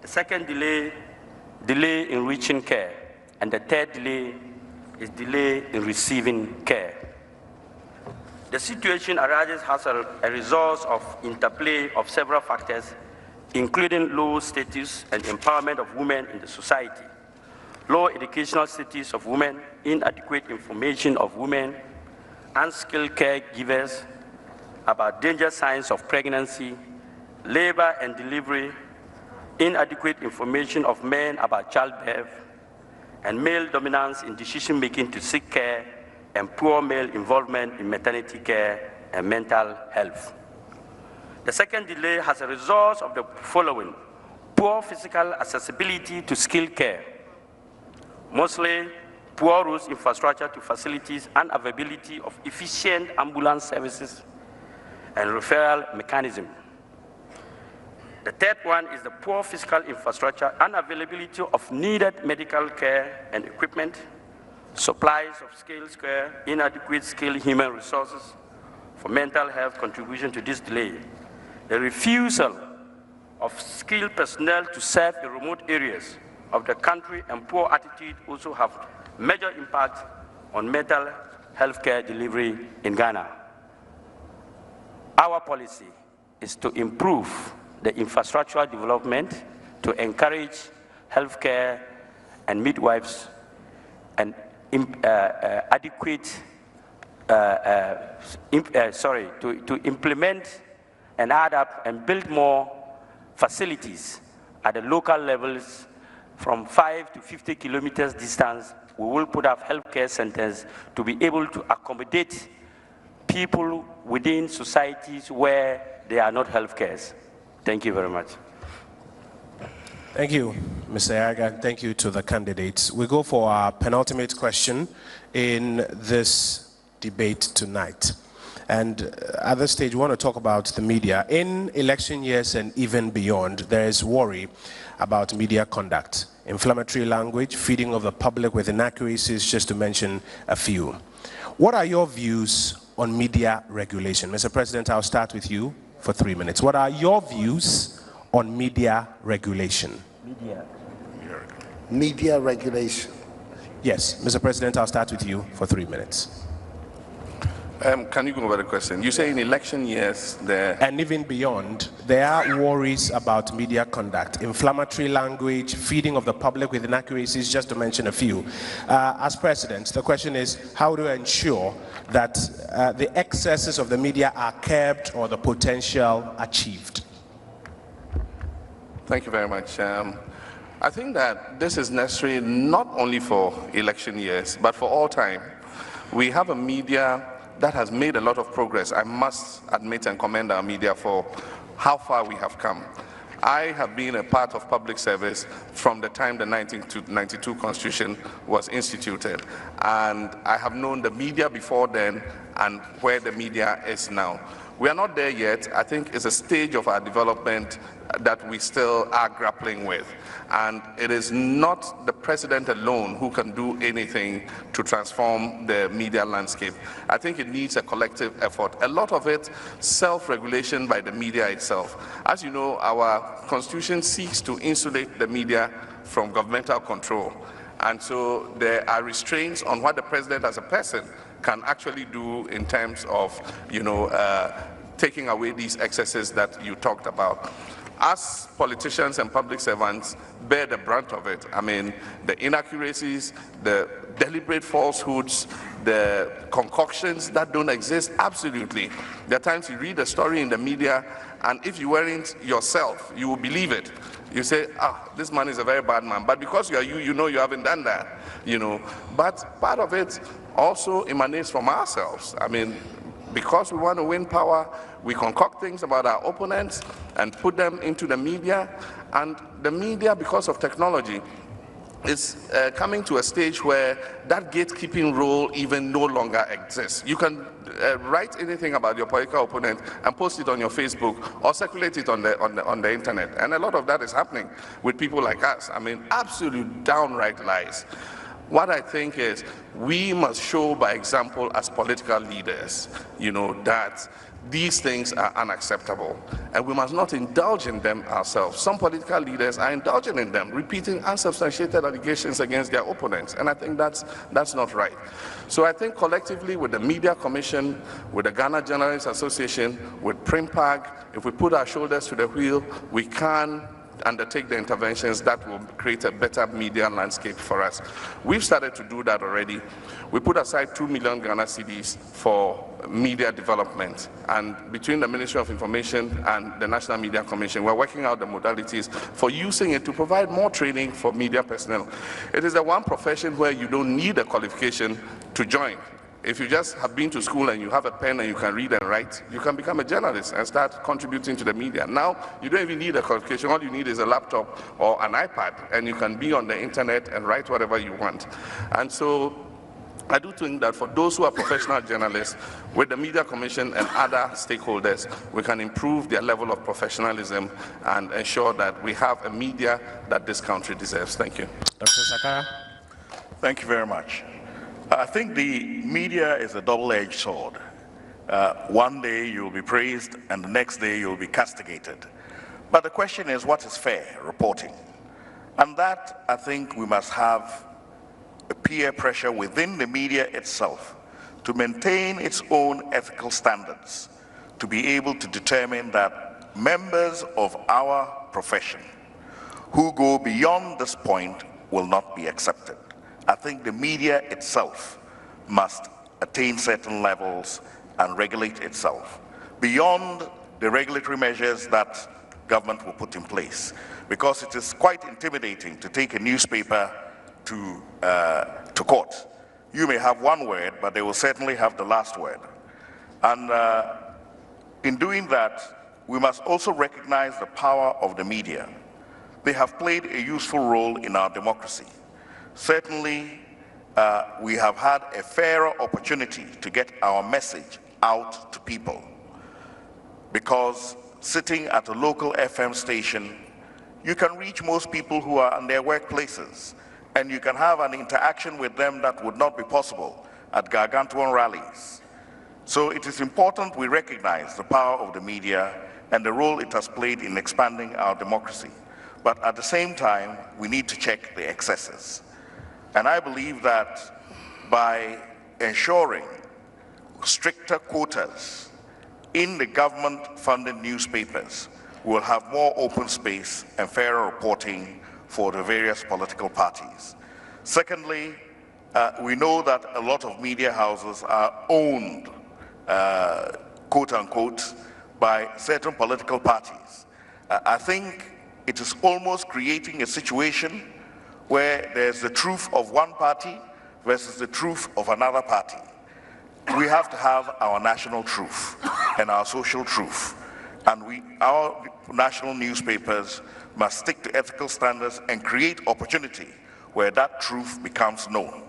The second delay in reaching care. And the third delay is delay in receiving care. The situation arises as a result of interplay of several factors, including low status and empowerment of women in the society, low educational status of women, inadequate information of women, unskilled caregivers about danger signs of pregnancy, labor and delivery, inadequate information of men about childbirth, and male dominance in decision-making to seek care, and poor male involvement in maternity care and mental health. The second delay has a result of the following: poor physical accessibility to skilled care, mostly poor roads infrastructure to facilities, unavailability of efficient ambulance services, and referral mechanism. The third one is the poor physical infrastructure, unavailability of needed medical care and equipment, supplies of skilled care, inadequate skilled human resources for mental health contribution to this delay, the refusal of skilled personnel to serve the remote areas of the country and poor attitude also have major impact on mental health care delivery in Ghana. Our policy is to improve the infrastructural development to encourage healthcare and midwives and to implement and add up and build more facilities at the local levels from 5 to 50 kilometers distance. We will put up healthcare centers to be able to accommodate people within societies where there are not healthcares. Thank you very much. Thank you, Mr. Yaga. Thank you to the candidates. We go for our penultimate question in this debate tonight. And at this stage, we want to talk about the media. In election years and even beyond, there is worry about media conduct, inflammatory language, feeding of the public with inaccuracies, just to mention a few. What are your views on media regulation? Mr. President, I'll start with you for 3 minutes. What are your views on media regulation? Media regulation. Yes, Mr. President, I'll start with you for 3 minutes. Can you go over the question? You say in election years there... And even beyond, there are worries about media conduct, inflammatory language, feeding of the public with inaccuracies, just to mention a few. As President, the question is, how do you ensure that the excesses of the media are curbed or the potential achieved? Thank you very much. I think that this is necessary not only for election years, but for all time. We have a media that has made a lot of progress. I must admit and commend our media for how far we have come. I have been a part of public service from the time the 1992 Constitution was instituted, and I have known the media before then and where the media is now. We are not there yet. I think it's a stage of our development that we still are grappling with. And it is not the president alone who can do anything to transform the media landscape. I think it needs a collective effort. A lot of it, self-regulation by the media itself. As you know, our constitution seeks to insulate the media from governmental control. And so there are restraints on what the president as a person can actually do in terms of, taking away these excesses that you talked about. Us politicians and public servants bear the brunt of it. I mean, the inaccuracies, the deliberate falsehoods, the concoctions that don't exist, absolutely. There are times you read a story in the media, and if you weren't yourself, you will believe it. You say, this man is a very bad man. But because you are you know you haven't done that, But part of it also emanates from ourselves. I mean, because we want to win power, we concoct things about our opponents and put them into the media. And the media, because of technology, is coming to a stage where that gatekeeping role even no longer exists. You can write anything about your political opponent and post it on your Facebook or circulate it on the internet. And a lot of that is happening with people like us. I mean, absolute downright lies. What I think is we must show by example as political leaders, that these things are unacceptable, and we must not indulge in them ourselves. Some political leaders are indulging in them, repeating unsubstantiated allegations against their opponents, and I think that's not right. So I think collectively with the Media Commission, with the Ghana Journalists Association, with Primpag, if we put our shoulders to the wheel, we can undertake the interventions that will create a better media landscape for us. We've started to do that already. We put aside 2 million Ghana cedis for media development, and between the Ministry of Information and the National Media Commission, we're working out the modalities for using it to provide more training for media personnel. It is the one profession where you don't need a qualification to join. If you just have been to school and you have a pen and you can read and write, you can become a journalist and start contributing to the media. Now, you don't even need a qualification. All you need is a laptop or an iPad, and you can be on the internet and write whatever you want. And so I do think that for those who are professional journalists, with the Media Commission and other stakeholders, we can improve their level of professionalism and ensure that we have a media that this country deserves. Thank you. Dr. Sakara. Thank you very much. I think the media is a double-edged sword. One day you'll be praised and the next day you'll be castigated. But the question is, what is fair reporting? And that, I think, we must have a peer pressure within the media itself to maintain its own ethical standards, to be able to determine that members of our profession who go beyond this point will not be accepted. I think the media itself must attain certain levels and regulate itself beyond the regulatory measures that government will put in place, because it is quite intimidating to take a newspaper to court. You may have one word, but they will certainly have the last word. And in doing that, we must also recognize the power of the media. They have played a useful role in our democracy. Certainly, we have had a fairer opportunity to get our message out to people, because sitting at a local FM station, you can reach most people who are in their workplaces, and you can have an interaction with them that would not be possible at gargantuan rallies. So it is important we recognize the power of the media and the role it has played in expanding our democracy. But at the same time, we need to check the excesses. And I believe that by ensuring stricter quotas in the government-funded newspapers, we'll have more open space and fairer reporting for the various political parties. Secondly, we know that a lot of media houses are owned, quote-unquote, by certain political parties. I think it is almost creating a situation where there's the truth of one party versus the truth of another party. We have to have our national truth and our social truth. And our national newspapers must stick to ethical standards and create opportunity where that truth becomes known.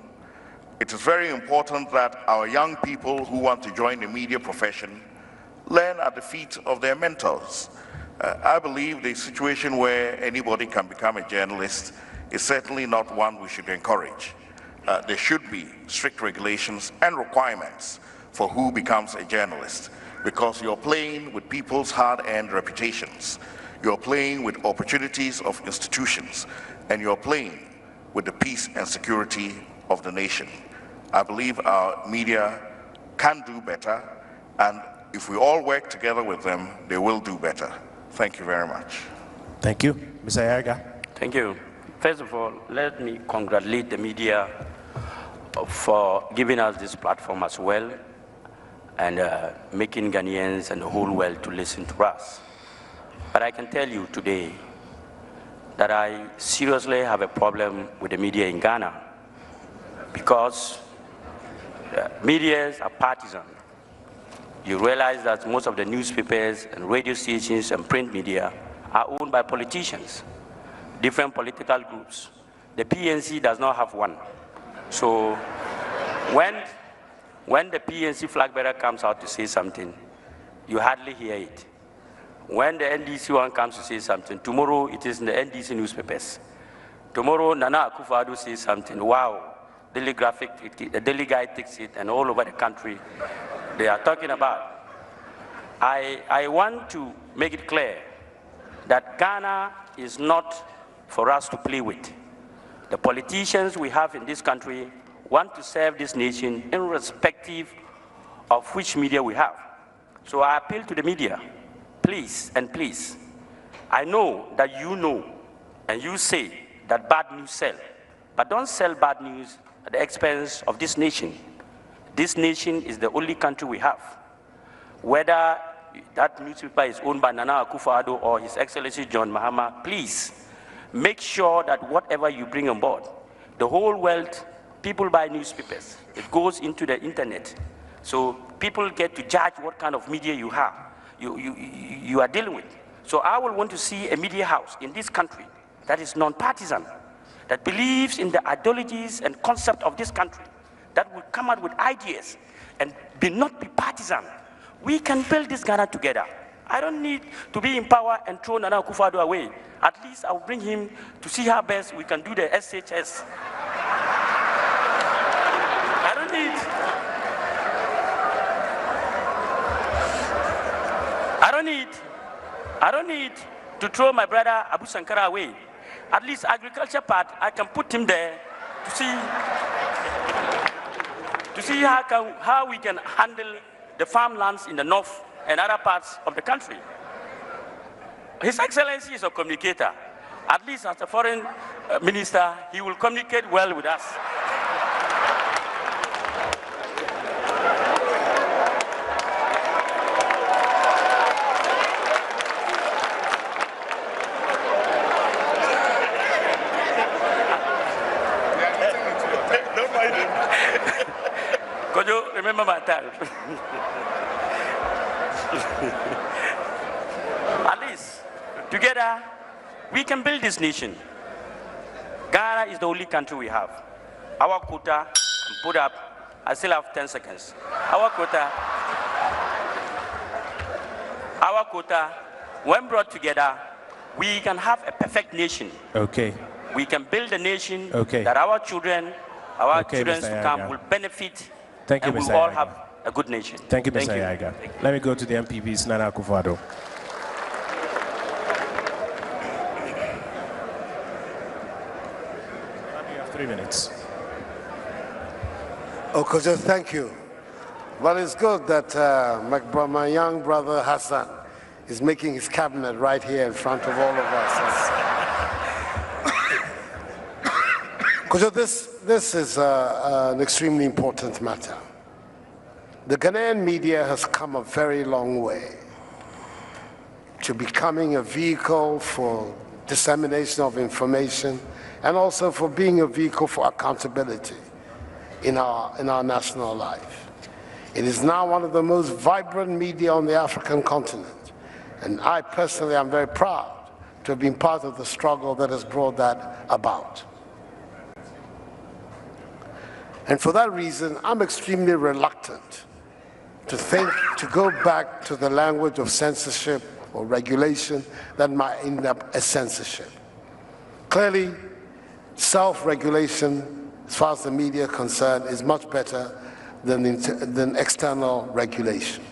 It is very important that our young people who want to join the media profession learn at the feet of their mentors. I believe the situation where anybody can become a journalist is certainly not one we should encourage. There should be strict regulations and requirements for who becomes a journalist, because you're playing with people's hard-earned reputations. You're playing with opportunities of institutions, and you're playing with the peace and security of the nation. I believe our media can do better, and if we all work together with them, they will do better. Thank you very much. Thank you. Ms. Ayerga. Thank you. First of all, let me congratulate the media for giving us this platform as well, and making Ghanaians and the whole world to listen to us. But I can tell you today that I seriously have a problem with the media in Ghana, because media are partisan. You realize that most of the newspapers and radio stations and print media are owned by politicians, different political groups. The PNC does not have one. So when the PNC flag bearer comes out to say something, you hardly hear it. When the NDC one comes to say something, tomorrow it is in the NDC newspapers. Tomorrow Nana Akufo-Addo says something, wow, Daily Graphic, the Daily Guide takes it, and all over the country they are talking about. I want to make it clear that Ghana is not for us to play with. The politicians we have in this country want to serve this nation irrespective of which media we have. So I appeal to the media, please and please. I know that you know and you say that bad news sell, but don't sell bad news at the expense of this nation. This nation is the only country we have. Whether that newspaper is owned by Nana Akufo-Addo or His Excellency John Mahama, please make sure that whatever you bring on board, the whole world, people buy newspapers. It goes into the internet. So people get to judge what kind of media you have, you are dealing with. So I will want to see a media house in this country that is non-partisan, that believes in the ideologies and concept of this country, that will come out with ideas and not be partisan. We can build this Ghana together. I don't need to be in power and throw Nana Akufo-Addo away. At least I'll bring him to see how best we can do the SHS. I don't need to throw my brother Abu Sankara away. At least agriculture part, I can put him there to see how we can handle the farmlands in the north and other parts of the country. His Excellency is a communicator. At least as a foreign minister, he will communicate well with us. Could you remember my time? At least, together, we can build this nation. Ghana is the only country we have. Our quota, put up, I still have 10 seconds. Our quota, when brought together, we can have a perfect nation. Okay. We can build a nation okay. that our children to come will benefit. Thank you, and Mr. we all Ayaga. have a good nation. Thank you, Mr. Ayaga. Let me go to the MPP's Nana Akufo-Addo. You have 3 minutes. Okojo, thank you. Well, it's good that my young brother Hassan is making his cabinet right here in front of all of us. Okojo, this is an extremely important matter. The Ghanaian media has come a very long way to becoming a vehicle for dissemination of information and also for being a vehicle for accountability in our national life. It is now one of the most vibrant media on the African continent, and I personally am very proud to have been part of the struggle that has brought that about. And for that reason, I'm extremely reluctant to go back to the language of censorship or regulation that might end up as censorship. Clearly, self-regulation, as far as the media is concerned, is much better than external regulation.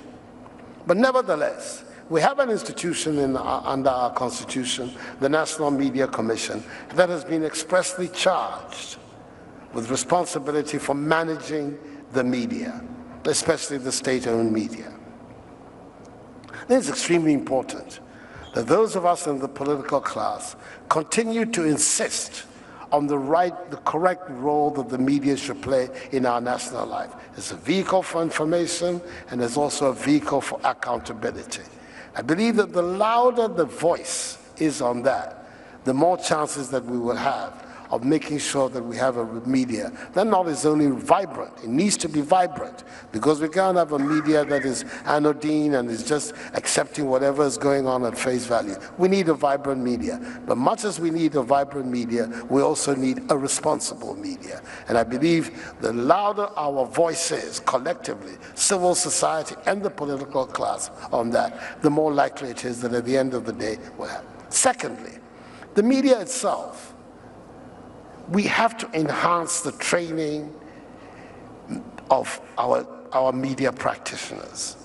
But nevertheless, we have an institution under our Constitution, the National Media Commission, that has been expressly charged with responsibility for managing the media, especially the state-owned media. It's extremely important that those of us in the political class continue to insist on the correct role that the media should play in our national life. It's a vehicle for information, and it's also a vehicle for accountability. I believe that the louder the voice is on that, the more chances that we will have of making sure that we have a media that not is only vibrant, it needs to be vibrant, because we can't have a media that is anodyne and is just accepting whatever is going on at face value. We need a vibrant media, but much as we need a vibrant media, we also need a responsible media. And I believe the louder our voice is collectively, civil society and the political class on that, the more likely it is that at the end of the day we'll have. Secondly, the media itself. We have to enhance the training of our media practitioners.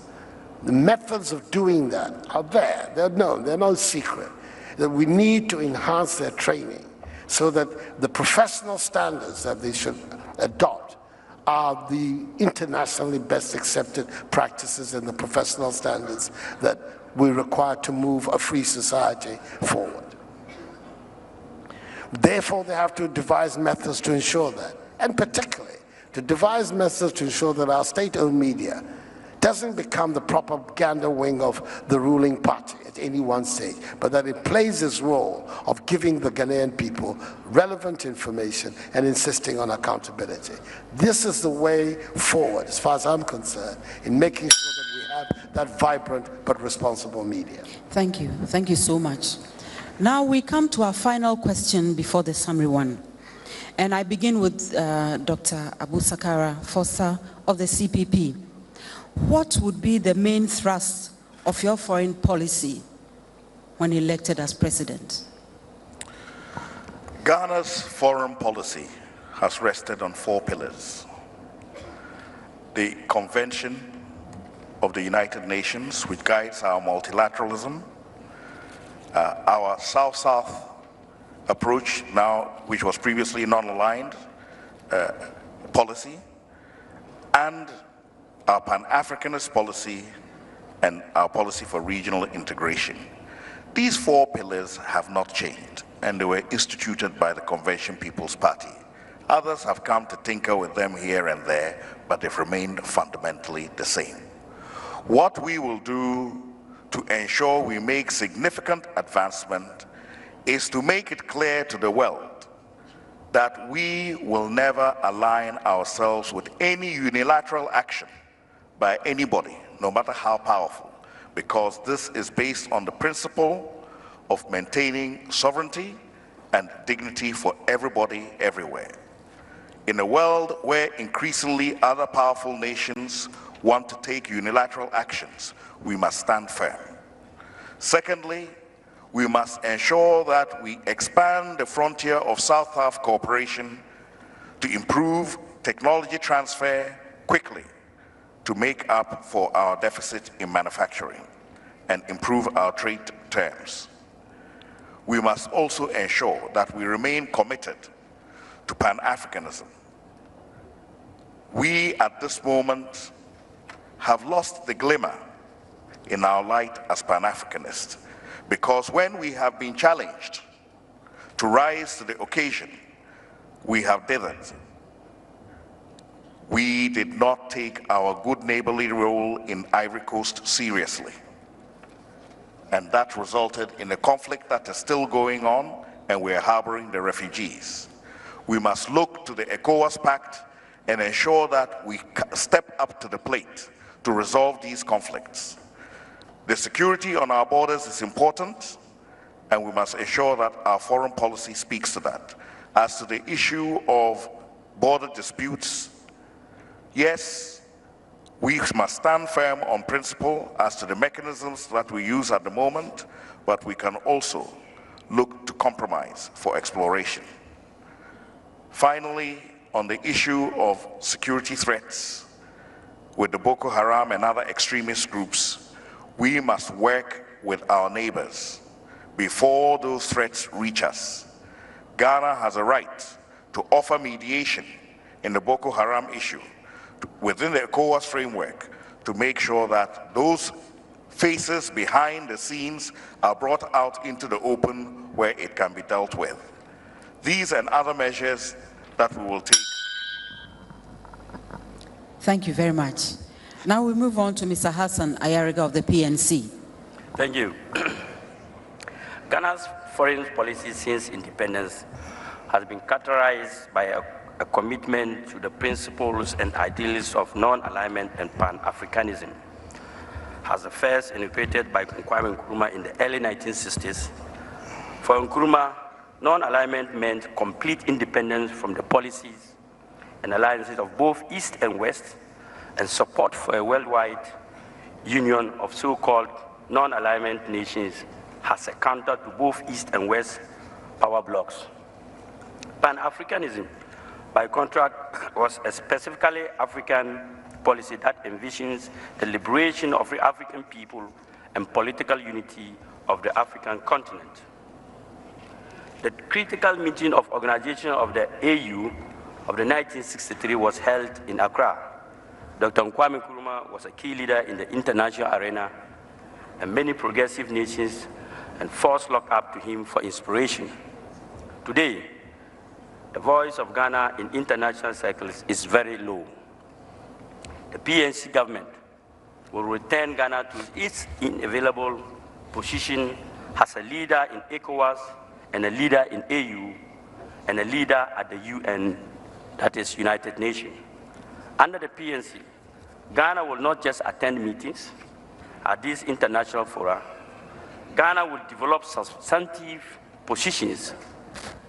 The methods of doing that are there. They're known. They're no secret. That we need to enhance their training so that the professional standards that they should adopt are the internationally best accepted practices and the professional standards that we require to move a free society forward. Therefore, they have to devise methods to ensure that, and particularly to devise methods to ensure that our state-owned media doesn't become the propaganda wing of the ruling party at any one stage, but that it plays its role of giving the Ghanaian people relevant information and insisting on accountability. This is the way forward, as far as I'm concerned, in making sure that we have that vibrant but responsible media. Thank you. Thank you so much. Now we come to our final question before the summary one. And I begin with Dr. Abu Sankara Fossa of the CPP. What would be the main thrust of your foreign policy when elected as president? Ghana's foreign policy has rested on 4 pillars. The Convention of the United Nations, which guides our multilateralism, Our South-South approach now, which was previously non-aligned policy, and our Pan-Africanist policy and our policy for regional integration. These 4 pillars have not changed, and they were instituted by the Convention People's Party. Others have come to tinker with them here and there, but they've remained fundamentally the same. What we will do to ensure we make significant advancement is to make it clear to the world that we will never align ourselves with any unilateral action by anybody, no matter how powerful, because this is based on the principle of maintaining sovereignty and dignity for everybody, everywhere. In a world where increasingly other powerful nations want to take unilateral actions, we must stand firm. Secondly, we must ensure that we expand the frontier of South-South cooperation to improve technology transfer quickly to make up for our deficit in manufacturing and improve our trade terms. We must also ensure that we remain committed to Pan-Africanism. We, at this moment, have lost the glimmer in our light as Pan-Africanists, because when we have been challenged to rise to the occasion, we have dithered. We did not take our good neighborly role in Ivory Coast seriously. And that resulted in a conflict that is still going on, and we are harboring the refugees. We must look to the ECOWAS Pact and ensure that we step up to the plate to resolve these conflicts. The security on our borders is important, and we must ensure that our foreign policy speaks to that. As to the issue of border disputes, yes, we must stand firm on principle as to the mechanisms that we use at the moment, but we can also look to compromise for exploration. Finally, on the issue of security threats with the Boko Haram and other extremist groups, we must work with our neighbors before those threats reach us. Ghana has a right to offer mediation in the Boko Haram issue within the ECOWAS framework to make sure that those faces behind the scenes are brought out into the open where it can be dealt with. These and other measures that we will take. Thank you very much. Now we move on to Mr. Hassan Ayariga of the PNC. Thank you. Ghana's foreign policy since independence has been characterized by a commitment to the principles and ideals of non-alignment and Pan-Africanism. As the first enumerated by Kwame Nkrumah in the early 1960s, for Nkrumah, non-alignment meant complete independence from the policies and alliances of both East and West, and support for a worldwide union of so-called non-alignment nations as a counter to both East and West power blocs. Pan-Africanism, by contrast, was a specifically African policy that envisions the liberation of the African people and political unity of the African continent. The critical meeting of organization of the AU of the 1963 was held in Accra. Dr. Kwame Nkrumah was a key leader in the international arena, and many progressive nations and force looked up to him for inspiration. Today, the voice of Ghana in international circles is very low. The PNC government will return Ghana to its inavailable position as a leader in ECOWAS and a leader in AU and a leader at the UN, that is United Nations. Under the PNC, Ghana will not just attend meetings at these international fora. Ghana will develop substantive positions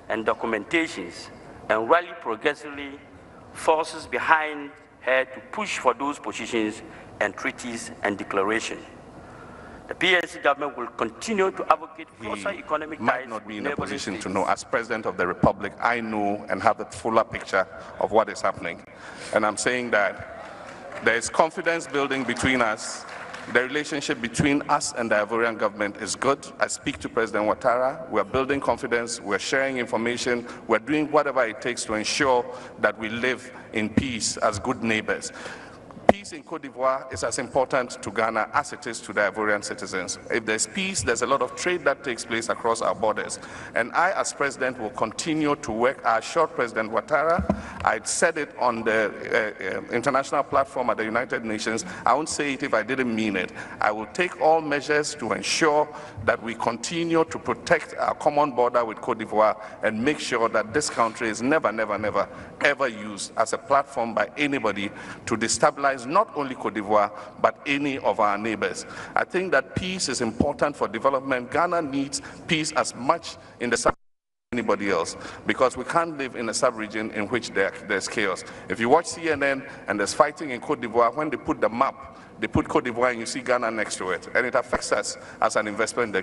and documentations and rally progressively forces behind her to push for those positions and treaties and declarations. The PNC government will continue to advocate closer economic ties. Might not be in a position to know. As President of the Republic, I know and have the fuller picture of what is happening. And I'm saying that there is confidence building between us, The relationship between us and the Ivorian government is good. I speak to President Ouattara. We're building confidence. We're sharing information. We're doing whatever it takes to ensure that we live in peace as good neighbors. Peace in Cote d'Ivoire is as important to Ghana as it is to the Ivorian citizens. If there's peace, there's a lot of trade that takes place across our borders. And I, as president, will continue to work. I assured President Ouattara, I said it on the international platform at the United Nations. I won't say it if I didn't mean it. I will take all measures to ensure that we continue to protect our common border with Cote d'Ivoire and make sure that this country is never, never, never, ever used as a platform by anybody to destabilize not only Cote d'Ivoire, but any of our neighbors. I think that peace is important for development. Ghana needs peace as much in the sub as anybody else, because we can't live in a sub-region in which there's chaos. If you watch CNN and there's fighting in Cote d'Ivoire, when they put the map, they put Cote d'Ivoire and you see Ghana next to it, and it affects us as an investment.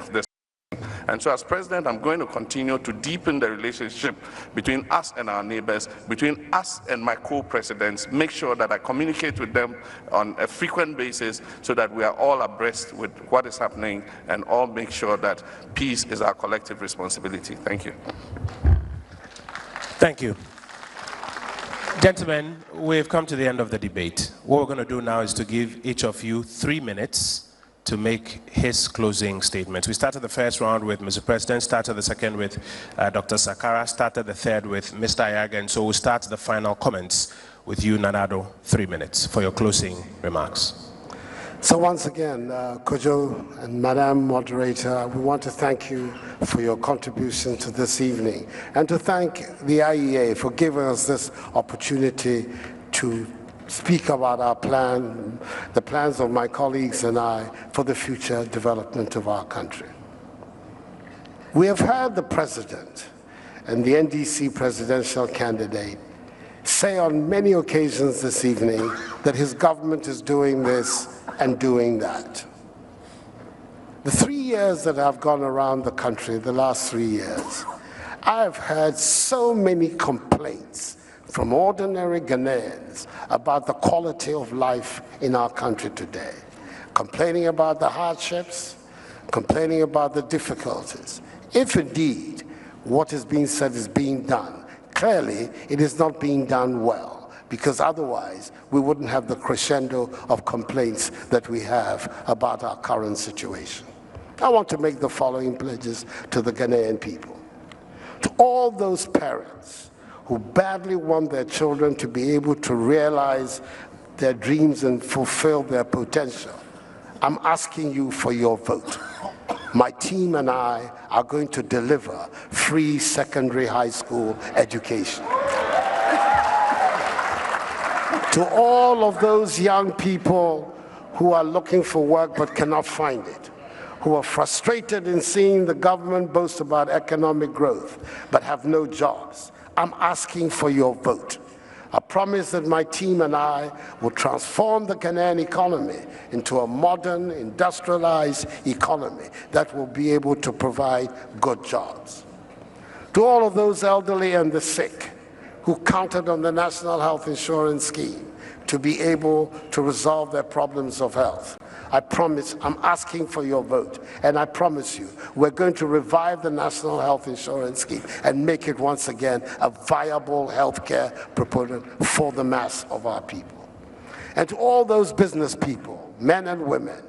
And so as president, I'm going to continue to deepen the relationship between us and our neighbors, between us and my co-presidents, make sure that I communicate with them on a frequent basis so that we are all abreast with what is happening and all make sure that peace is our collective responsibility. Thank you. Thank you. Gentlemen, we've come to the end of the debate. What we're going to do now is to give each of you 3 minutes to make his closing statements. We started the first round with Mr. President, started the second with Dr. Sakara, started the third with Mr. Ayaga, and so we'll start the final comments with you, Nana Addo, 3 minutes for your closing remarks. So once again, Kojo and Madam Moderator, we want to thank you for your contribution to this evening and to thank the IEA for giving us this opportunity to speak about our plan, the plans of my colleagues and I for the future development of our country. We have heard the President and the NDC presidential candidate say on many occasions this evening that his government is doing this and doing that. The 3 years that I've gone around the country, the last 3 years, I've heard so many complaints from ordinary Ghanaians about the quality of life in our country today, complaining about the hardships, complaining about the difficulties. If indeed what is being said is being done, clearly it is not being done well, because otherwise we wouldn't have the crescendo of complaints that we have about our current situation. I want to make the following pledges to the Ghanaian people. To all those parents who badly want their children to be able to realize their dreams and fulfill their potential, I'm asking you for your vote. My team and I are going to deliver free secondary high school education. To all of those young people who are looking for work but cannot find it, who are frustrated in seeing the government boast about economic growth but have no jobs, I'm asking for your vote. I promise that my team and I will transform the Ghanaian economy into a modern, industrialized economy that will be able to provide good jobs. To all of those elderly and the sick who counted on the National Health Insurance Scheme to be able to resolve their problems of health, I promise, I'm asking for your vote, and I promise you, we're going to revive the National Health Insurance Scheme and make it once again a viable healthcare proponent for the mass of our people. And to all those business people, men and women,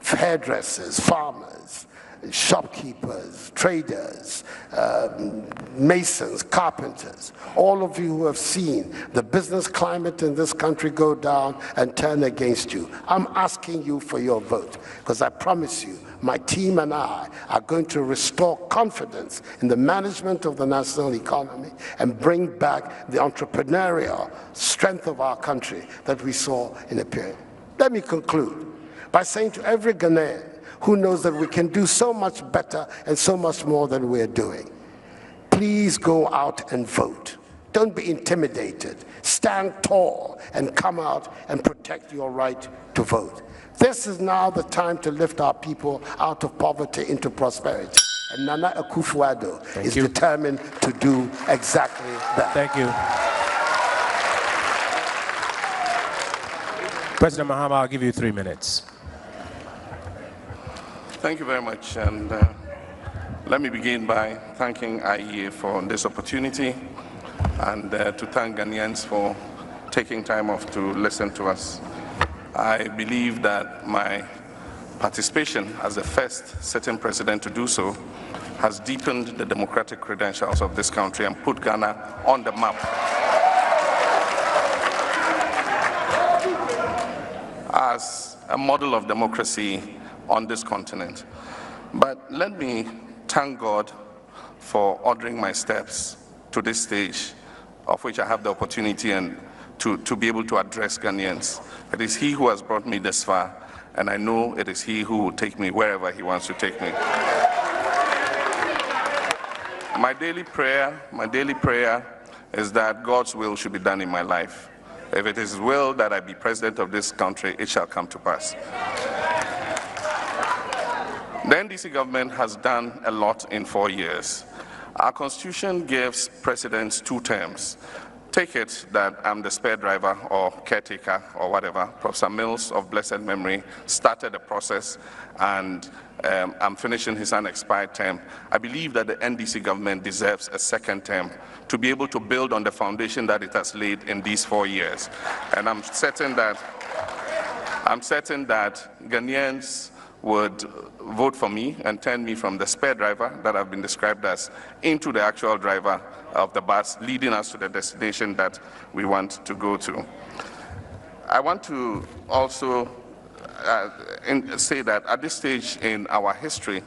hairdressers, farmers, shopkeepers, traders, masons, carpenters, all of you who have seen the business climate in this country go down and turn against you, I'm asking you for your vote, because I promise you, my team and I are going to restore confidence in the management of the national economy and bring back the entrepreneurial strength of our country that we saw in a period. Let me conclude by saying to every Ghanaian who knows that we can do so much better and so much more than we're doing, please go out and vote. Don't be intimidated. Stand tall and come out and protect your right to vote. This is now the time to lift our people out of poverty into prosperity. And Nana Akufo-Addo is determined to do exactly that. Thank you. President Mahama, I'll give you 3 minutes. Thank you very much. And let me begin by thanking IEA for this opportunity and to thank Ghanaians for taking time off to listen to us. I believe that my participation as the first sitting president to do so has deepened the democratic credentials of this country and put Ghana on the map as a model of democracy on this continent. But let me thank God for ordering my steps to this stage, of which I have the opportunity and to be able to address Ghanaians. It is He who has brought me this far, and I know it is He who will take me wherever He wants to take me. My daily prayer is that God's will should be done in my life. If it is His will that I be president of this country, it shall come to pass. The NDC government has done a lot in 4 years. Our constitution gives presidents 2 terms. Take it that I'm the spare driver or caretaker or whatever. Professor Mills of blessed memory started the process, and I'm finishing his unexpired term. I believe that the NDC government deserves a 2nd term to be able to build on the foundation that it has laid in these 4 years. And I'm certain that Ghanaians would vote for me and turn me from the spare driver that I've been described as into the actual driver of the bus, leading us to the destination that we want to go to. I want to also say that at this stage in our history,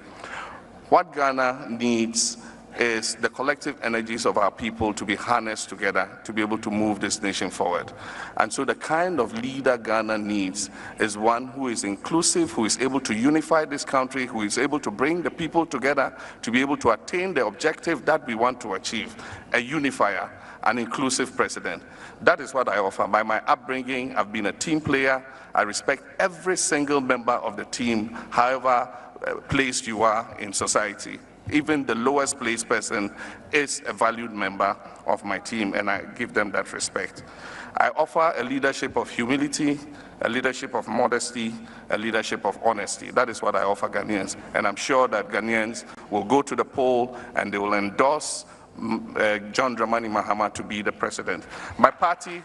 what Ghana needs is the collective energies of our people to be harnessed together to be able to move this nation forward. And so the kind of leader Ghana needs is one who is inclusive, who is able to unify this country, who is able to bring the people together to be able to attain the objective that we want to achieve, a unifier, an inclusive president. That is what I offer. By my upbringing, I've been a team player. I respect every single member of the team, however placed you are in society. Even the lowest placed person is a valued member of my team, and I give them that respect. I offer a leadership of humility, a leadership of modesty, a leadership of honesty. That is what I offer Ghanaians, and I'm sure that Ghanaians will go to the poll and they will endorse John Dramani Mahama to be the president. My party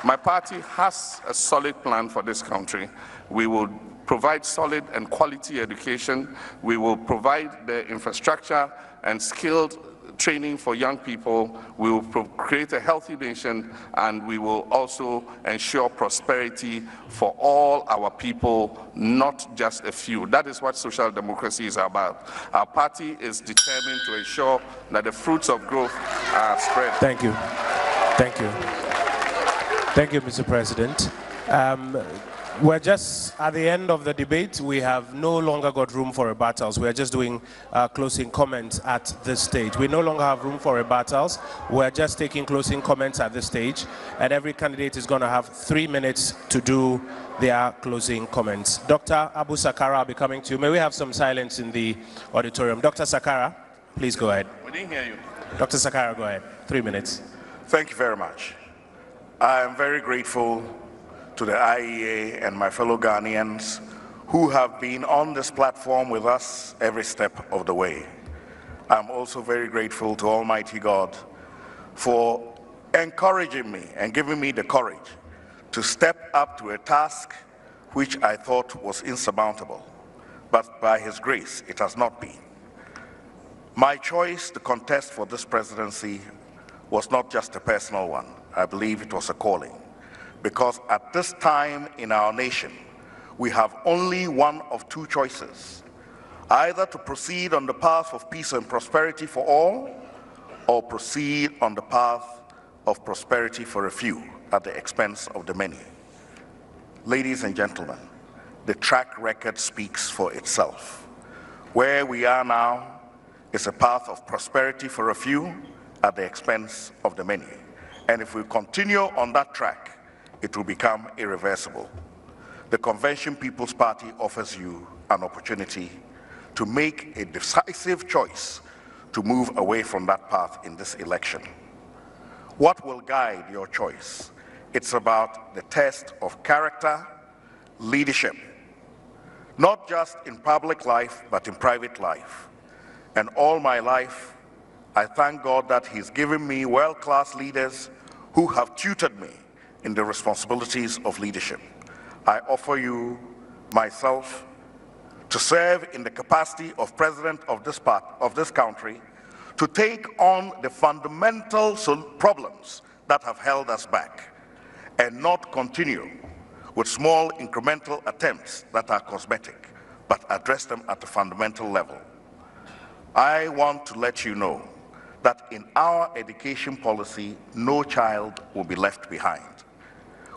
has a solid plan for this country. We will provide solid and quality education. We will provide the infrastructure and skilled training for young people. We will create a healthy nation, and we will also ensure prosperity for all our people, not just a few. That is what social democracy is about. Our party is determined to ensure that the fruits of growth are spread. Thank you. Thank you. Thank you, Mr. President. We're just at the end of the debate. We have no longer got room for rebuttals. We're just doing closing comments at this stage. We no longer have room for rebuttals. We're just taking closing comments at this stage. And every candidate is going to have 3 minutes to do their closing comments. Dr. Abu Sakara, I'll be coming to you. May we have some silence in the auditorium? Dr. Sakara, please go ahead. We didn't hear you. Dr. Sakara, go ahead. 3 minutes. Thank you very much. I am very grateful to the IEA and my fellow Ghanaians who have been on this platform with us every step of the way. I'm also very grateful to Almighty God for encouraging me and giving me the courage to step up to a task which I thought was insurmountable, but by His grace, it has not been. My choice to contest for this presidency was not just a personal one. I believe it was a calling. Because at this time in our nation, we have only one of 2 choices: either to proceed on the path of peace and prosperity for all, or proceed on the path of prosperity for a few at the expense of the many. Ladies and gentlemen, the track record speaks for itself. Where we are now is a path of prosperity for a few at the expense of the many. And if we continue on that track, it will become irreversible. The Convention People's Party offers you an opportunity to make a decisive choice to move away from that path in this election. What will guide your choice? It's about the test of character, leadership, not just in public life, but in private life. And all my life, I thank God that He's given me world-class leaders who have tutored me in the responsibilities of leadership. I offer you myself to serve in the capacity of President of this country, to take on the fundamental problems that have held us back, and not continue with small incremental attempts that are cosmetic, but address them at the fundamental level. I want to let you know that in our education policy, no child will be left behind.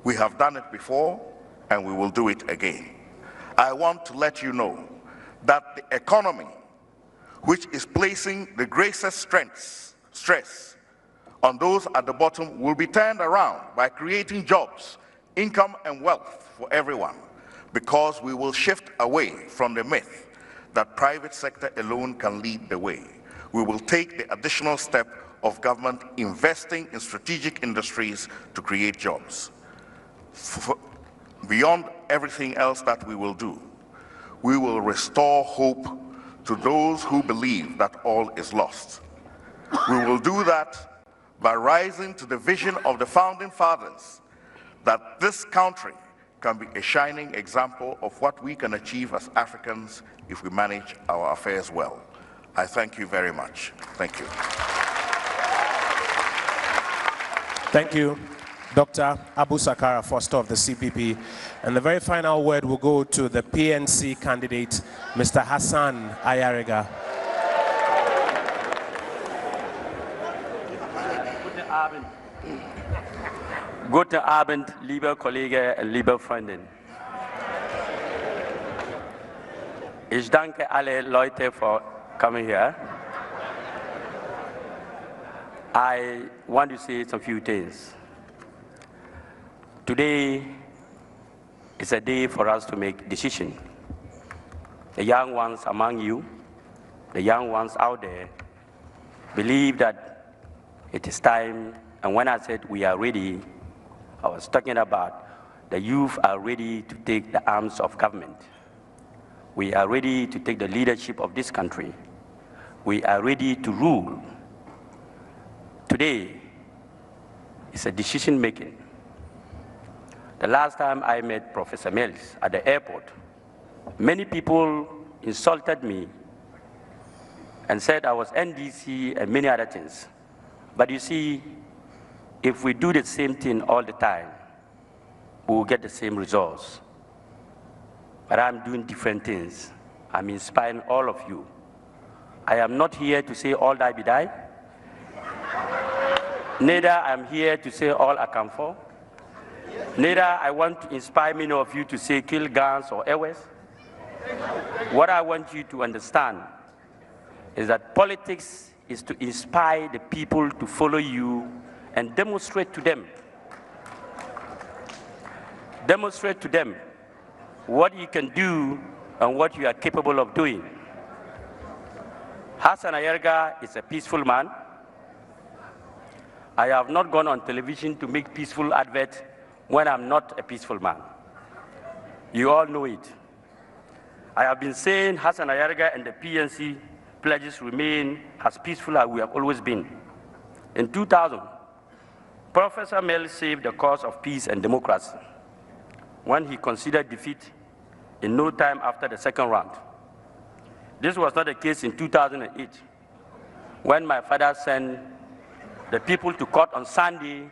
We have done it before, and we will do it again. I want to let you know that the economy, which is placing the greatest stress on those at the bottom, will be turned around by creating jobs, income, and wealth for everyone, because we will shift away from the myth that private sector alone can lead the way. We will take the additional step of government investing in strategic industries to create jobs. Beyond everything else that we will do, we will restore hope to those who believe that all is lost. We will do that by rising to the vision of the founding fathers, that this country can be a shining example of what we can achieve as Africans if we manage our affairs well. I thank you very much. Thank you. Thank you, Dr. Abu Sakara Foster of the CPP. And the very final word will go to the PNC candidate, Mr. Hassan Ayariga. Guten Abend, liebe Kollegen und liebe Freunde. Ich danke alle Leute for coming here. I want to say some few things. Today is a day for us to make decisions. The young ones among you, the young ones out there, believe that it is time, and when I said we are ready, I was talking about the youth are ready to take the arms of government. We are ready to take the leadership of this country. We are ready to rule. Today is a decision making. The last time I met Professor Mills at the airport, many people insulted me and said I was NDC and many other things. But you see, if we do the same thing all the time, we will get the same results. But I'm doing different things. I'm inspiring all of you. I am not here to say all die be die. Neither I'm here to say all I come for. Neither I want to inspire many of you to say kill guns or airways. What I want you to understand is that politics is to inspire the people to follow you and demonstrate to them what you can do and what you are capable of doing. Hassan Ayariga is a peaceful man. I have not gone on television to make peaceful adverts when I'm not a peaceful man. You all know it. I have been saying Hassan Ayariga and the PNC pledges remain as peaceful as we have always been. In 2000, Professor Mel saved the cause of peace and democracy when he considered defeat in no time after the second round. This was not the case in 2008, when my father sent the people to court on Sunday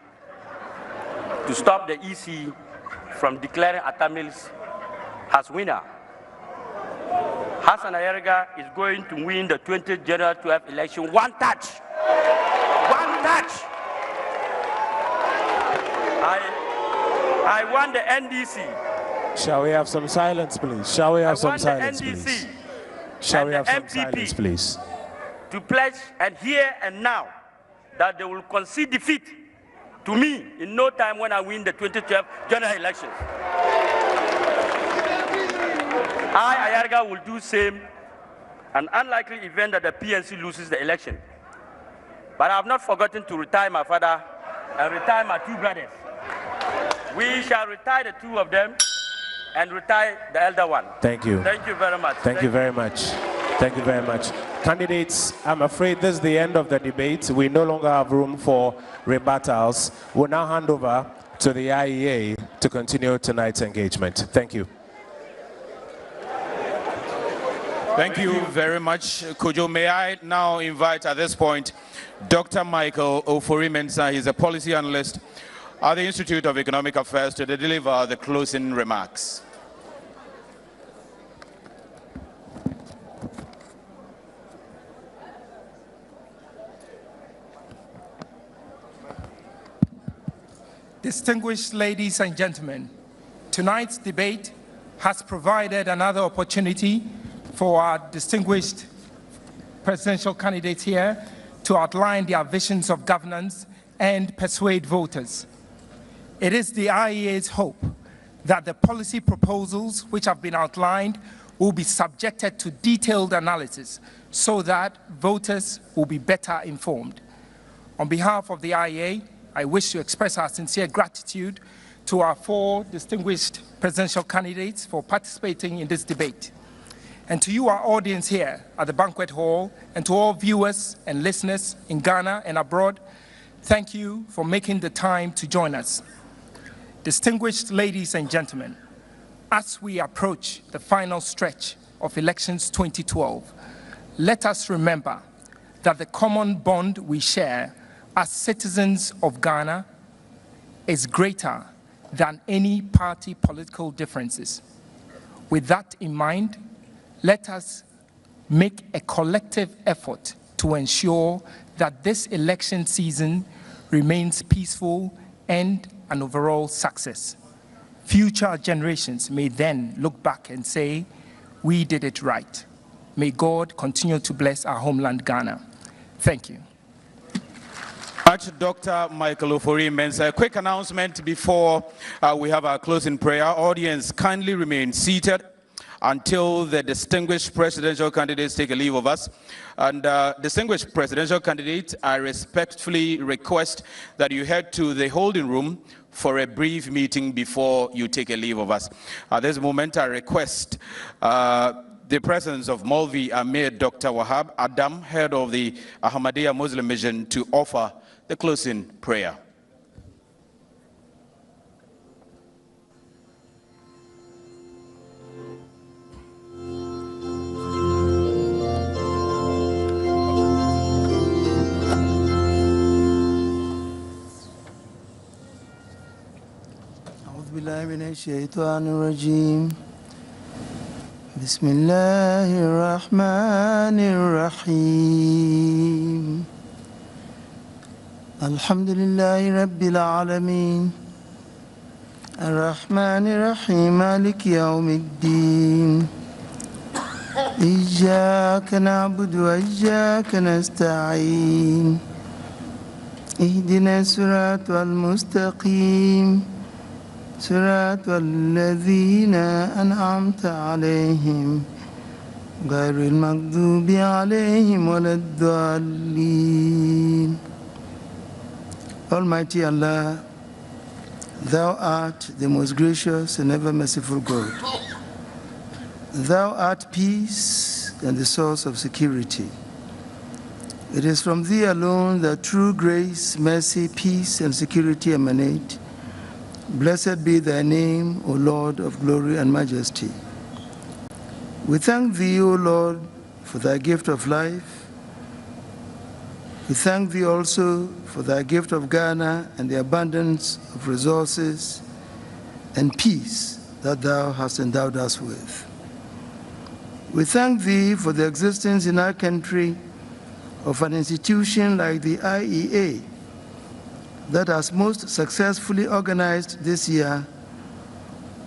to stop the EC from declaring Atta Mills as winner. Hassan Ayariga is going to win the 20th General 12 election one touch. One touch. I want the NDC. Shall we have some silence, please? Shall we have some silence, please? Shall we have some silence, please? To pledge and here and now that they will concede defeat to me in no time when I win the 2012 general elections. I, Ayariga, will do same, an unlikely event that the PNC loses the election. But I have not forgotten to retire my father and retire my two brothers. We shall retire the two of them and retire the elder one. Thank you. Thank you very much. Thank you very much. Thank you very much. Candidates, I'm afraid this is the end of the debate. We no longer have room for rebuttals. We'll now hand over to the IEA to continue tonight's engagement. Thank you. Thank you very much, Kojo. May I now invite at this point Dr. Michael Ofori-Mensah. He's a policy analyst at the Institute of Economic Affairs to deliver the closing remarks. Distinguished ladies and gentlemen, tonight's debate has provided another opportunity for our distinguished presidential candidates here to outline their visions of governance and persuade voters. It is the IEA's hope that the policy proposals which have been outlined will be subjected to detailed analysis so that voters will be better informed. On behalf of the IEA, I wish to express our sincere gratitude to our 4 distinguished presidential candidates for participating in this debate. And to you, our audience here at the banquet hall, and to all viewers and listeners in Ghana and abroad, thank you for making the time to join us. Distinguished ladies and gentlemen, as we approach the final stretch of elections 2012, let us remember that the common bond we share as citizens of Ghana is greater than any party political differences. With that in mind, let us make a collective effort to ensure that this election season remains peaceful and an overall success. Future generations may then look back and say, we did it right. May God continue to bless our homeland, Ghana. Thank you. Dr. Michael Ofori-Mensah. A quick announcement before we have our closing prayer. Audience, kindly remain seated until the distinguished presidential candidates take a leave of us. And distinguished presidential candidates, I respectfully request that you head to the holding room for a brief meeting before you take a leave of us. At this moment, I request the presence of Maulvi Amir Dr. Wahab Adam, head of the Ahmadiyya Muslim Mission, to offer the closing prayer. أعوذ بالله من الشيطان الرجيم بسم الله الرحمن الرحيم الحمد لله رب العالمين الرحمن الرحيم مالك يوم الدين إياك نعبد وإياك نستعين اهدنا الصراط المستقيم صراط الذين أنعمت عليهم غير المغضوب عليهم ولا الضالين. Almighty Allah, Thou art the most gracious and ever merciful God. Thou art peace and the source of security. It is from Thee alone that true grace, mercy, peace, and security emanate. Blessed be Thy name, O Lord of glory and majesty. We thank Thee, O Lord, for Thy gift of life. We thank Thee also for Thy gift of Ghana and the abundance of resources and peace that Thou hast endowed us with. We thank Thee for the existence in our country of an institution like the IEA that has most successfully organized this year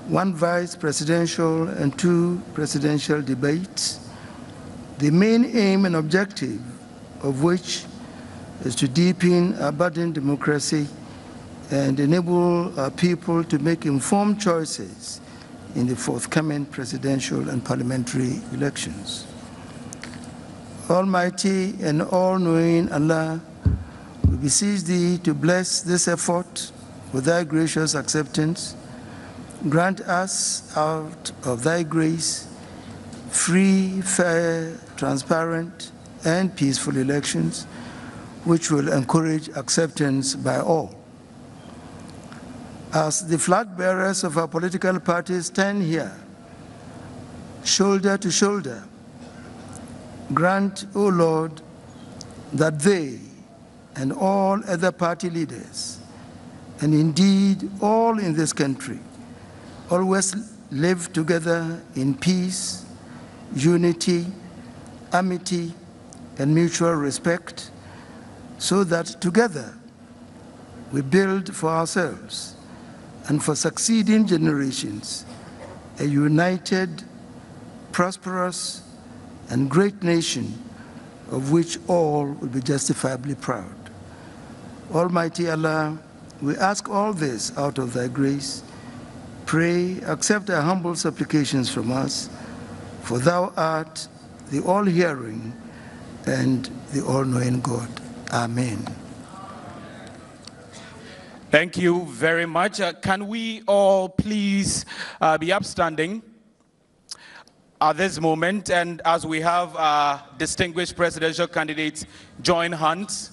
1 vice presidential and 2 presidential debates, the main aim and objective of which is to deepen our budding democracy and enable our people to make informed choices in the forthcoming presidential and parliamentary elections. Almighty and all-knowing Allah, we beseech Thee to bless this effort with Thy gracious acceptance. grant us out of thy grace free, fair, transparent, and peaceful elections, which will encourage acceptance by all. As the flag bearers of our political parties stand here, shoulder to shoulder, grant, O Lord, that they and all other party leaders, and indeed all in this country, always live together in peace, unity, amity, and mutual respect, so that together we build for ourselves and for succeeding generations a united, prosperous, and great nation of which all will be justifiably proud. Almighty Allah, we ask all this out of thy grace. Pray, accept our humble supplications from us, for thou art the all-hearing and the all-knowing God. Amen. Thank you very much. Can we all please be upstanding at this moment, and as we have our distinguished presidential candidates join hands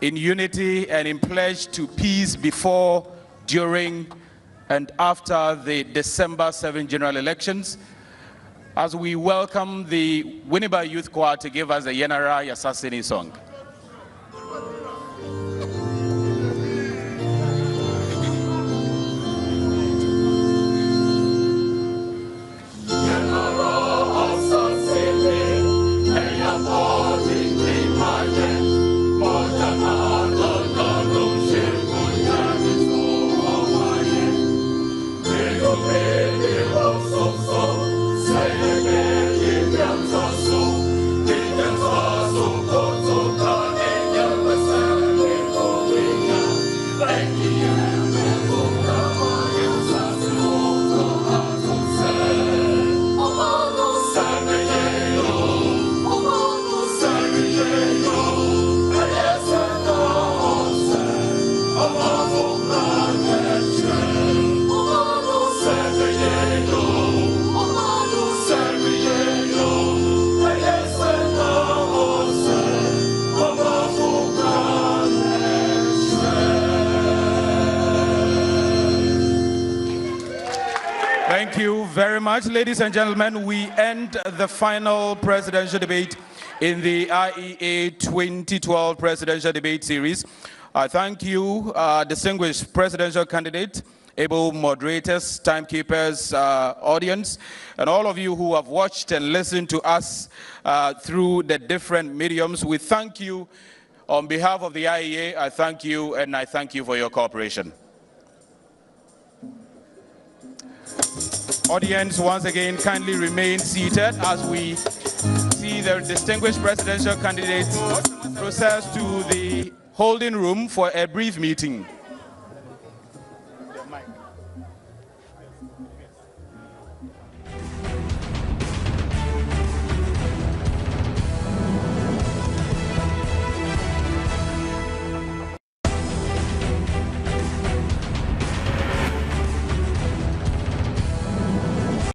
in unity and in pledge to peace before, during, and after the December 7 general elections, as we welcome the Winneba Youth Choir to give us the Yenara Yasasini song. Thank you very much, ladies and gentlemen. We end the final presidential debate in the IEA 2012 presidential debate series. I thank you, distinguished presidential candidate, able moderators, timekeepers, audience, and all of you who have watched and listened to us through the different mediums. We thank you on behalf of the IEA. I thank you, and I thank you for your cooperation. Audience, once again, kindly remain seated as we see the distinguished presidential candidates process to the holding room for a brief meeting.